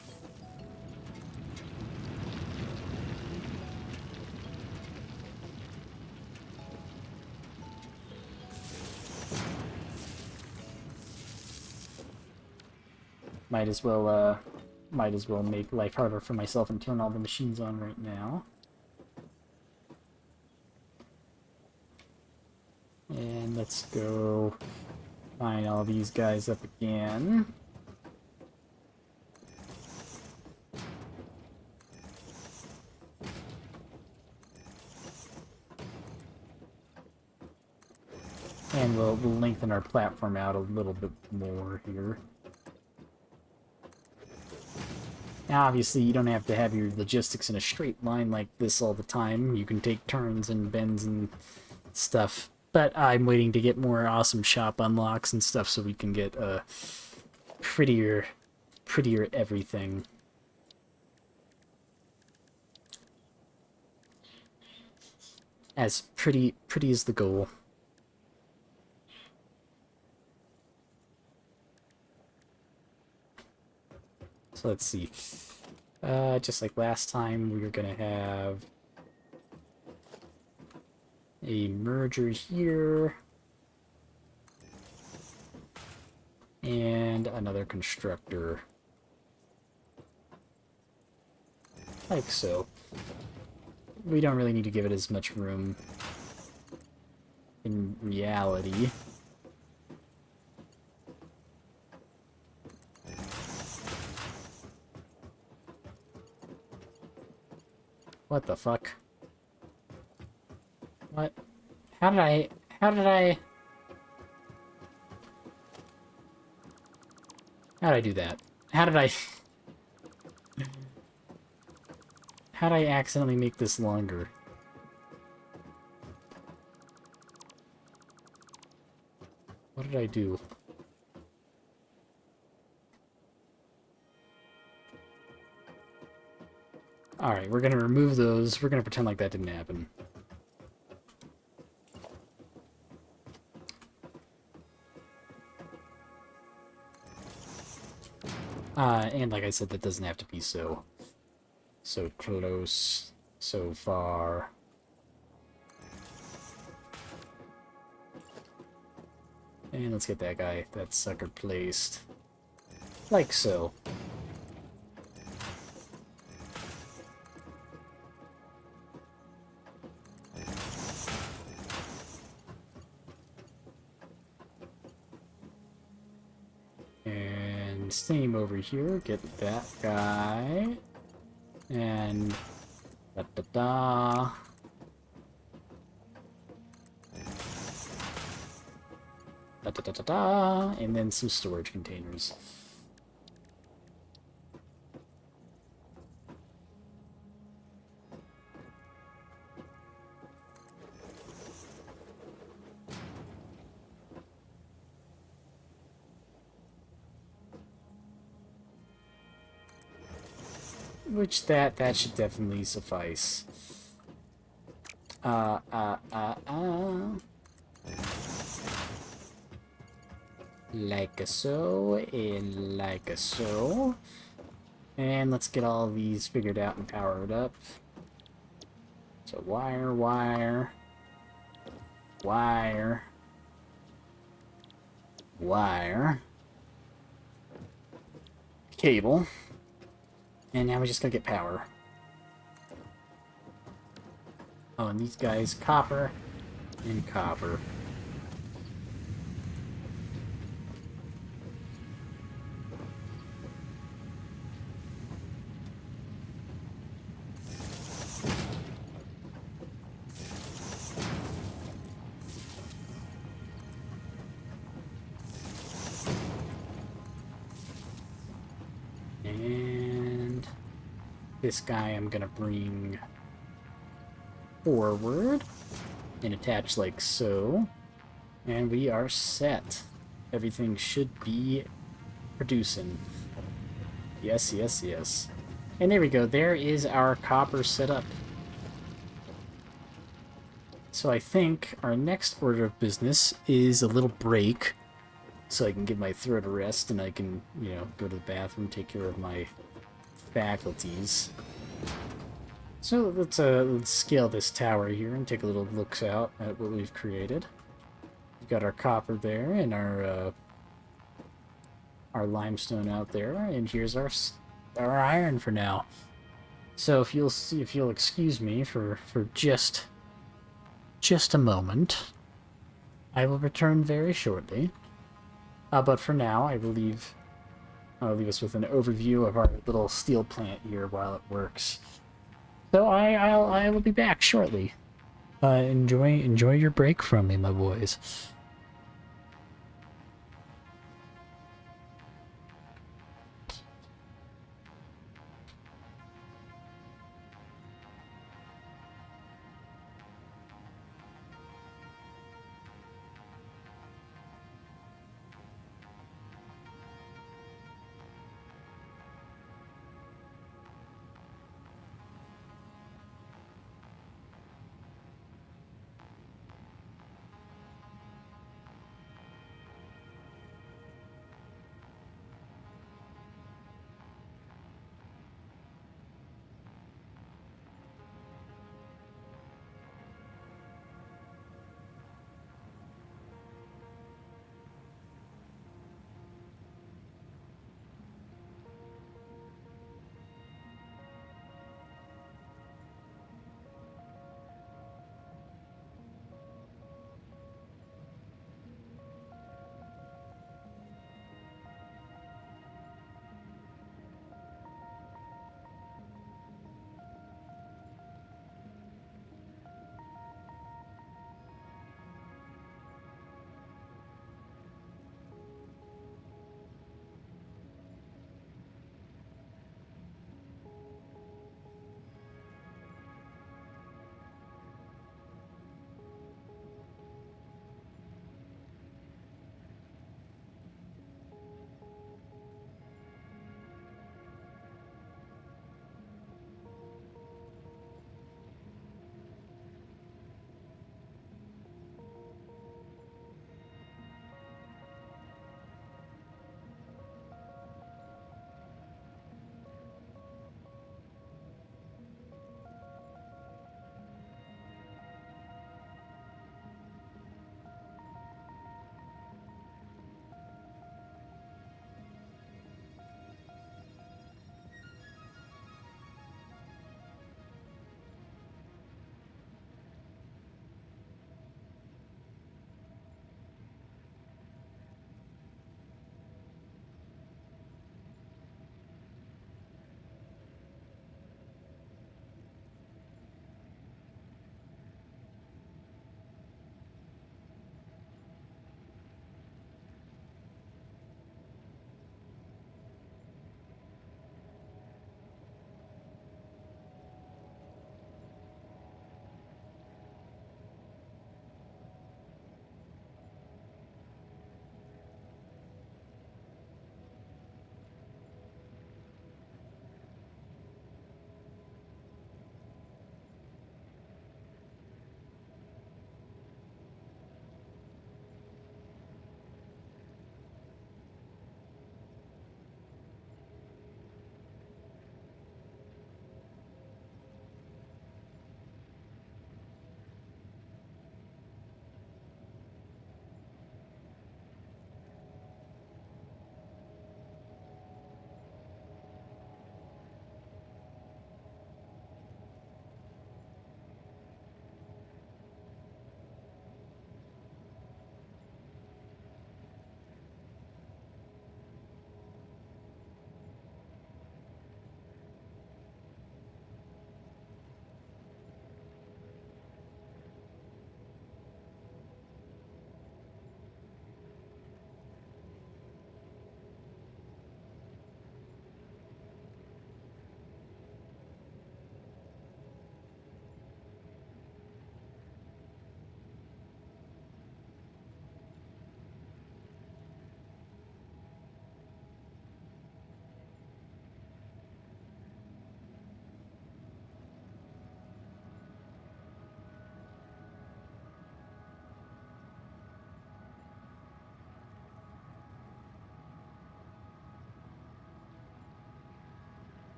Might as well make life harder for myself and turn all the machines on right now. And let's go line all these guys up again. And we'll lengthen our platform out a little bit more here. Now, obviously, you don't have to have your logistics in a straight line like this all the time. You can take turns and bends and stuff. But I'm waiting to get more awesome shop unlocks and stuff so we can get prettier everything. As pretty is the goal. So let's see. Just like last time, we were gonna have a merger here. And another constructor. Like so. We don't really need to give it as much room in reality. What the fuck? What? How did I... How did I do that? How did I... How did I accidentally make this longer? What did I do? Alright, we're gonna remove those. We're gonna pretend like that didn't happen. And like I said, that doesn't have to be so close, so far. And let's get that sucker placed. Like so. And same over here, get that guy. And da-da-da. Da-da-da-da-da. And then some storage containers. Which that should definitely suffice. Like so, and like so. And let's get all these figured out and powered up. So wire, wire, wire, wire, cable. And now we just gotta get power. Oh, and these guys, copper and copper. And this guy I'm gonna bring forward and attach like so. And we are set. Everything should be producing. Yes, yes, yes. And there we go. There is our copper set up. So I think our next order of business is a little break. So I can give my throat a rest and I can, you know, go to the bathroom, take care of my faculties. So let's scale this tower here and take a little look out at what we've created. We've got our copper there and our limestone out there, and here's our iron for now. So if you'll excuse me for just a moment, I will return very shortly. But for now, I'll leave us with an overview of our little steel plant here while it works. So I will be back shortly. Enjoy your break from me, my boys.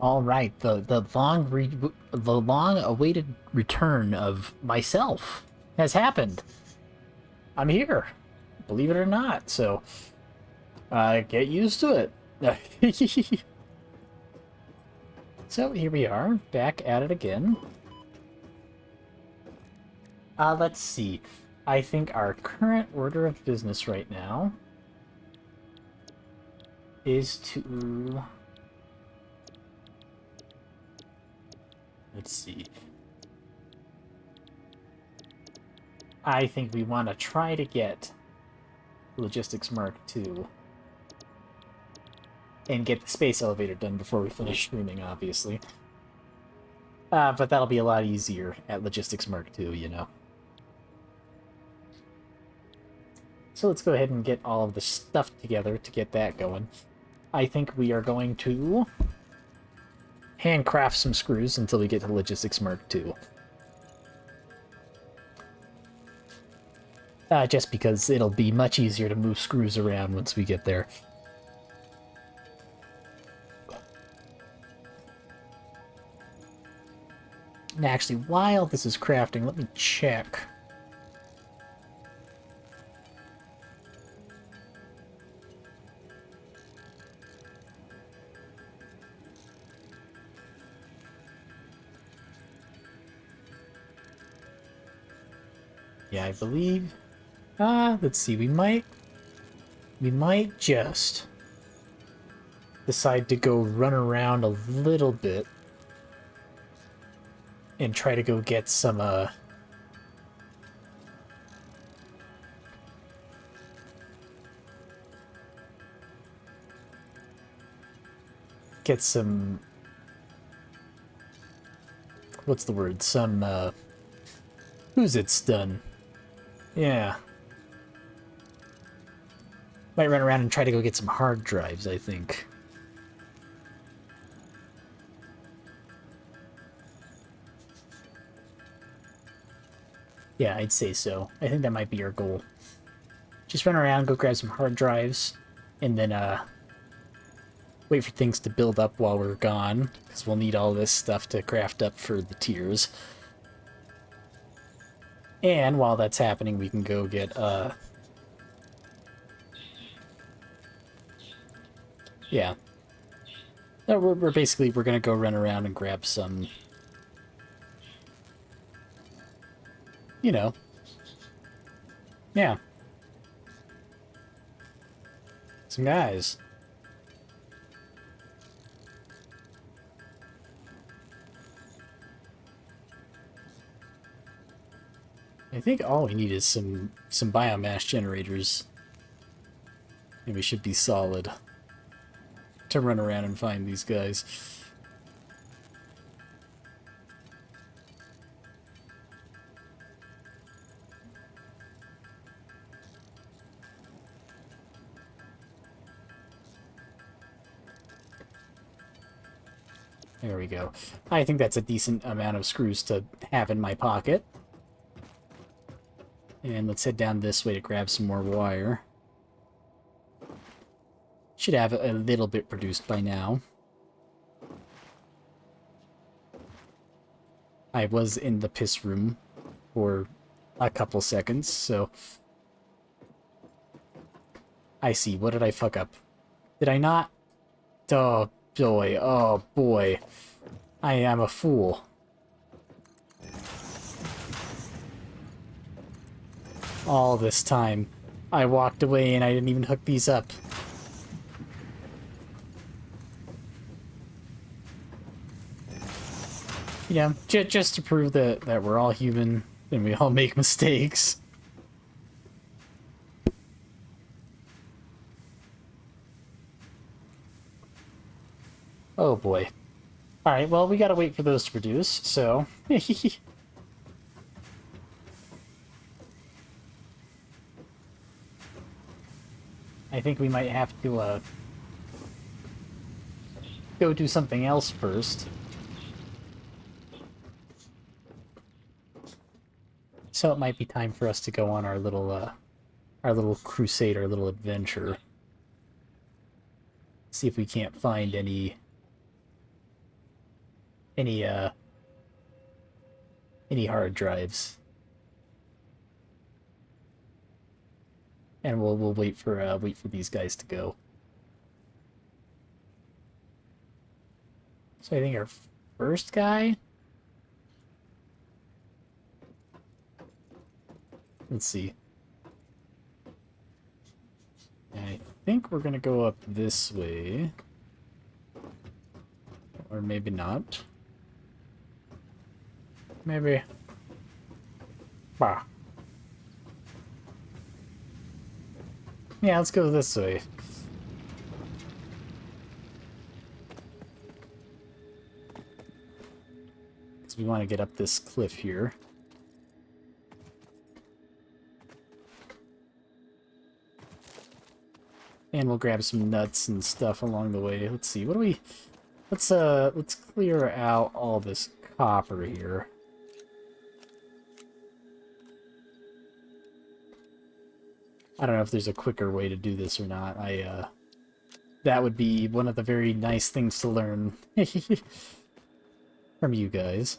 All right, the long awaited return of myself has happened. I'm here, believe it or not. So, get used to it. So here we are, back at it again. Let's see. I think our current order of business right now is to... Let's see. I think we want to try to get Logistics Mark II and get the space elevator done before we finish streaming, obviously. But that'll be a lot easier at Logistics Mark II, you know. So let's go ahead and get all of the stuff together to get that going. I think we are going to handcraft some screws until we get to Logistics Mark II. Just because it'll be much easier to move screws around once we get there. And actually, while this is crafting, let me check. Yeah, I believe... let's see, we might just decide to go run around a little bit and try to go get some, what's the word? Some, who's it's done? Yeah. Might run around and try to go get some hard drives, I think. Yeah, I'd say so. I think that might be our goal. Just run around, go grab some hard drives, and then, wait for things to build up while we're gone, because we'll need all this stuff to craft up for the tiers. And while that's happening, we can go get, yeah. No, we're basically, we're gonna go run around and grab some, you know. Yeah. Some guys. I think all we need is some biomass generators. And we should be solid to run around and find these guys. There we go. I think that's a decent amount of screws to have in my pocket. And let's head down this way to grab some more wire. Should have a little bit produced by now. I was in the piss room for a couple seconds, so... I see. What did I fuck up? Did I not? Oh, boy. Oh, boy. I am a fool. All this time. I walked away and I didn't even hook these up. Yeah, just to prove that we're all human and we all make mistakes. Oh boy. Alright, well, we gotta wait for those to produce, so... I think we might have to, go do something else first. So it might be time for us to go on our little crusade, our little adventure. See if we can't find any any hard drives. And we'll wait for these guys to go. So I think our first guy. Let's see. I think we're gonna go up this way. Or maybe not. Maybe. Bah. Yeah, let's go this way. Because we want to get up this cliff here. And we'll grab some nuts and stuff along the way. Let's see, what do we... Let's clear out all this copper here. I don't know if there's a quicker way to do this or not. That would be one of the very nice things to learn from you guys.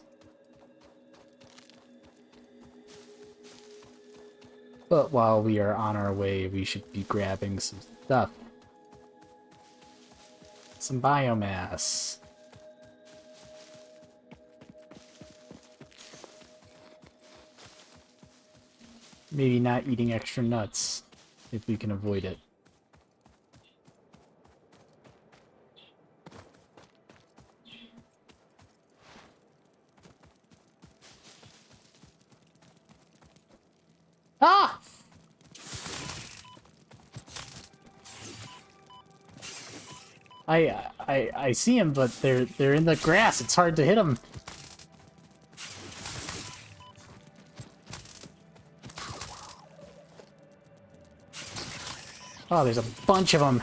But while we are on our way, we should be grabbing some stuff. Some biomass. Maybe not eating extra nuts, if we can avoid it. Ah! I see them, but they're in the grass. It's hard to hit them. Oh, there's a bunch of them.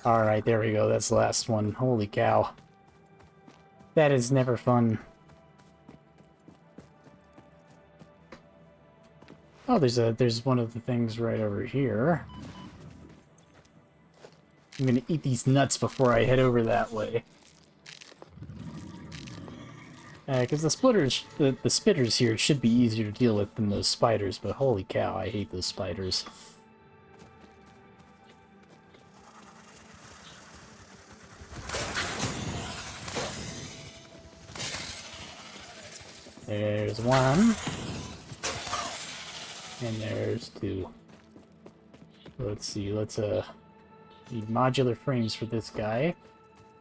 Alright, there we go. That's the last one. Holy cow. That is never fun. Oh, there's one of the things right over here. I'm gonna eat these nuts before I head over that way. Because the spitters here should be easier to deal with than those spiders, but holy cow, I hate those spiders. There's one. And there's two. Let's see, let's need modular frames for this guy.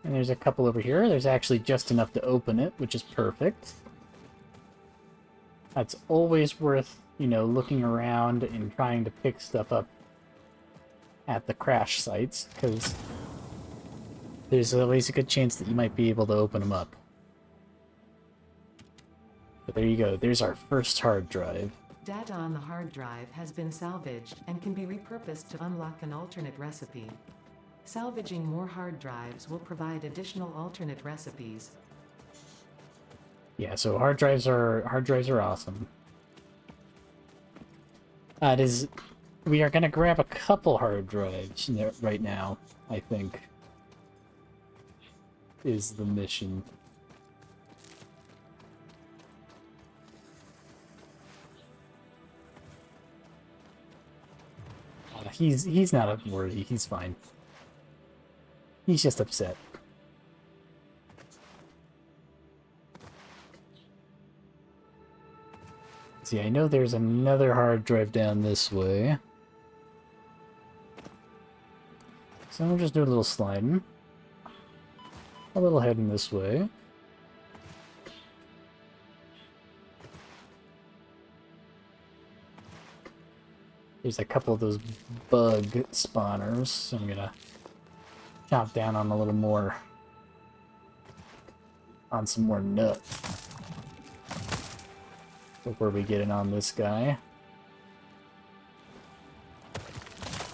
And there's a couple over here. There's actually just enough to open it, which is perfect. That's always worth, you know, looking around and trying to pick stuff up at the crash sites, because there's always a good chance that you might be able to open them up. But there you go. There's our first hard drive. Data on the hard drive has been salvaged and can be repurposed to unlock an alternate recipe. Salvaging more hard drives will provide additional alternate recipes. Yeah, so hard drives are awesome. We are gonna grab a couple hard drives right now, I think, is the mission. He's not worthy. He's fine. He's just upset. See, I know there's another hard drive down this way. So I'm just doing a little sliding. A little heading this way. There's a couple of those bug spawners, so I'm gonna chop down on a little more, on some more nuts before we get in on this guy.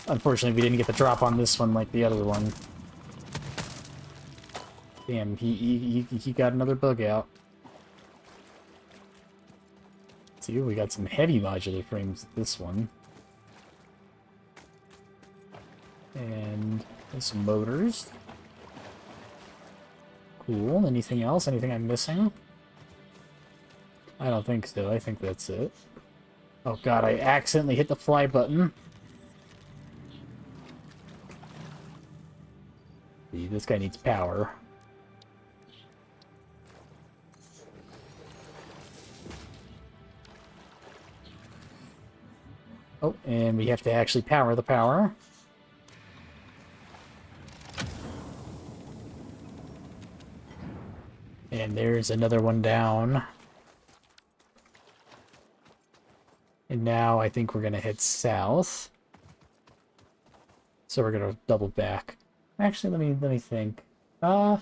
Unfortunately, we didn't get the drop on this one like the other one. Damn, he got another bug out. See, we got some heavy modular frames with this one. And some motors. Cool. Anything else? Anything I'm missing? I don't think so. I think that's it. Oh god, I accidentally hit the fly button. See, this guy needs power. Oh, and we have to actually power the power. And there's another one down. And now I think we're going to head south. So we're going to double back. Actually, let me think. Yeah,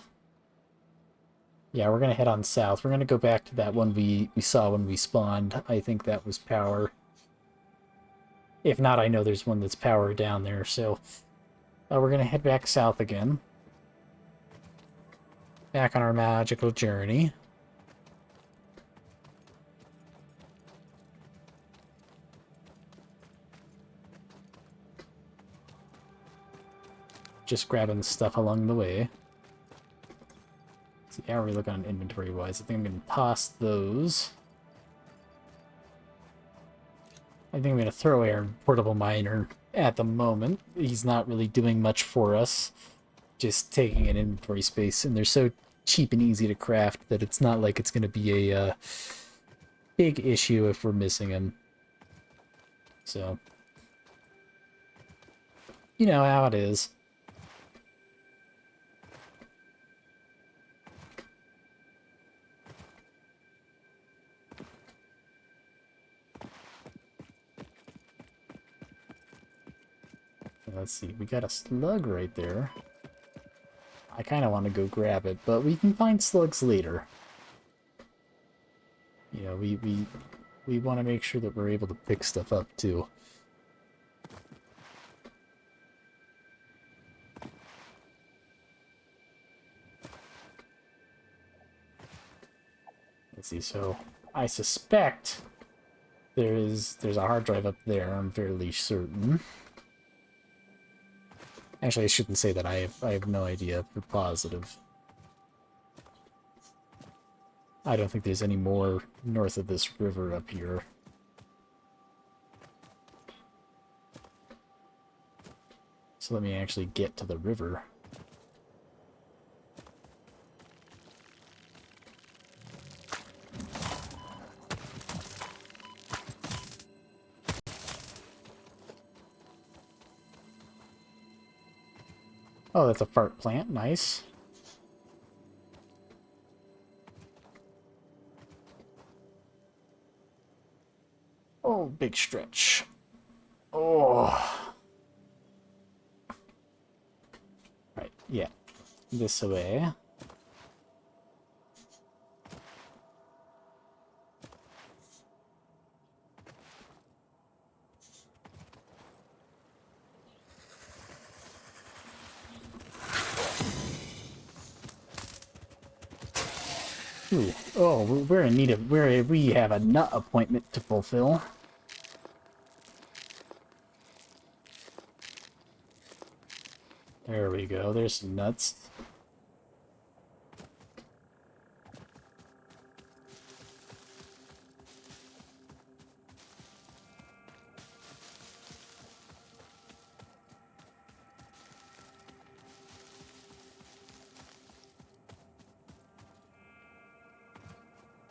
we're going to head on south. We're going to go back to that one we saw when we spawned. I think that was power. If not, I know there's one that's power down there, so we're going to head back south again. Back on our magical journey. Just grabbing stuff along the way. See how we look on inventory-wise. I think I'm going to toss those. I think I'm going to throw away our portable miner at the moment. He's not really doing much for us. Just taking an inventory space, and they're so cheap and easy to craft that it's not like it's going to be a big issue if we're missing him. So, you know how it is. Let's see, we got a slug right there. I kind of want to go grab it, but we can find slugs later. You know, we want to make sure that we're able to pick stuff up too. Let's see, so I suspect there's a hard drive up there, I'm fairly certain. Actually, I shouldn't say that. I have no idea for positive. I don't think there's any more north of this river up here. So let me actually get to the river. Oh, that's a fart plant. Nice. Oh, big stretch. Oh. Right, yeah. This way. Ooh. Oh, we're in need of... we have a nut appointment to fulfill. There we go. There's some nuts.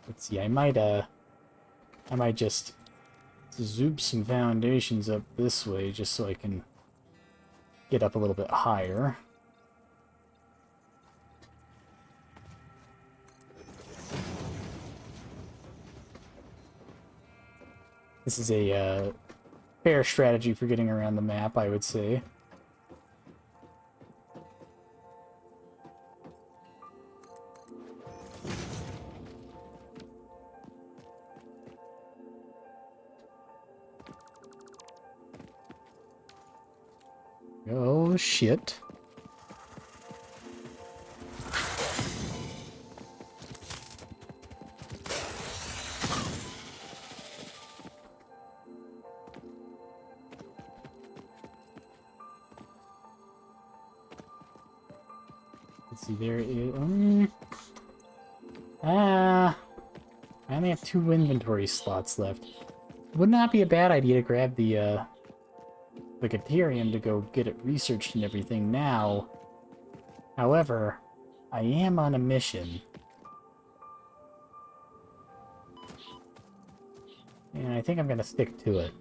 Let's see. I might just zoop some foundations up this way just so I can get up a little bit higher. This is a fair strategy for getting around the map, I would say. Oh, shit. Let's see, there is... I only have 2 inventory slots left. Would not be a bad idea to grab the Caterium to go get it researched and everything now. However, I am on a mission. And I think I'm gonna stick to it.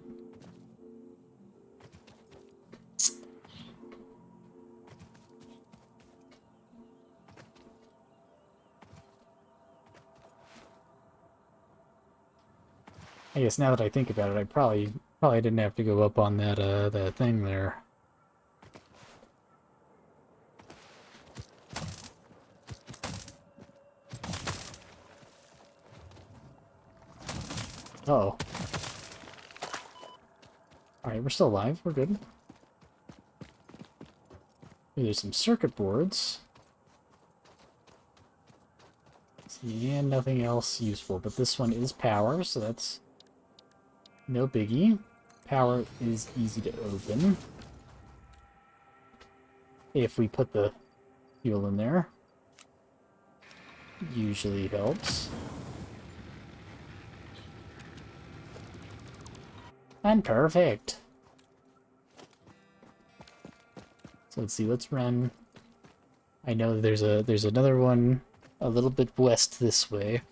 I guess now that I think about it, I probably didn't have to go up on that thing there. Uh-oh. Alright, we're still alive. We're good. There's some circuit boards. And nothing else useful, but this one is power, so that's no biggie. Power is easy to open. If we put the fuel in there. Usually helps. And perfect. So let's see, let's run. I know there's another one a little bit west this way.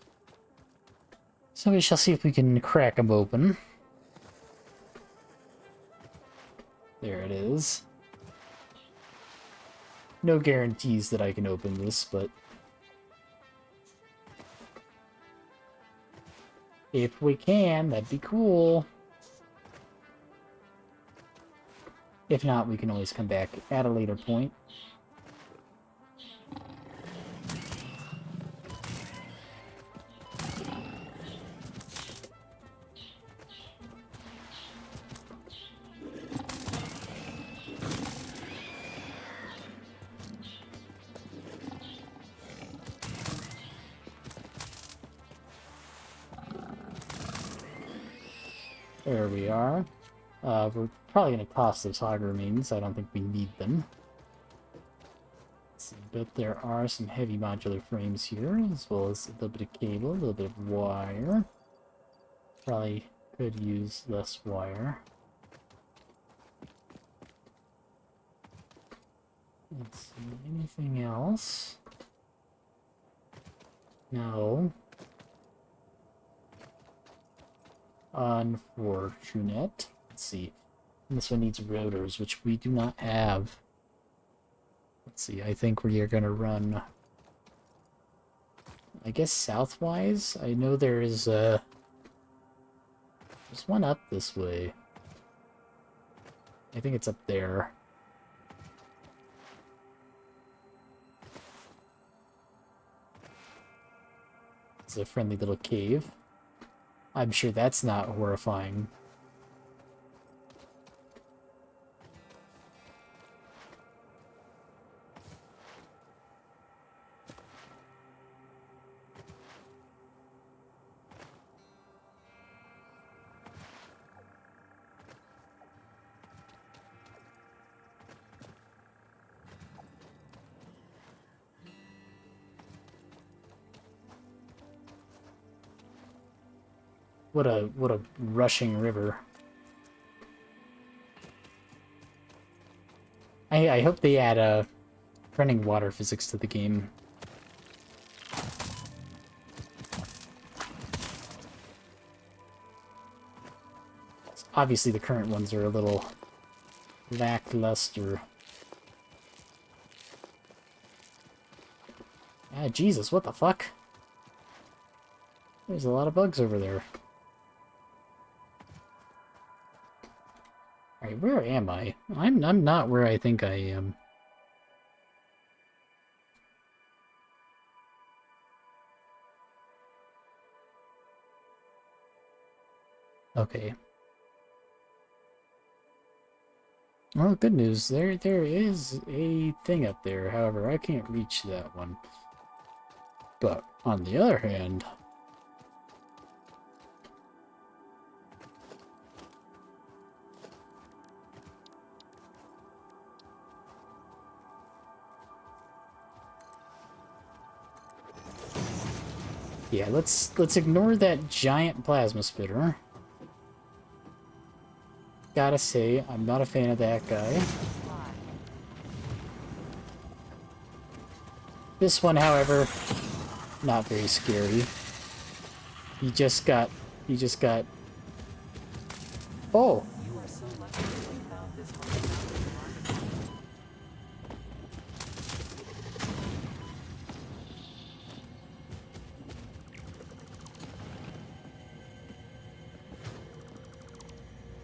So we shall see if we can crack them open. There it is. No guarantees that I can open this, but if we can, that'd be cool. If not, we can always come back at a later point. There we are. We're probably going to toss those hog remains. I don't think we need them. Let's see, but there are some heavy modular frames here, as well as a little bit of cable, a little bit of wire. Probably could use less wire. Let's see, anything else? No. Unfortunate. Let's see. And this one needs rotors, which we do not have. Let's see, I think we are going to run, I guess, southwise? I know there's one up this way. I think it's up there. It's a friendly little cave. I'm sure that's not horrifying. What a rushing river. I hope they add running water physics to the game. Obviously the current ones are a little lackluster. Ah, Jesus, what the fuck? There's a lot of bugs over there. Alright, where am I? I'm not where I think I am. Okay. Well, good news. There is a thing up there. However, I can't reach that one. But on the other hand, Yeah, let's ignore that giant plasma spitter. Gotta say, I'm not a fan of that guy. This one, however, not very scary. He just got... Oh!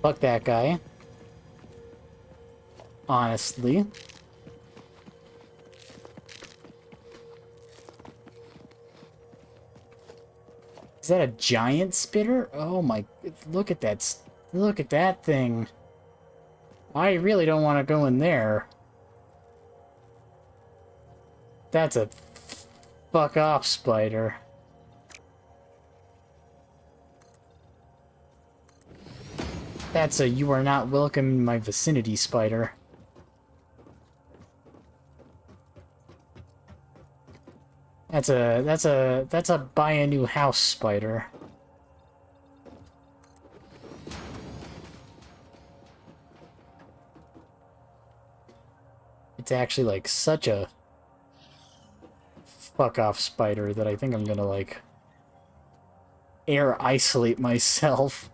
Fuck that guy. Honestly. Is that a giant spitter? Oh my... Look at that... Look at that thing. I really don't want to go in there. That's a... Fuck off, spider. That's a you are not welcome in my vicinity, spider. That's a buy a new house, spider. It's actually like such a fuck off spider that I think I'm gonna like air isolate myself.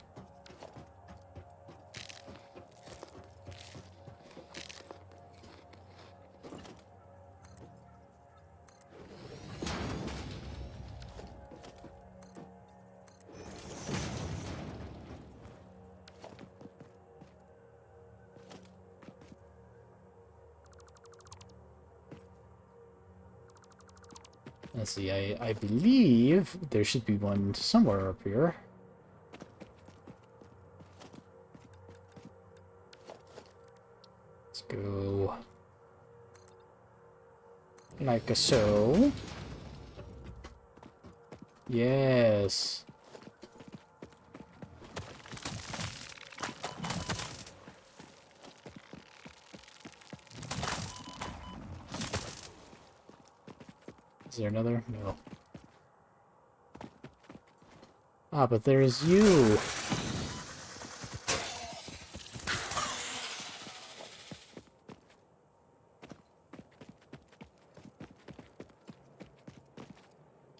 Let's see, I believe there should be one somewhere up here. Let's go like so. Yes. Is there another? No. Ah, but there's you.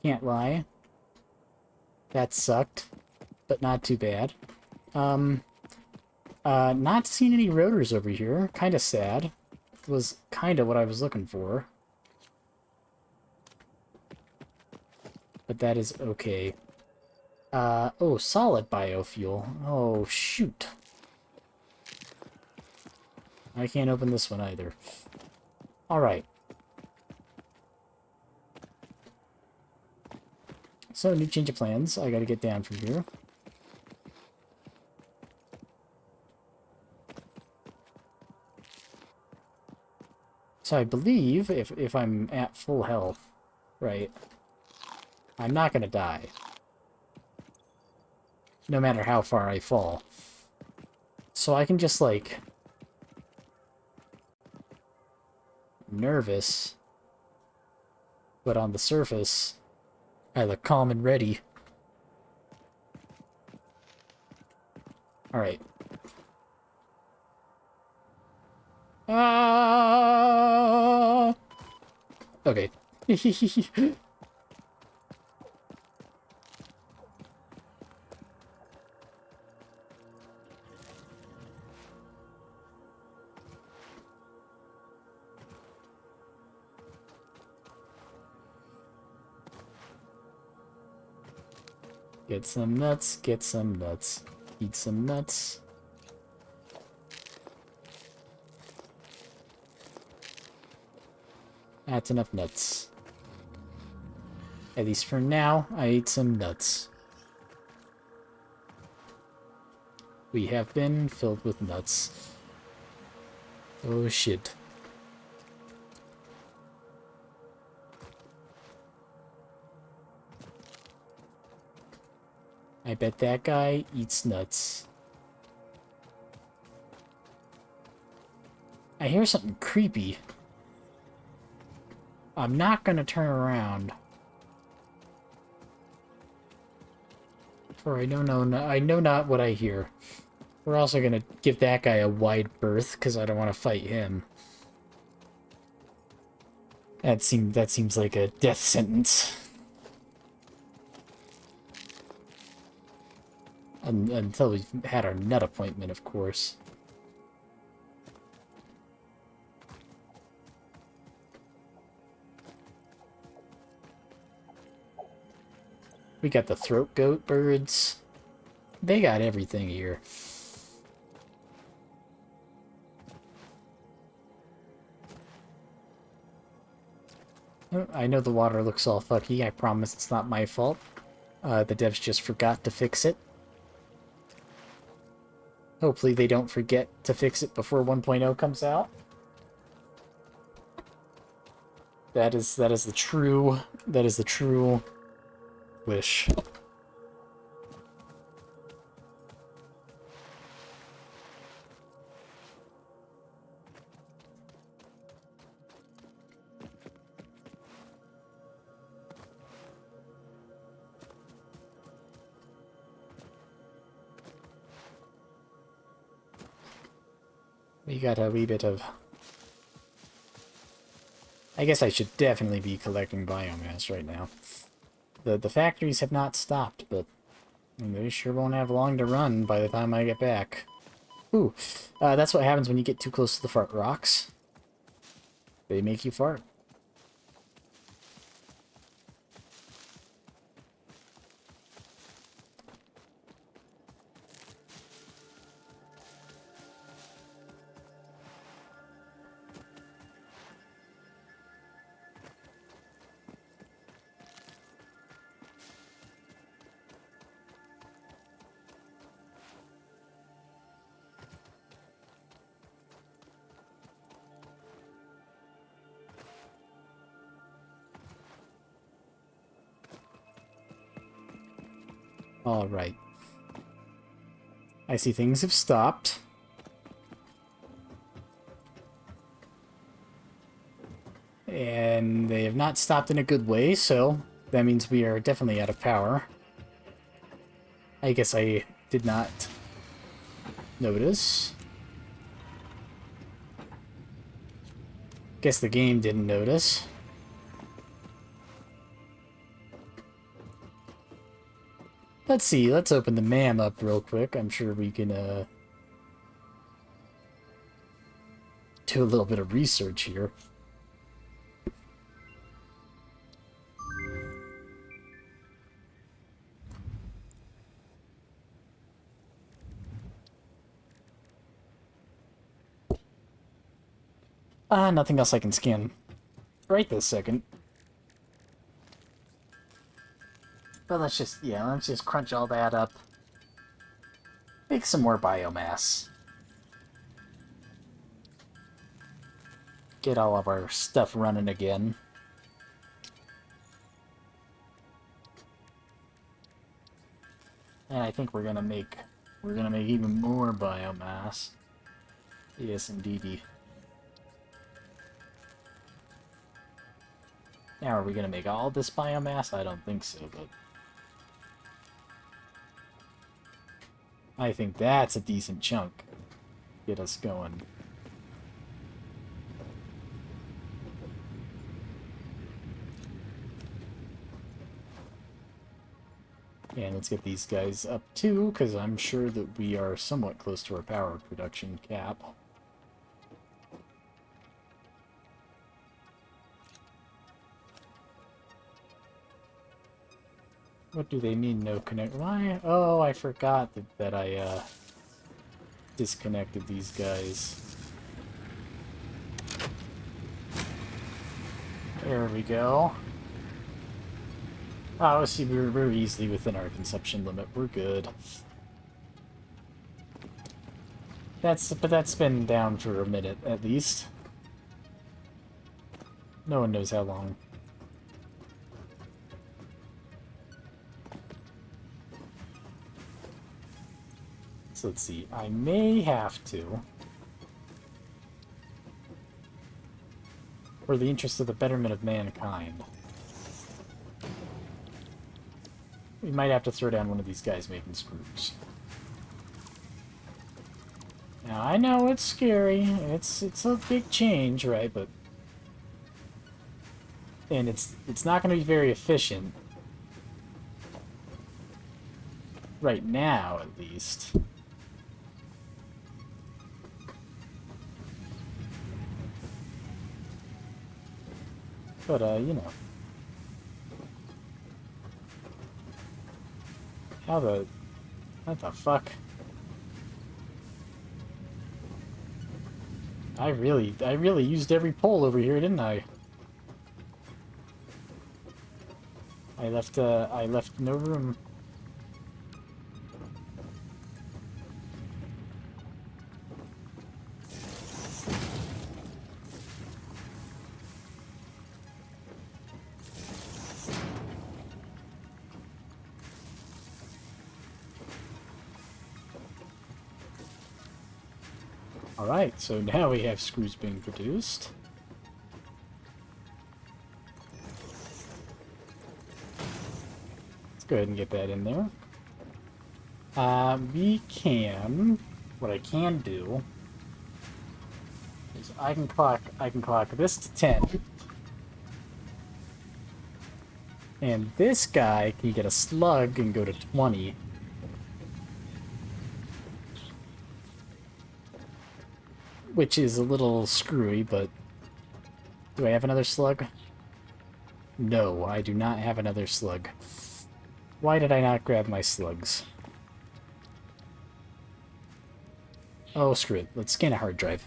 Can't lie. That sucked, but not too bad. Not seeing any rotors over here. Kind of sad. Was kind of what I was looking for. But that is okay. Oh, solid biofuel. Oh, shoot. I can't open this one either. Alright. So, new change of plans. I gotta get down from here. So I believe, if I'm at full health, right, I'm not gonna die. No matter how far I fall. So I can just, like... nervous. But on the surface, I look calm and ready. Alright. Ah! Okay. Get some nuts, get some nuts. Eat some nuts. That's enough nuts. At least for now, I ate some nuts. We have been filled with nuts. Oh shit. I bet that guy eats nuts. I hear something creepy. I'm not gonna turn around. For I know not what I hear. We're also gonna give that guy a wide berth, because I don't want to fight him. That seems like a death sentence. Until we've had our nut appointment, of course. We got the throat goat birds. They got everything here. Oh, I know the water looks all fucky. I promise it's not my fault. The devs just forgot to fix it. Hopefully they don't forget to fix it before 1.0 comes out. That is the true wish. We got a wee bit of... I guess I should definitely be collecting biomass right now. The factories have not stopped, but they sure won't have long to run by the time I get back. Ooh, that's what happens when you get too close to the fart rocks. They make you fart. Alright. I see things have stopped. And they have not stopped in a good way, so that means we are definitely out of power. I guess I did not notice. Guess the game didn't notice. Let's see, let's open the MAM up real quick. I'm sure we can do a little bit of research here. Nothing else I can scan right this second. But let's just crunch all that up. Make some more biomass. Get all of our stuff running again. And I think we're gonna make even more biomass. Yes, indeedy. Now, are we gonna make all this biomass? I don't think so, but I think that's a decent chunk. Get us going. And let's get these guys up too, because I'm sure that we are somewhat close to our power production cap. What do they mean, no connect? Why? Oh, I forgot that I disconnected these guys. There we go. Oh, see, we're very easily within our consumption limit. We're good. But that's been down for a minute, at least. No one knows how long. So let's see. I may have to, for the interest of the betterment of mankind, We might have to throw down one of these guys making screws. Now, I know it's scary. It's a big change, right? But... And it's not going to be very efficient. Right now, at least. But, you know. What the fuck? I really used every pole over here, didn't I? I left no room. Alright, so now we have screws being produced. Let's go ahead and get that in there. What I can do is I can clock this to 10. And this guy can get a slug and go to 20. Which is a little screwy, but... Do I have another slug? No, I do not have another slug. Why did I not grab my slugs? Oh, screw it. Let's scan a hard drive.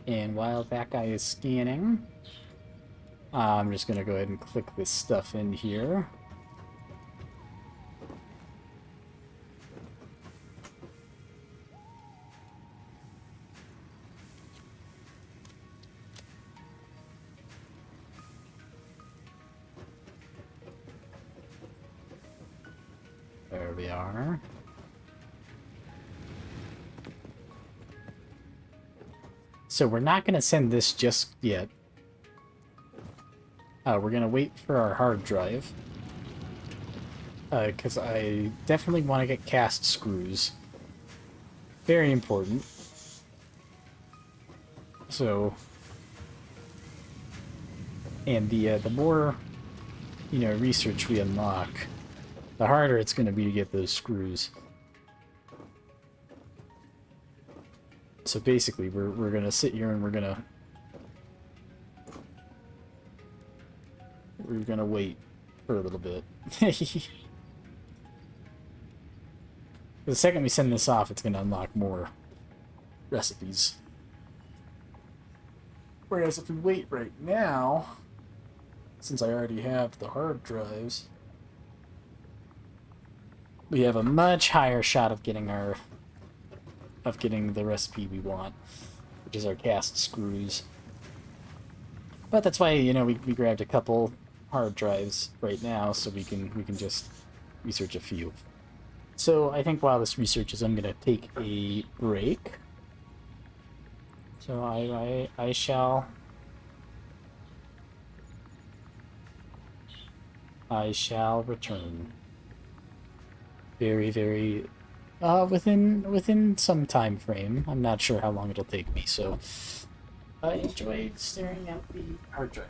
And while that guy is scanning, I'm just going to go ahead and click this stuff in here. There we are. So we're not going to send this just yet. We're going to wait for our hard drive. Because I definitely want to get cast screws. Very important. So... And the more, you know, research we unlock, the harder it's going to be to get those screws. So basically, we're going to sit here and we're going to wait for a little bit. The second we send this off, it's going to unlock more recipes. Whereas if we wait right now, since I already have the hard drives, we have a much higher shot of getting the recipe we want, which is our cast screws. But that's why, you know, we grabbed a couple hard drives right now, so we can just research a few. So I think while this researches, I'm gonna take a break. So I shall return. Very within some time frame. I'm not sure how long it'll take me, so I enjoyed staring at the hard drive.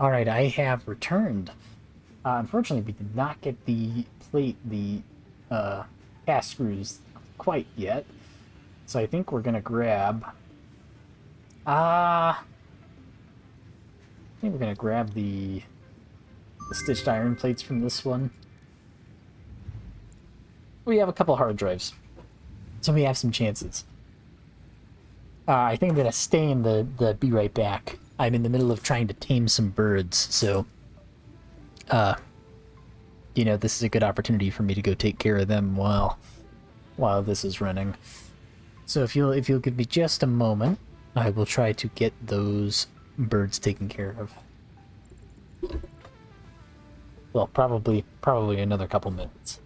Alright, I have returned. Unfortunately, we did not get the cast screws quite yet. So I think we're gonna grab... I think we're gonna grab the stitched iron plates from this one. We have a couple hard drives, so we have some chances. I think I'm gonna stay in the be right back. I'm in the middle of trying to tame some birds, so this is a good opportunity for me to go take care of them while this is running. So if you'll give me just a moment, I will try to get those birds taken care of. Well, probably another couple minutes.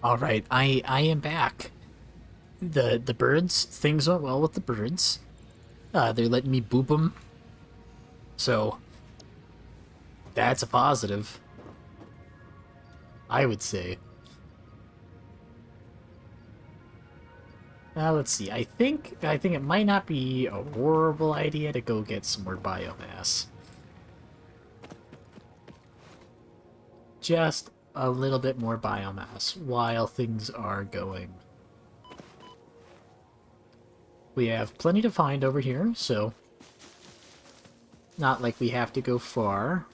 All right, I am back. The birds, things went well with the birds. They're letting me boop them, so that's a positive, I would say. Let's see. I think it might not be a horrible idea to go get some more biomass. Just a little bit more biomass while things are going. We have plenty to find over here, so not like we have to go far.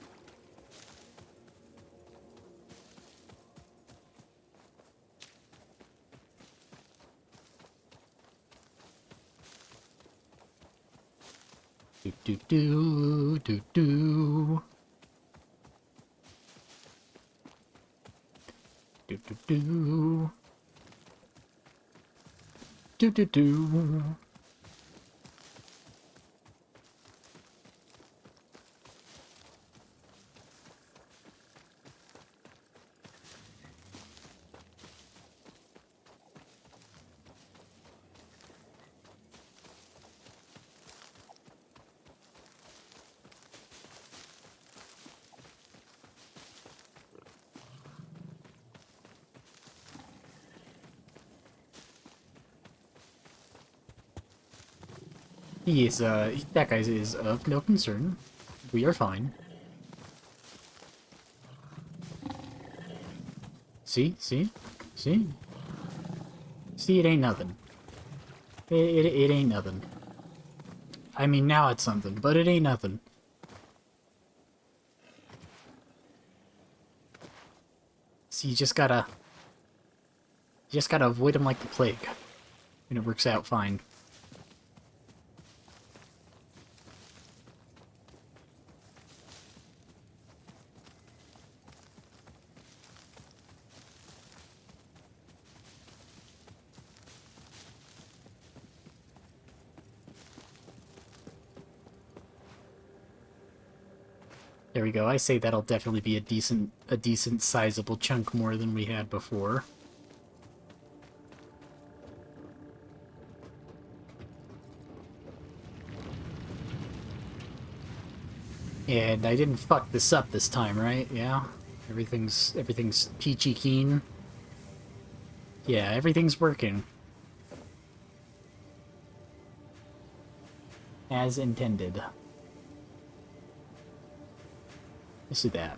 Do do do do do. Do do do. Do do do. That guy is of no concern. We are fine. See? See? See? See, it ain't nothing. It ain't nothing. I mean, now it's something, but it ain't nothing. See, you just gotta avoid him like the plague. And it works out fine. There we go. I say that'll definitely be a decent sizable chunk more than we had before. And I didn't fuck this up this time, right? Yeah? Everything's peachy keen. Yeah, everything's working. As intended. Let's do that.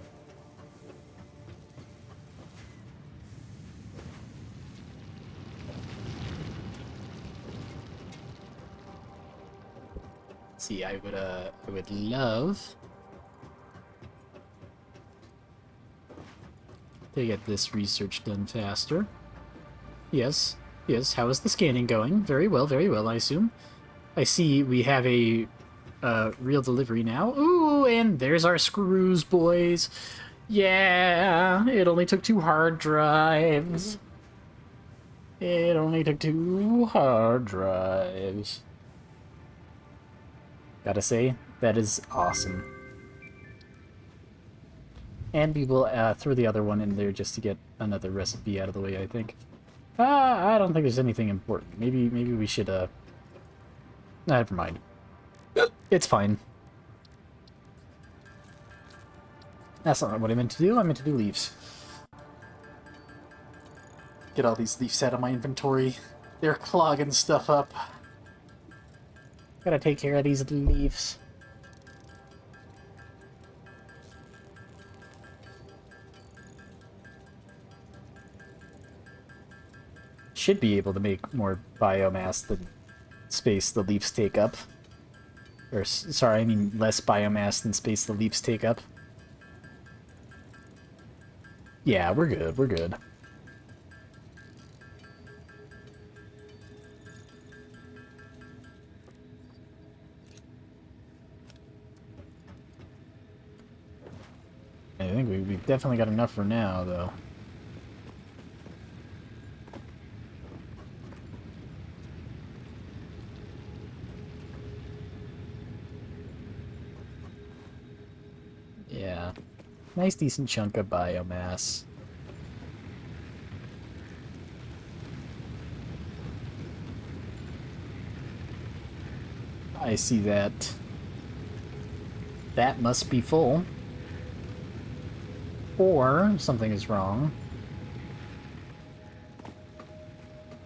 See, I would love to get this research done faster. Yes, yes, how is the scanning going? Very well, I assume. I see we have a real delivery now. Ooh, and there's our screws, boys. Yeah, it only took 2 hard drives. It only took 2 hard drives. Gotta say, that is awesome. And we will throw the other one in there just to get another recipe out of the way, I think. I don't think there's anything important. Maybe we should, never mind. It's fine. That's not what I meant to do. I meant to do leaves. Get all these leaves out of my inventory. They're clogging stuff up. Gotta take care of these leaves. Should be able to make more biomass than space the leaves take up. Or, sorry, I mean less biomass than space the leaves take up. Yeah, we're good, we're good. I think we've definitely got enough for now, though. Yeah. Nice decent chunk of biomass. I see that. That must be full. Or something is wrong.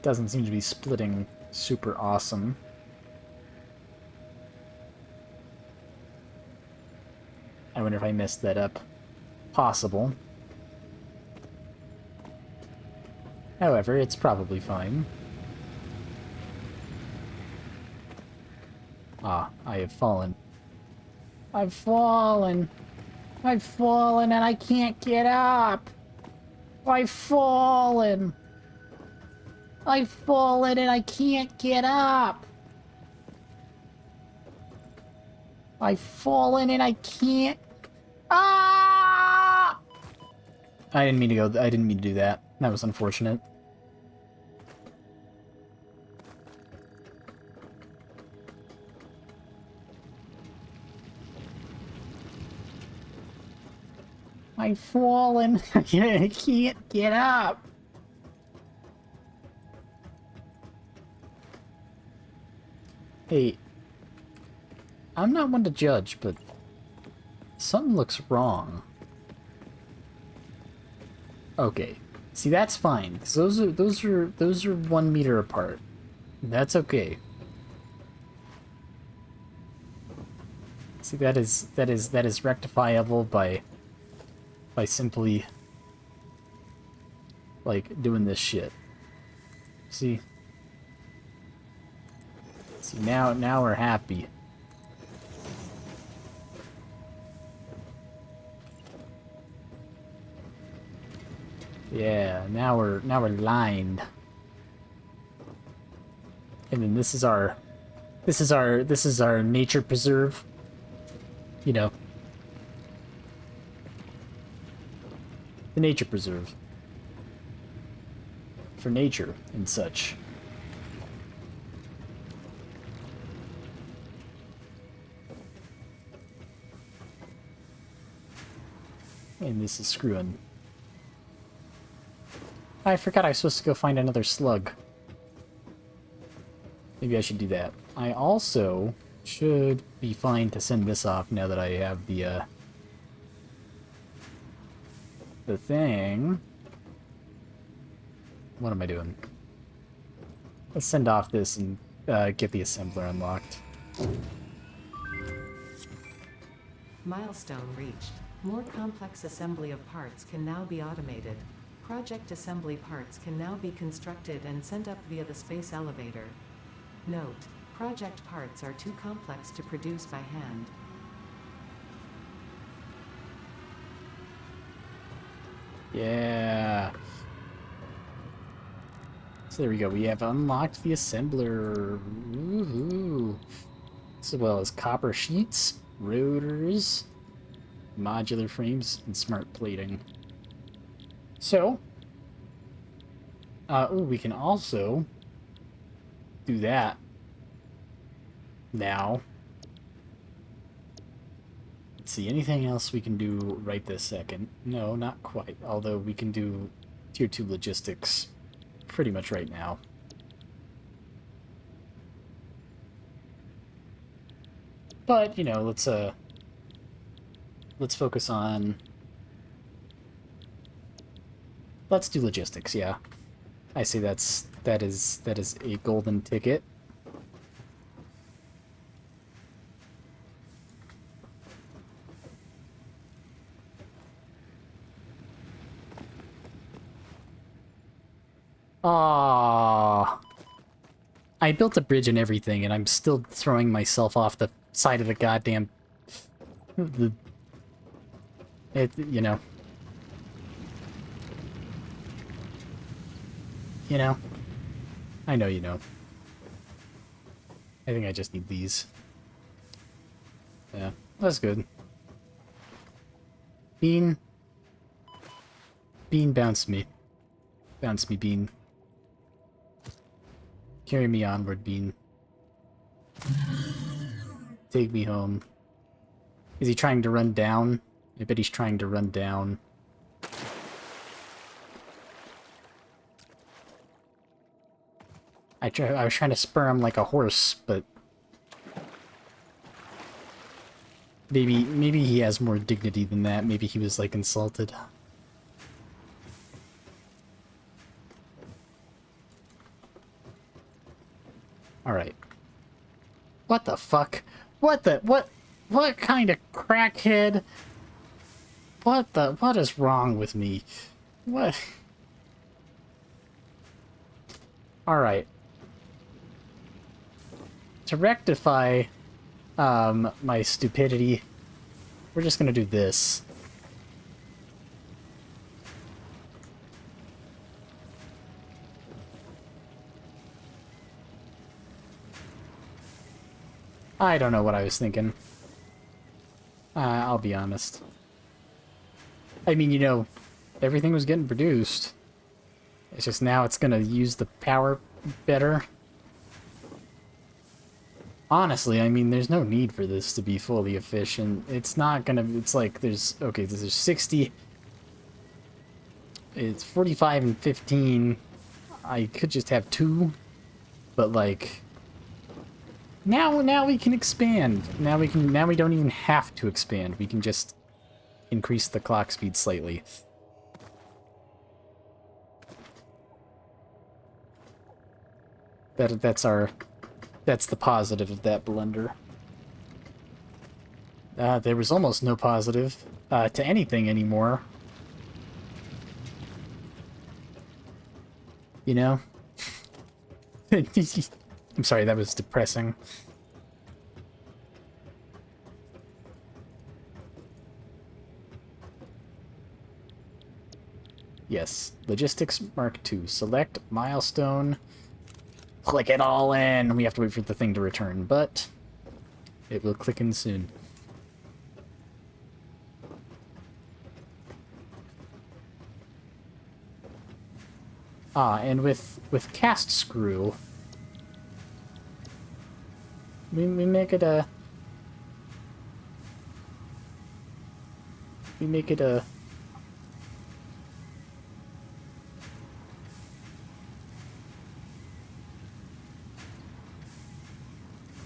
Doesn't seem to be splitting super awesome. I wonder if I messed that up. Possible. However, it's probably fine. Ah, I have fallen. I've fallen! I've fallen and I can't get up! I've fallen! I've fallen and I can't get up! I've fallen and I can't... Ah! I didn't mean to go... I didn't mean to do that. That was unfortunate. I've fallen. I can't get up. Hey, I'm not one to judge, but something looks wrong. Okay, see that's fine because those are 1 meter apart. That's okay. See that is rectifiable by simply like doing this shit. See? See now we're happy. Yeah, now we're lined. And then this is our nature preserve. You know. The nature preserve. For nature and such. And this is screwing. I forgot I was supposed to go find another slug. Maybe I should do that. I also should be fine to send this off now that I have the thing. What am I doing? Let's send off this and get the assembler unlocked. Milestone reached. More complex assembly of parts can now be automated. Project assembly parts can now be constructed and sent up via the space elevator. Note: project parts are too complex to produce by hand. Yeah. So there we go. We have unlocked the assembler. Woohoo. As well as copper sheets, rotors, modular frames, and smart plating. So, we can also do that now. Let's see, anything else we can do right this second? No, not quite. Although we can do Tier 2 logistics pretty much right now. But, you know, let's focus on... Let's do logistics, yeah. I say that is a golden ticket. Ah, I built a bridge and everything, and I'm still throwing myself off the side of the goddamn... you know. You know? I know you know. I think I just need these. Yeah, that's good. Bean. Bean, bounce me. Bounce me, Bean. Carry me onward, Bean. Take me home. Is he trying to run down? I bet he's trying to run down. I was trying to spur him like a horse, but Maybe he has more dignity than that. Maybe he was, like, insulted. Alright. What the fuck? What kind of crackhead? What is wrong with me? What? Alright. To rectify, my stupidity, we're just gonna do this. I don't know what I was thinking. I'll be honest. I mean, you know, everything was getting produced. It's just now it's gonna use the power better. Honestly, I mean, there's no need for this to be fully efficient. It's not gonna... It's like, there's... Okay, there's 60... It's 45 and 15. I could just have 2. But, like... Now we can expand. Now we don't even have to expand. We can just increase the clock speed slightly. That's the positive of that blender. There was almost no positive to anything anymore. You know? I'm sorry, that was depressing. Yes, Logistics Mark II. Select milestone. Click it all in. We have to wait for the thing to return, but it will click in soon. And with cast screw, we make it a... We make it a...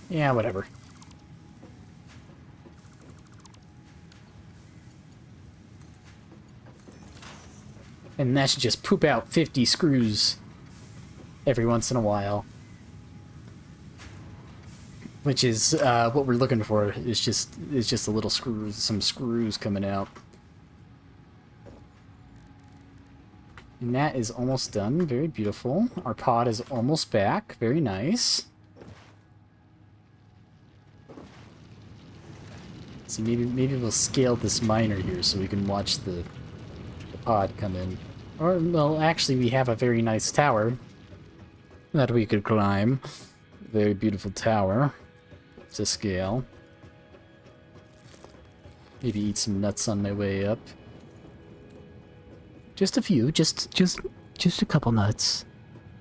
Yeah, whatever. And that should just poop out 50 screws every once in a while. Which is what we're looking for. It's just a little screws, some screws coming out. And that is almost done. Very beautiful. Our pod is almost back. Very nice. See, maybe we'll scale this miner here so we can watch the pod come in. Or, well, actually, we have a very nice tower that we could climb. Very beautiful tower to scale. Maybe eat some nuts on my way up. Just a few, just a couple nuts.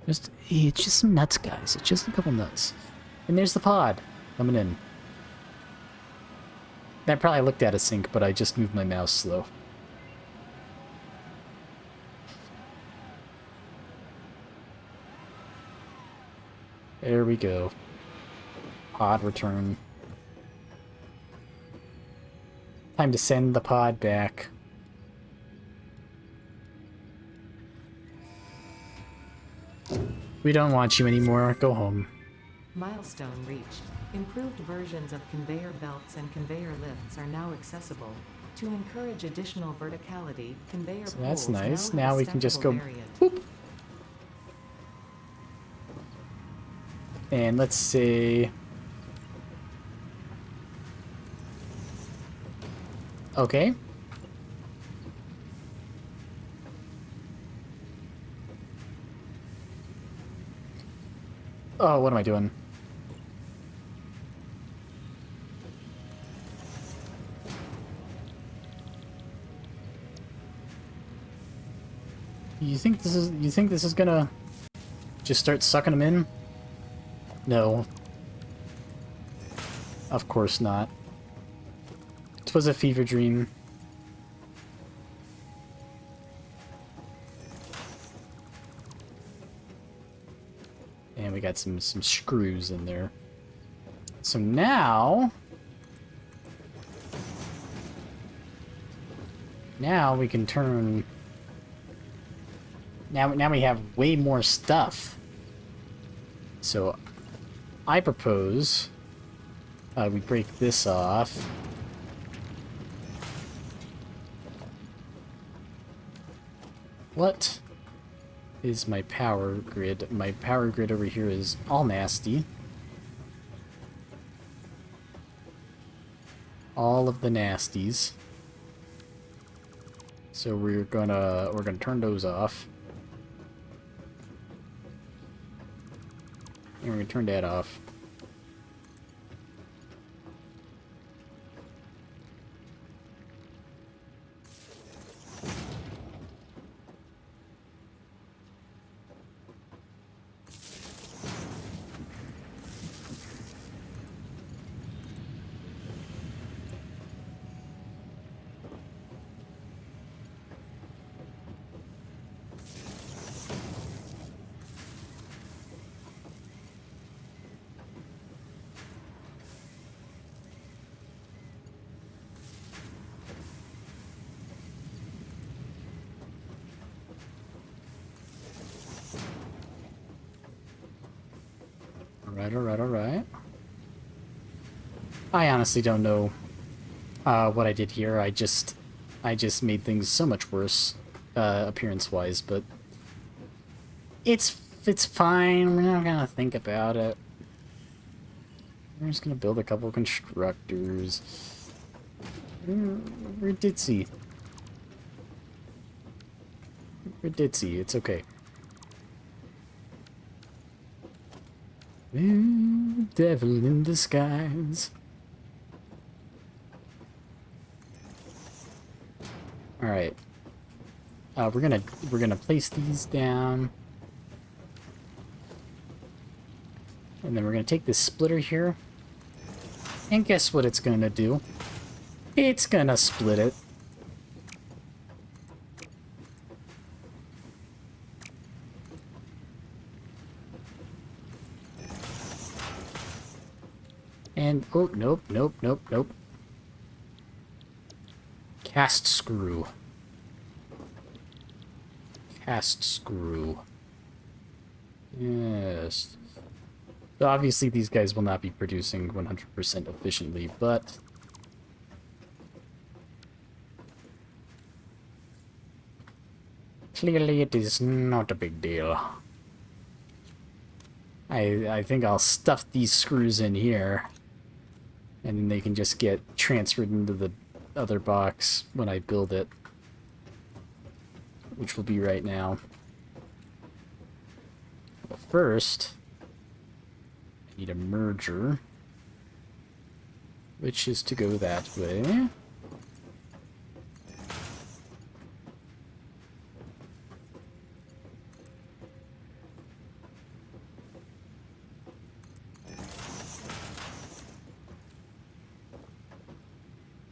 It's just some nuts, guys. It's just a couple nuts. And there's the pod coming in. That probably looked out of sync, but I just moved my mouse slow. There we go. Pod return. Time to send the pod back. We don't want you anymore. Go home. Milestone reached. Improved versions of conveyor belts and conveyor lifts are now accessible. To encourage additional verticality, conveyor So that's poles nice. now Now have we can just go stackable variant. boop. And let's see. Okay. Oh, what am I doing? You think this is gonna just start sucking them in? No. Of course not. 'Twas a fever dream. And we got some screws in there. So now Now we can turn... Now we have way more stuff. So, I propose we break this off. What is my power grid? My power grid over here is all nasty. All of the nasties. So we're gonna turn those off. And we're gonna turn that off. Alright. I honestly don't know what I did here. I just made things so much worse, appearance-wise, but it's fine. We're not gonna think about it. We're just gonna build a couple constructors. We're ditzy. It's okay. Ooh, devil in disguise. All right. We're gonna place these down, and then we're gonna take this splitter here, and guess what it's gonna do? It's gonna split it. And, oh, nope. Cast screw. Yes. So obviously these guys will not be producing 100% efficiently, but... clearly it is not a big deal. I think I'll stuff these screws in here, and then they can just get transferred into the other box when I build it, which will be right now. But first, I need a merger, which is to go that way.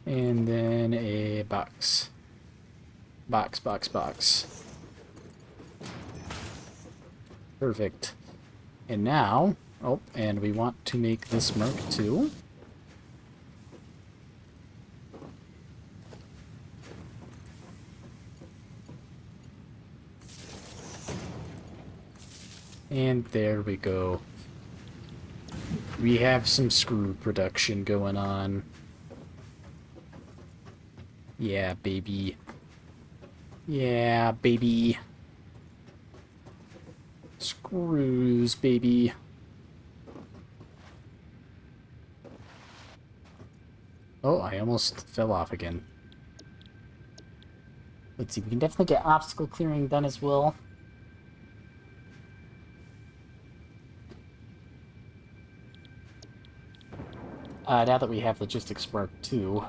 And then a box. Box. Perfect. And now, oh, and we want to make this Merc too. And there we go. We have some screw production going on. Yeah, baby. Yeah, baby. Screws, baby. Oh, I almost fell off again. Let's see, we can definitely get obstacle clearing done as well. Now that we have Logistics Mark II,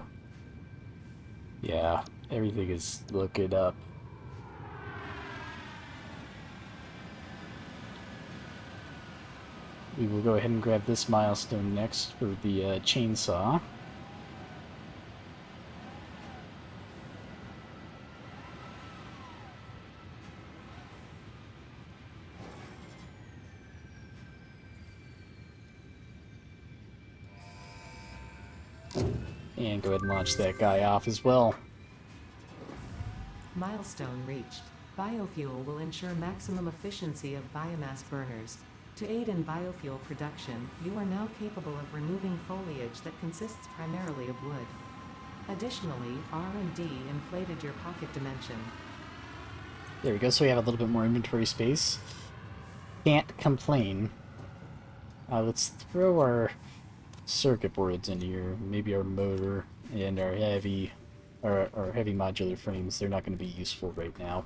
yeah, everything is looking up. We will go ahead and grab this milestone next for the chainsaw. And go ahead and launch that guy off as well. Milestone reached. Biofuel will ensure maximum efficiency of biomass burners. To aid in biofuel production, you are now capable of removing foliage that consists primarily of wood. Additionally, R&D inflated your pocket dimension. There we go, so we have a little bit more inventory space. Can't complain. Let's throw our circuit boards in here, maybe our motor and our heavy modular frames. They're not going to be useful right now.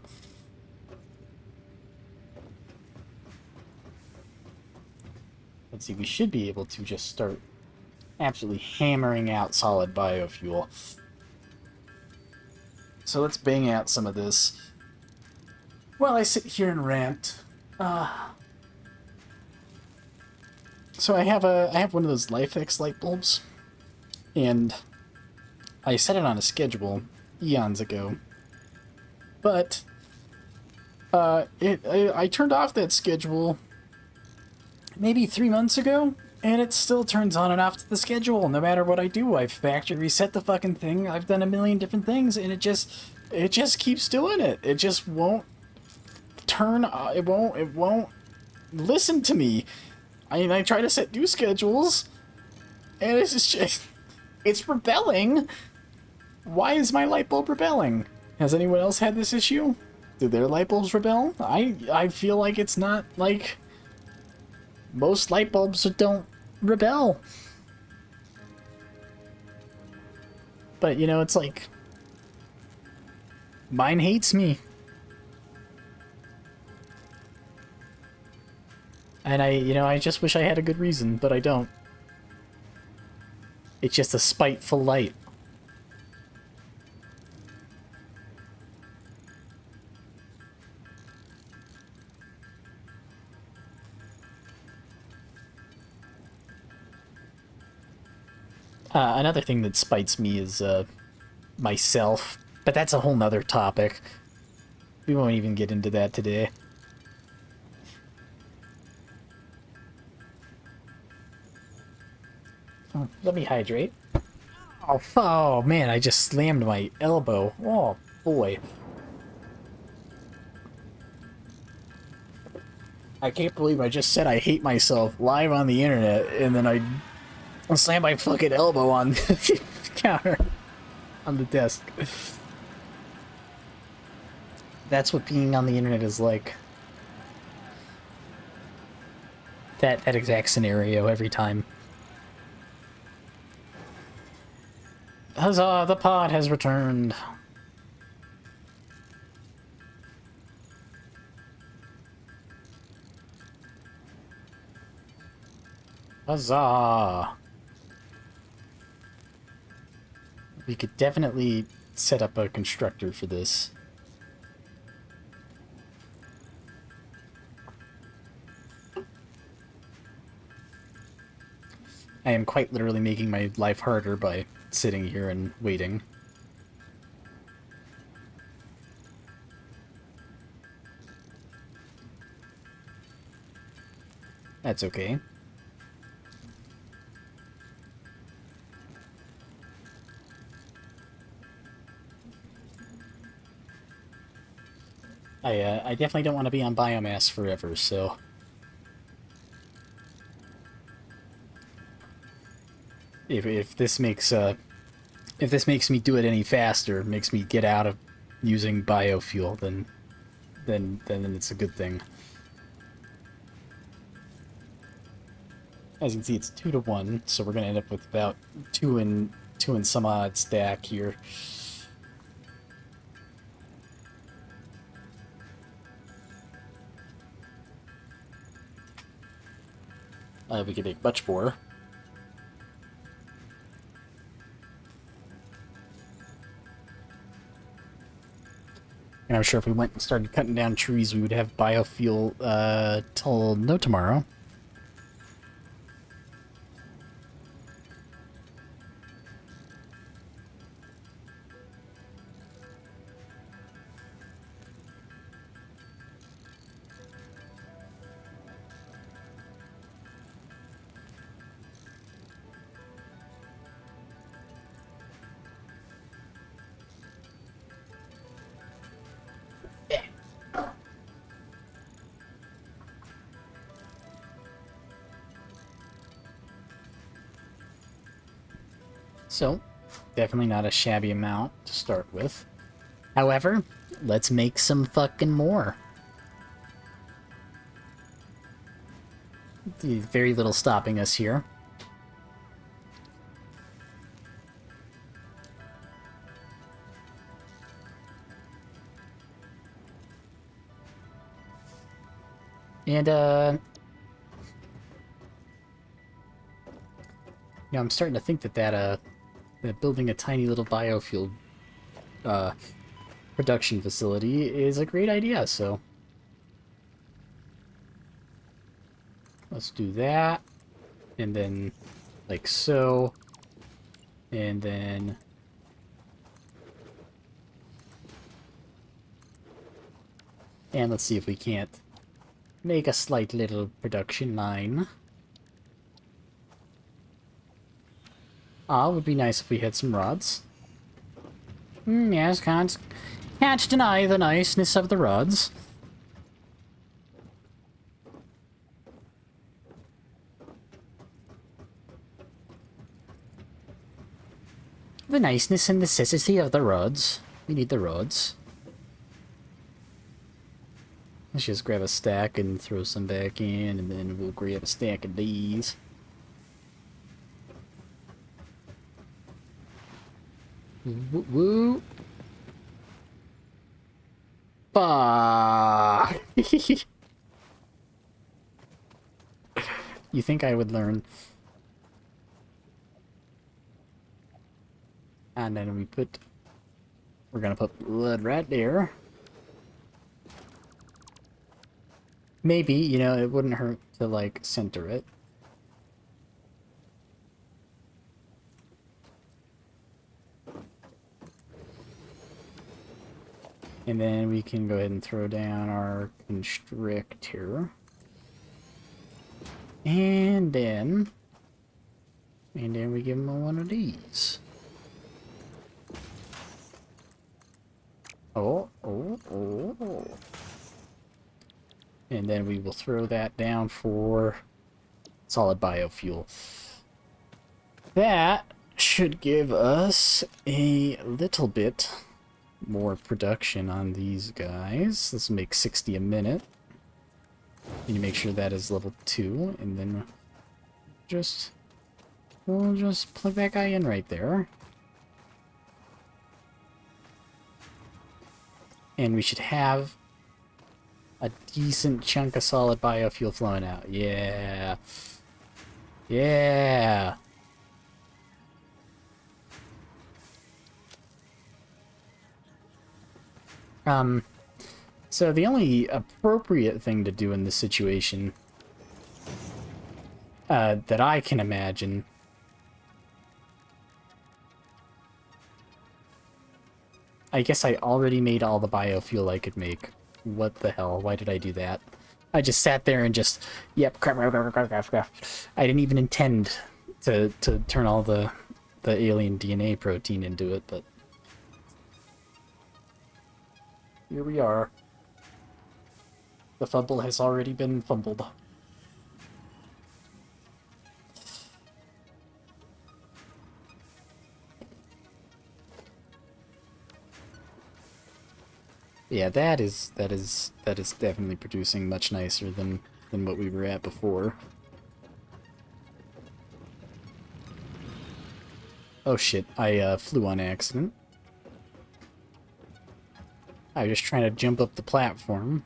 Let's see, we should be able to just start absolutely hammering out solid biofuel. So let's bang out some of this while I sit here and rant. So I have one of those LifeX light bulbs, and I set it on a schedule eons ago, but I turned off that schedule maybe 3 months ago, and it still turns on and off to the schedule no matter what I do. I've factory reset the fucking thing. I've done a million different things, and it just keeps doing it. It just won't turn. It won't listen to me. I mean, I try to set new schedules, and it's rebelling. Why is my light bulb rebelling? Has anyone else had this issue? Do their light bulbs rebel? I feel like it's not like most light bulbs don't rebel. But, you know, it's like mine hates me. And I just wish I had a good reason, but I don't. It's just a spiteful light. Another thing that spites me is myself, but that's a whole nother topic. We won't even get into that today. Let me hydrate. Oh man, I just slammed my elbow. Oh boy. I can't believe I just said I hate myself live on the internet, and then I slammed my fucking elbow on the counter on the desk. That's what being on the internet is like. That exact scenario every time. Huzzah, the pod has returned. Huzzah! We could definitely set up a constructor for this. I am quite literally making my life harder by sitting here and waiting. That's okay. I definitely don't want to be on biomass forever, so if this makes me do it any faster, makes me get out of using biofuel, then it's a good thing. As you can see, it's 2 to 1, so we're gonna end up with about two and some odd stack here. We could make much more. And I'm sure if we went and started cutting down trees, we would have biofuel till no tomorrow. So, definitely not a shabby amount to start with. However, let's make some fucking more. Very little stopping us here. And, you know, I'm starting to think that building a tiny little biofuel, production facility is a great idea, so... Let's do that. And then, like so. And then... And let's see if we can't make a slight little production line. Ah, would be nice if we had some rods. Yes, can't deny the niceness of the rods. The niceness and necessity of the rods. We need the rods. Let's just grab a stack and throw some back in, and then we'll grab a stack of these. Woo woo. Fuck. You think I would learn? And then we're gonna put blood right there. Maybe, you know, it wouldn't hurt to, like, center it. And then we can go ahead and throw down our constrictor. And then we give him one of these. Oh. And then we will throw that down for solid biofuel. That should give us a little bit more production on these guys. Let's make 60 a minute. And you make sure that is level 2, and then we'll just plug that guy in right there. And we should have a decent chunk of solid biofuel flowing out. Yeah. Yeah. So the only appropriate thing to do in this situation, that I can imagine, I guess I already made all the biofuel I could make. What the hell? Why did I do that? I just sat there and just, yep, crap. I didn't even intend to turn all the alien DNA protein into it, but here we are. The fumble has already been fumbled. Yeah, that is definitely producing much nicer than what we were at before. Oh shit, I flew on accident. I was just trying to jump up the platform.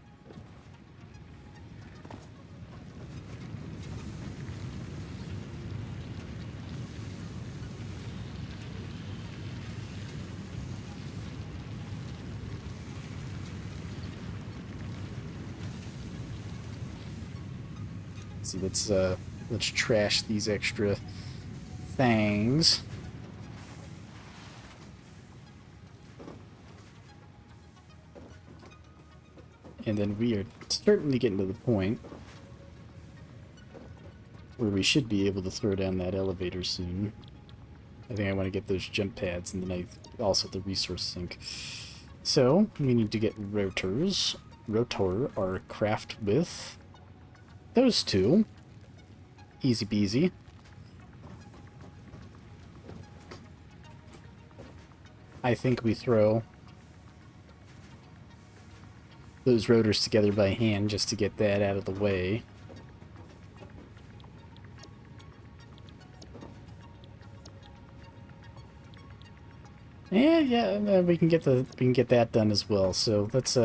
See, let's trash these extra things. And then we are certainly getting to the point where we should be able to throw down that elevator soon. I think I want to get those jump pads, and then also the resource sink. So, we need to get rotors. Rotor are craft with those two. Easy peasy. I think we throw those rotors together by hand just to get that out of the way. Yeah, we can get that done as well. So let's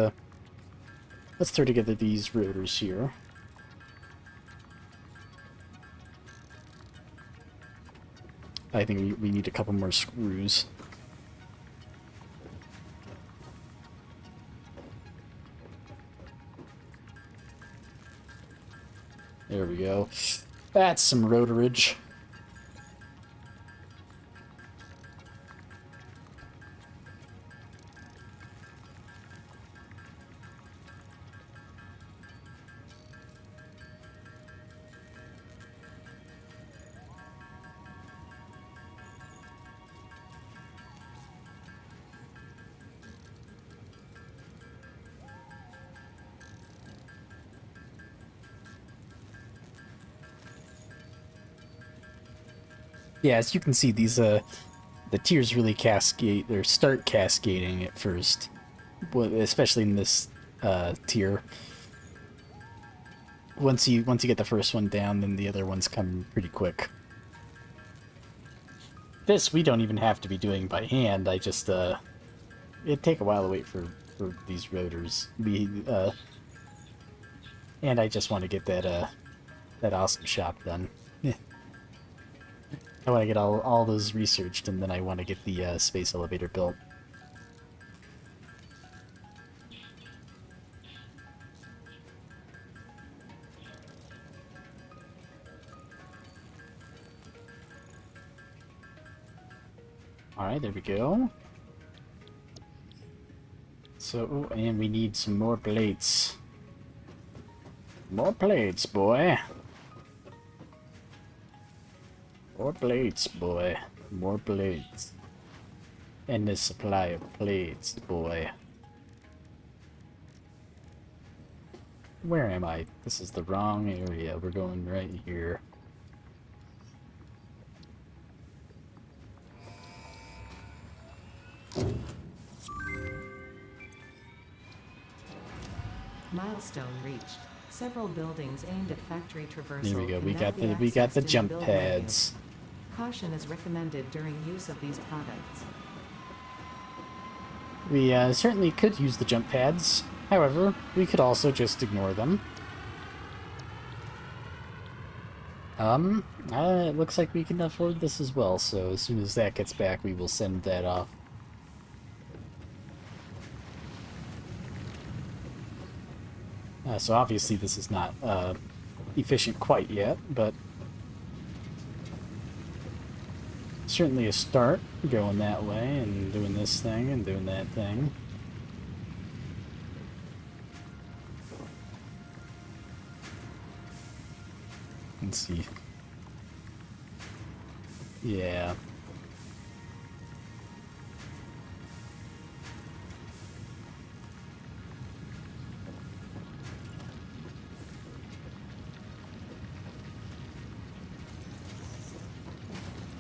throw together these rotors here. I think we need a couple more screws. There we go. That's some rotorage. Yeah, as you can see, these the tiers really cascade, or start cascading at first, well, especially in this tier. Once you get the first one down, then the other ones come pretty quick. This we don't even have to be doing by hand. I just it'd take a while to wait for these rotors. And I just want to get that awesome shop done. I want to get all those researched, and then I want to get the space elevator built. Alright, there we go. So, and we need some more plates. More plates, boy. More plates, boy. More plates. Endless supply of plates, boy. Where am I? This is the wrong area. We're going right here. Milestone reached. Several buildings aimed at factory traversal. There we go. can We now got be the accessed in jump build pads. menu. Caution is recommended during use of these products. We certainly could use the jump pads. However, we could also just ignore them. It looks like we can afford this as well, so as soon as that gets back, we will send that off. So obviously this is not efficient quite yet, but certainly a start, going that way and doing this thing and doing that thing. Let's see. Yeah.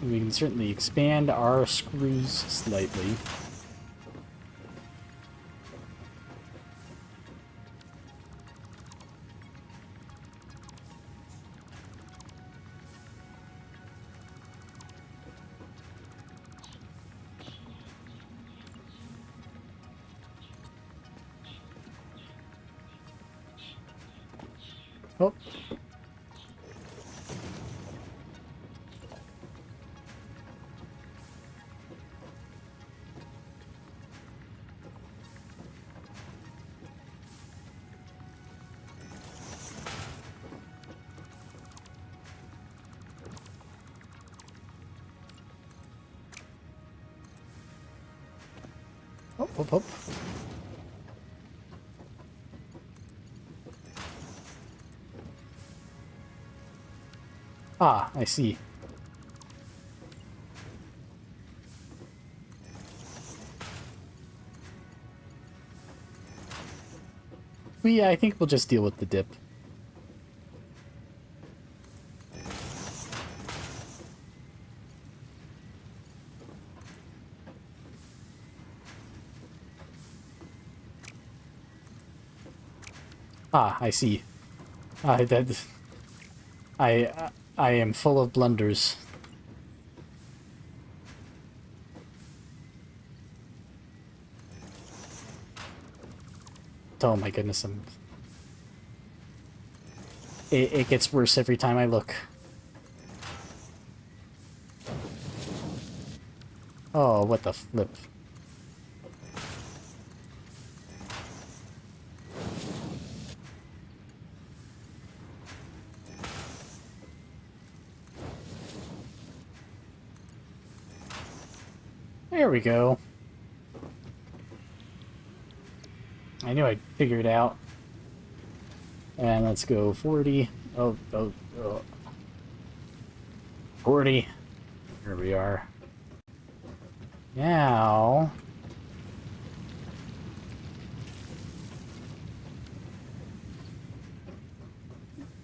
We can certainly expand our screws slightly. Oh. Hop, hop, hop. Ah, I see. I think we'll just deal with the dip. Ah, I see. That I am full of blunders. Oh my goodness, it gets worse every time I look. Oh, what the flip. There we go. I knew I'd figure it out. And let's go 40. Oh. 40. Here we are. Now...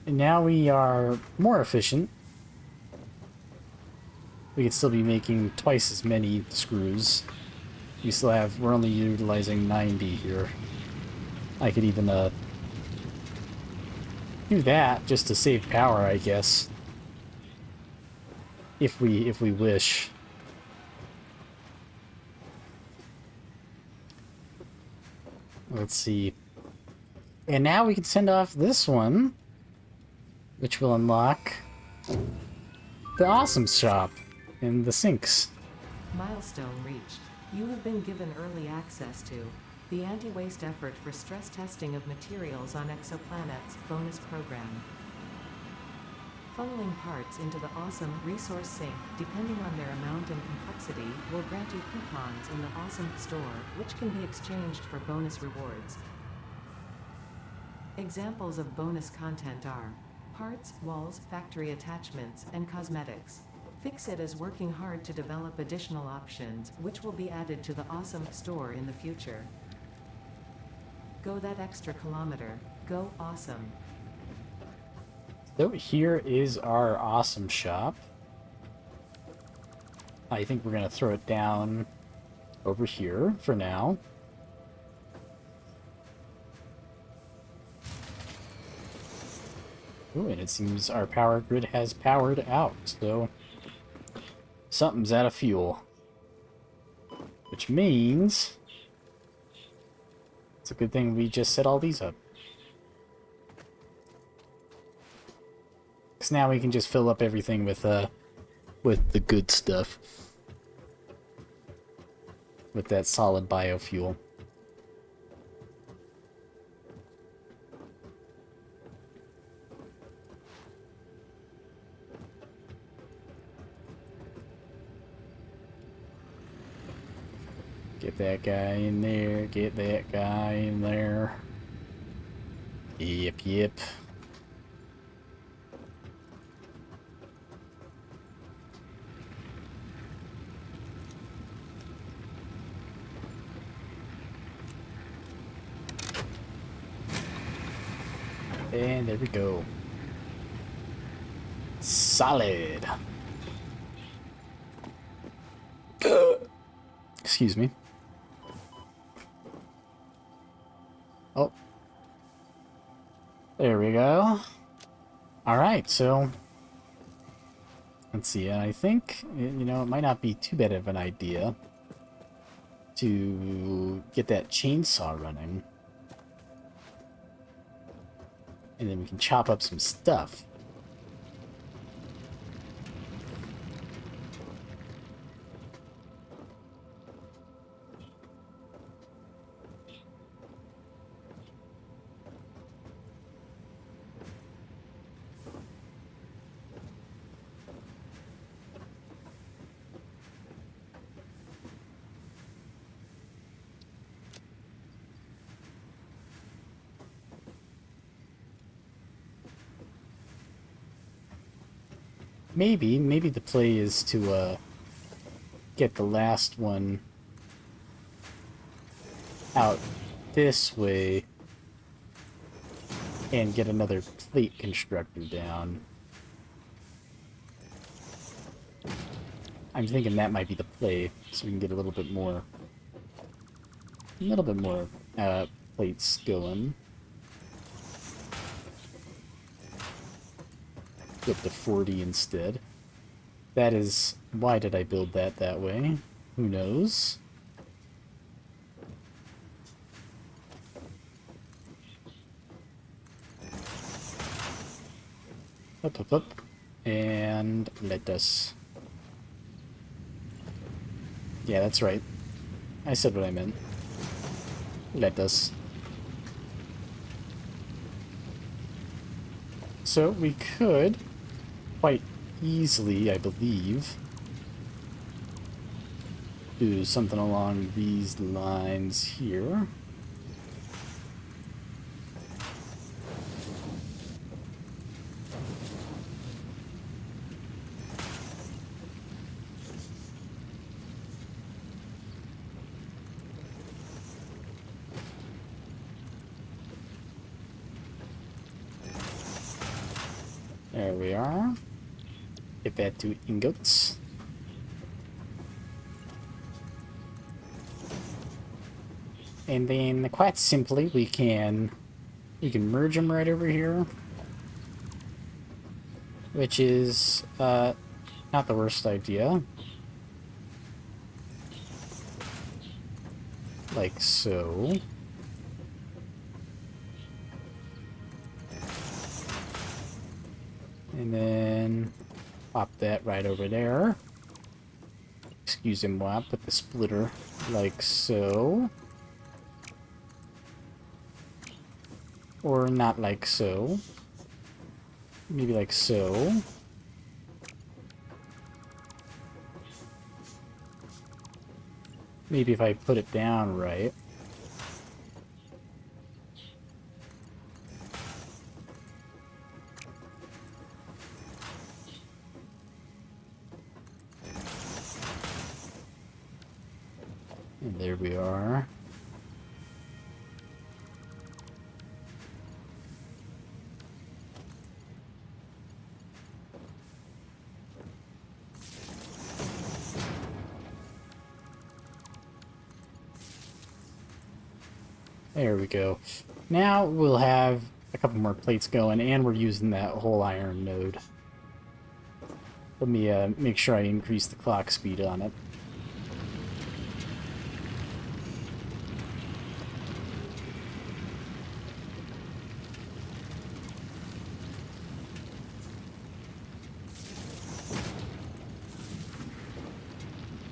And now we are more efficient. We could still be making twice as many screws. We're only utilizing 90 here. I could even, do that just to save power, I guess. If we wish. Let's see. And now we can send off this one, which will unlock the awesome shop and the sinks. Milestone reached. You have been given early access to the Anti-Waste Effort for Stress Testing of Materials on Exoplanets bonus program. Funneling parts into the Awesome Resource Sink, depending on their amount and complexity, will grant you coupons in the Awesome Store, which can be exchanged for bonus rewards. Examples of bonus content are parts, walls, factory attachments, and cosmetics. Fixit is working hard to develop additional options, which will be added to the Awesome Store in the future. Go that extra kilometer. Go awesome. So here is our awesome shop. I think we're going to throw it down over here for now. Ooh, and it seems our power grid has powered out, so something's out of fuel. Which means it's a good thing we just set all these up. Because now we can just fill up everything with the good stuff. With that solid biofuel. Get that guy in there, get that guy in there. Yep. And there we go. Solid. Excuse me. Oh. There we go. Alright, so... Let's see, I think, you know, it might not be too bad of an idea to get that chainsaw running. And then we can chop up some stuff. Maybe the play is to get the last one out this way and get another plate constructor down. I'm thinking that might be the play, so we can get a little bit more plates going. go up to 40 instead. That is... Why did I build that way? Who knows? Up. And let us... Yeah, that's right. I said what I meant. Let us. So we could quite easily, I believe, do something along these lines here. There we are. Get that to ingots. And then, quite simply, we can merge them right over here, which is not the worst idea. Like so. And then pop that right over there. Excuse me, while I put the splitter like so. Or not like so. Maybe like so. Maybe if I put it down right. And there we are. There we go. Now we'll have a couple more plates going, and we're using that whole iron node. Let me make sure I increase the clock speed on it.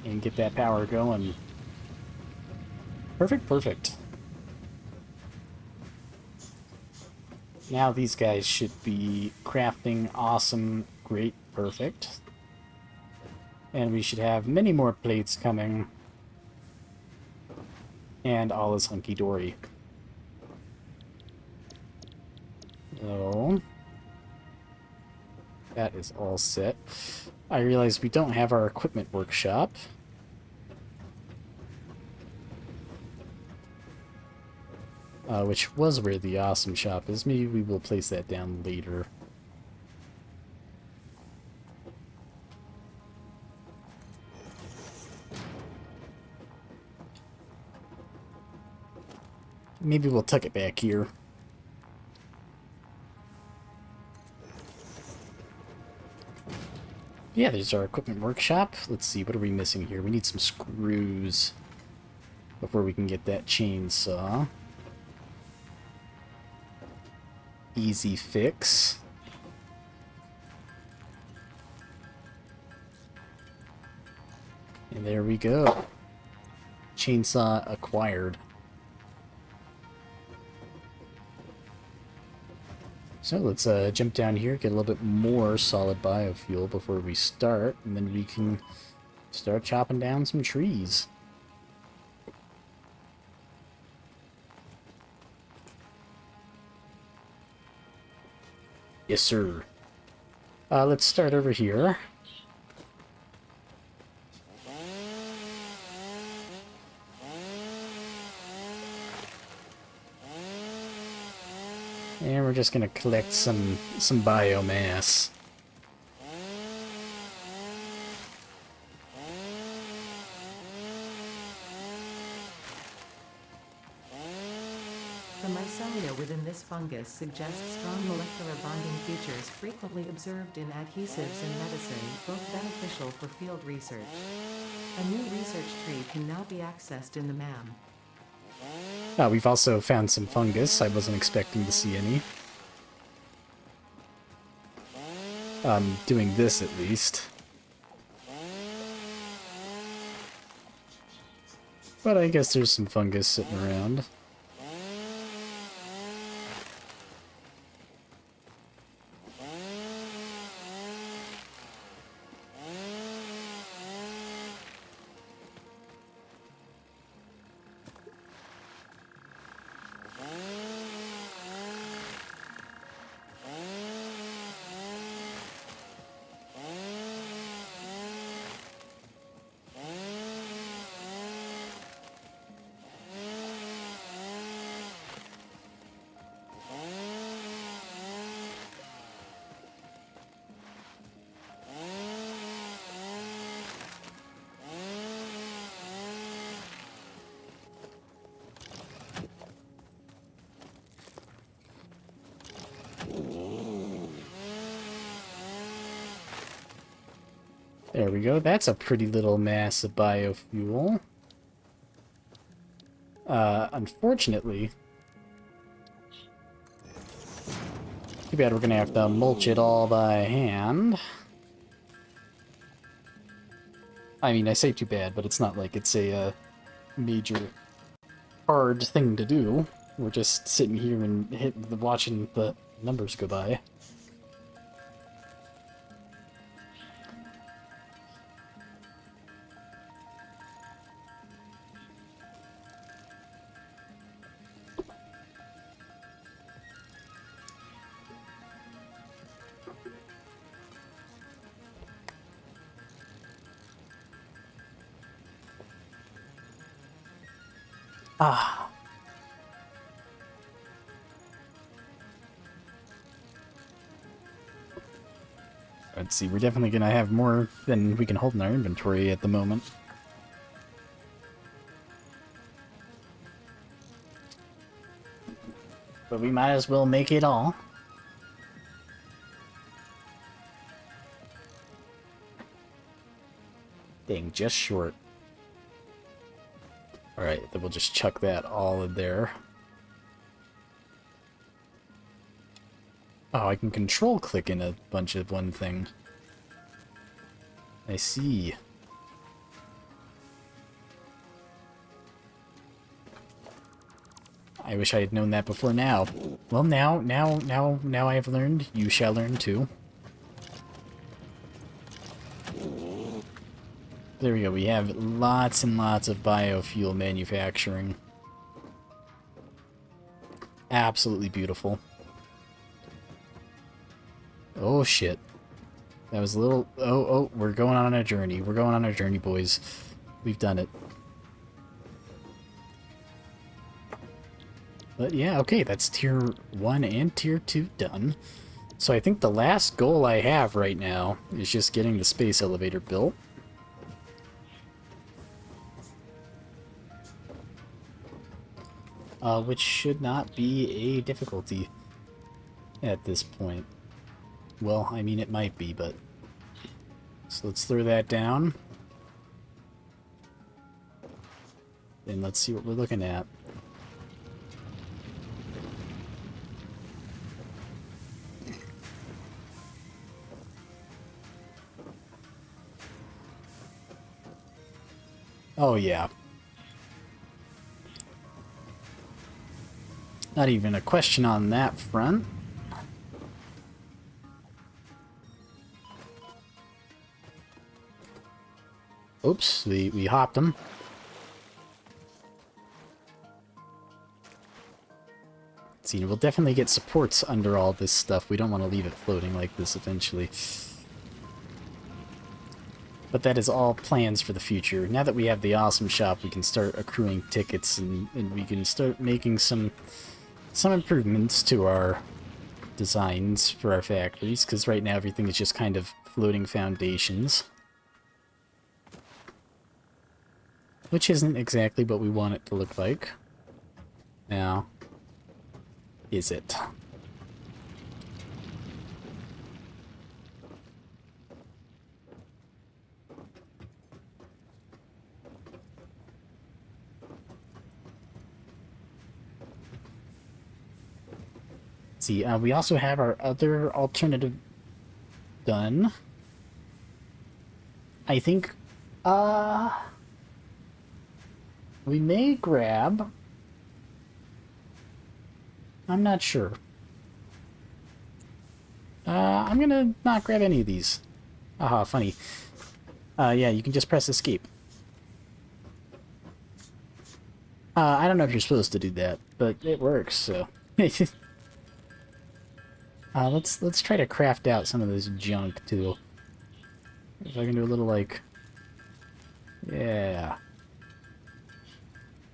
And get that power going. Perfect. Now these guys should be crafting awesome, great, perfect. And we should have many more plates coming. And all is hunky-dory. So, that is all set. I realize we don't have our equipment workshop. Which was where the awesome shop is. Maybe we will place that down later. Maybe we'll tuck it back here. Yeah, there's our equipment workshop. Let's see, what are we missing here? We need some screws before we can get that chainsaw. Easy fix. And there we go. Chainsaw acquired. So let's jump down here, get a little bit more solid biofuel before we start, and then we can start chopping down some trees. Yes, sir. Let's start over here. And we're just gonna collect some biomass. The mycelia within this fungus suggest strong molecular bonding features frequently observed in adhesives in medicine, both beneficial for field research. A new research tree can now be accessed in the MAM. We've also found some fungus. I wasn't expecting to see any. Doing this at least. But I guess there's some fungus sitting around. There we go. That's a pretty little mass of biofuel. Unfortunately, too bad we're gonna have to mulch it all by hand. I mean, I say too bad, but it's not like it's a major hard thing to do. We're just sitting here and watching the numbers go by. Ah. Let's see, we're definitely gonna have more than we can hold in our inventory at the moment. But we might as well make it all. Dang, just short. Alright, then we'll just chuck that all in there. Oh, I can control click in a bunch of one thing. I see. I wish I had known that before now. Well, now I have learned. You shall learn too. There we go. We have lots and lots of biofuel manufacturing. Absolutely beautiful. Oh, shit. That was a little... Oh, we're going on a journey. We're going on a journey, boys. We've done it. But yeah, okay, that's Tier 1 and Tier 2 done. So I think the last goal I have right now is just getting the space elevator built. Which should not be a difficulty at this point. Well, I mean, it might be, but... So let's throw that down. And let's see what we're looking at. Oh, yeah. Not even a question on that front. Oops, we hopped him. See, we'll definitely get supports under all this stuff. We don't want to leave it floating like this eventually. But that is all plans for the future. Now that we have the awesome shop, we can start accruing tickets and we can start making some improvements to our designs for our factories, because right now everything is just kind of floating foundations. Which isn't exactly what we want it to look like. Now, is it? See, we also have our other alternative gun. I think, we may grab. I'm not sure. I'm gonna not grab any of these. Aha, funny. Yeah, you can just press escape. I don't know if you're supposed to do that, but it works, so. Let's try to craft out some of this junk, too. If I can do a little, like... Yeah.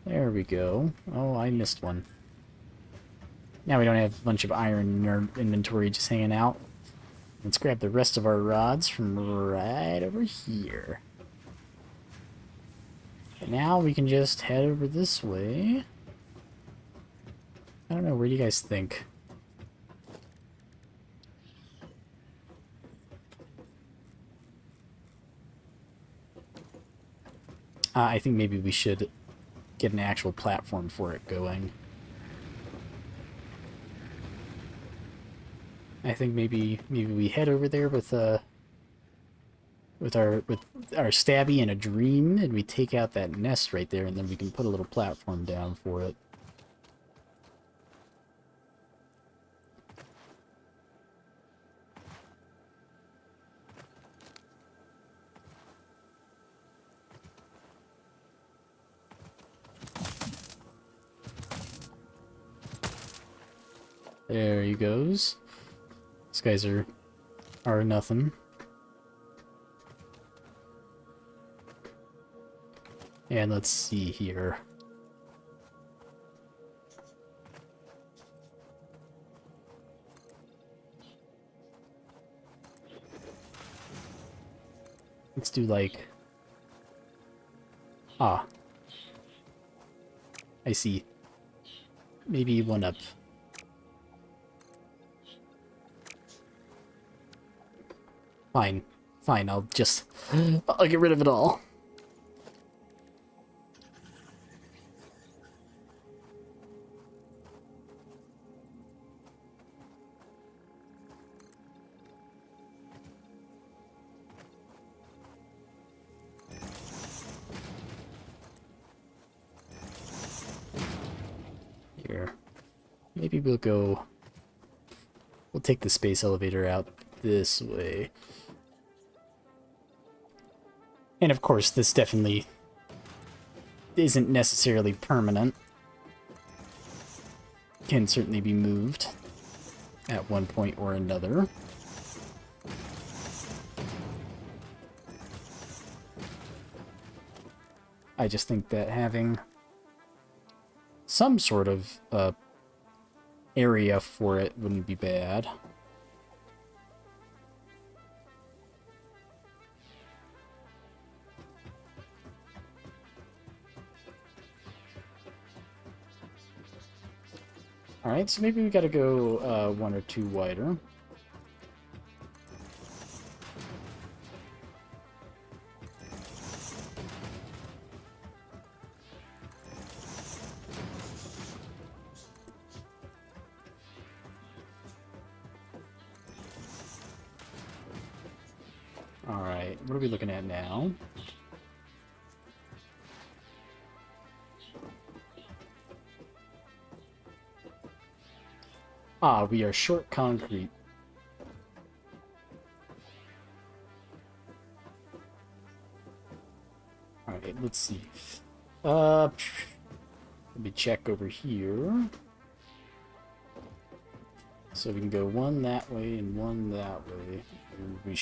There we go. Oh, I missed one. Now we don't have a bunch of iron in our inventory just hanging out. Let's grab the rest of our rods from right over here. And now we can just head over this way. I don't know, where do you guys think? I think maybe we should get an actual platform for it going. I think maybe we head over there with our stabby and a dream, and we take out that nest right there, and then we can put a little platform down for it. There he goes. These guys are nothing. And let's see here. Let's do like... Ah. I see. Maybe one up. Fine. Fine, I'll get rid of it all. Here. Maybe we'll take the space elevator out this way. And of course, this definitely isn't necessarily permanent. Can certainly be moved at one point or another. I just think that having some sort of area for it wouldn't be bad. Alright, so maybe we gotta go one or two wider. Alright, what are we looking at now? Ah, we are short concrete. Alright, let's see. Let me check over here. So we can go one that way and one that way. And we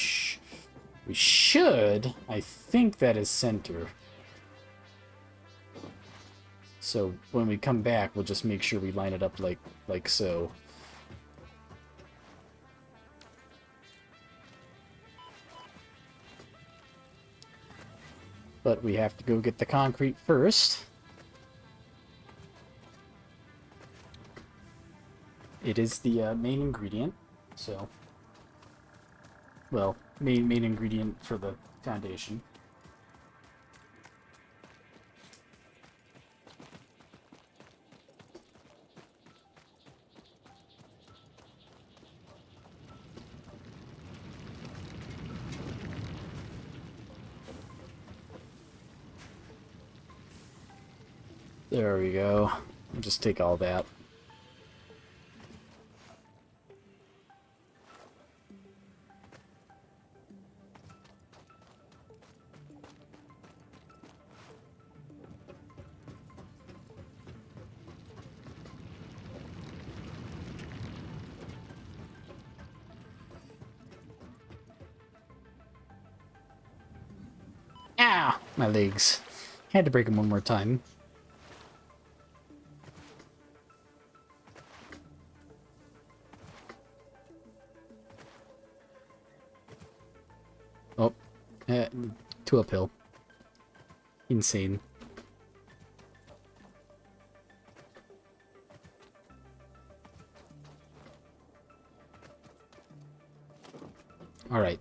should, I think that is center. So when we come back, we'll just make sure we line it up like so. But we have to go get the concrete first. It is the main ingredient, so... Well, main ingredient for the foundation. There we go. I'll just take all that. Ow! My legs. Had to break them one more time. Oh. Too uphill. Insane. Alright.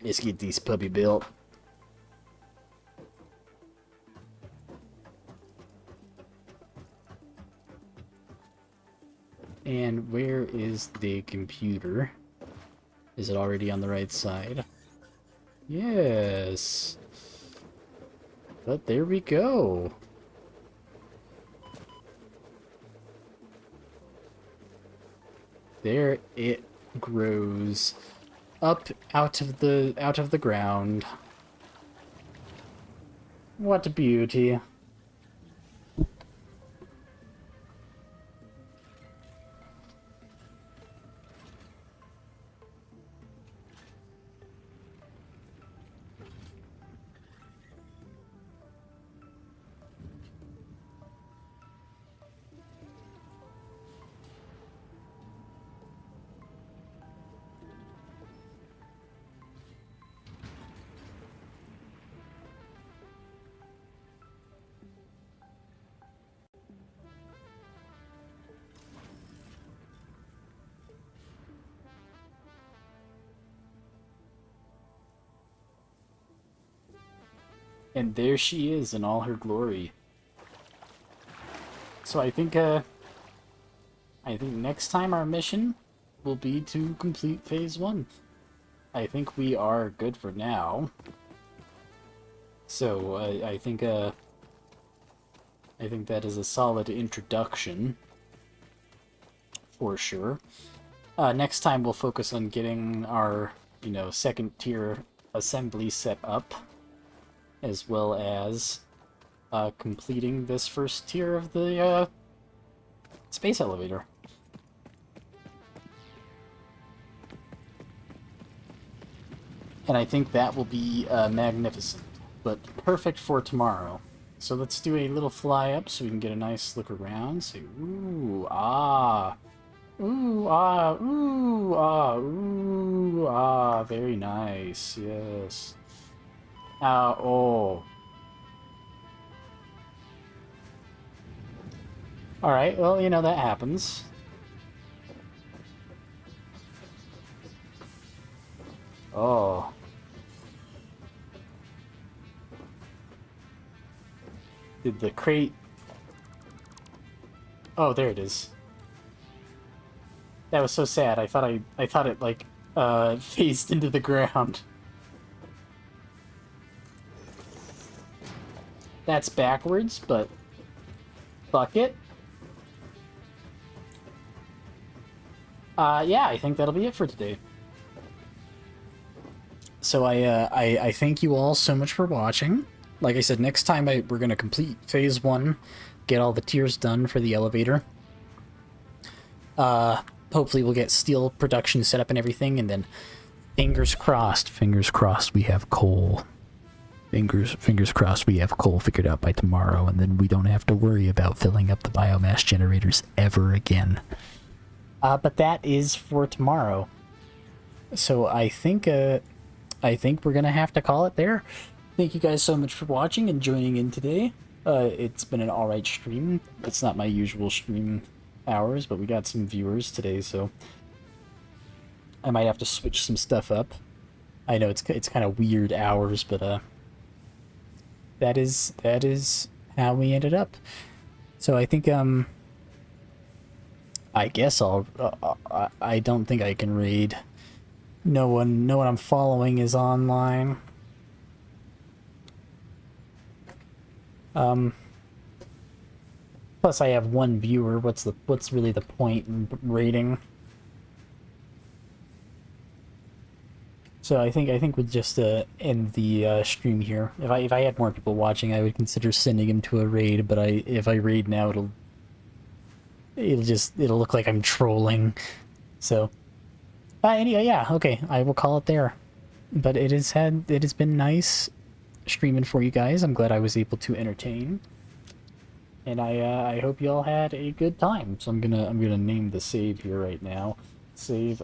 Let's get this puppy built. And where is the computer? Is it already on the right side? Yes. But there we go. There it grows up out of the ground. What a beauty. And there she is in all her glory. So I think next time our mission will be to complete phase 1. I think we are good for now. So I think that is a solid introduction for sure. Next time we'll focus on getting our, second tier assembly set up, as well as completing this first tier of the space elevator. And I think that will be magnificent, but perfect for tomorrow. So let's do a little fly up so we can get a nice look around. Say, ooh, ah. Ooh, ah, ooh, ah, ooh, ah. Very nice, yes. Oh. Alright, well, that happens. Oh. Did the crate... Oh, there it is. That was so sad. I thought it, like, phased into the ground. That's backwards, but... Bucket? Yeah, I think that'll be it for today. So I thank you all so much for watching. Like I said, next time we're going to complete phase 1, get all the tiers done for the elevator. Hopefully we'll get steel production set up and everything, and then fingers crossed we have coal. Fingers crossed we have coal figured out by tomorrow, and then we don't have to worry about filling up the biomass generators ever again. But that is for tomorrow. So I think we're gonna have to call it there. Thank you guys so much for watching and joining in today. It's been an alright stream. It's not my usual stream hours, but we got some viewers today, so I might have to switch some stuff up. I know it's kind of weird hours, but that is how we ended up. So I think I guess I don't think I can raid. No one I'm following is online. Plus I have one viewer. What's really the point in raiding? So I think we'll just end the stream here. If I had more people watching, I would consider sending him to a raid. But if I raid now, it'll look like I'm trolling. So anyway, yeah, okay, I will call it there. But it has been nice streaming for you guys. I'm glad I was able to entertain, and I hope you all had a good time. So I'm gonna name the save here right now. Save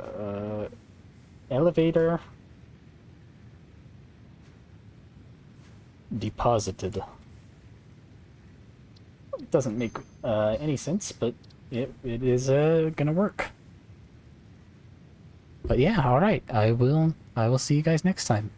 elevator deposited. It doesn't make any sense, but it is gonna work. But yeah, all right. I will see you guys next time.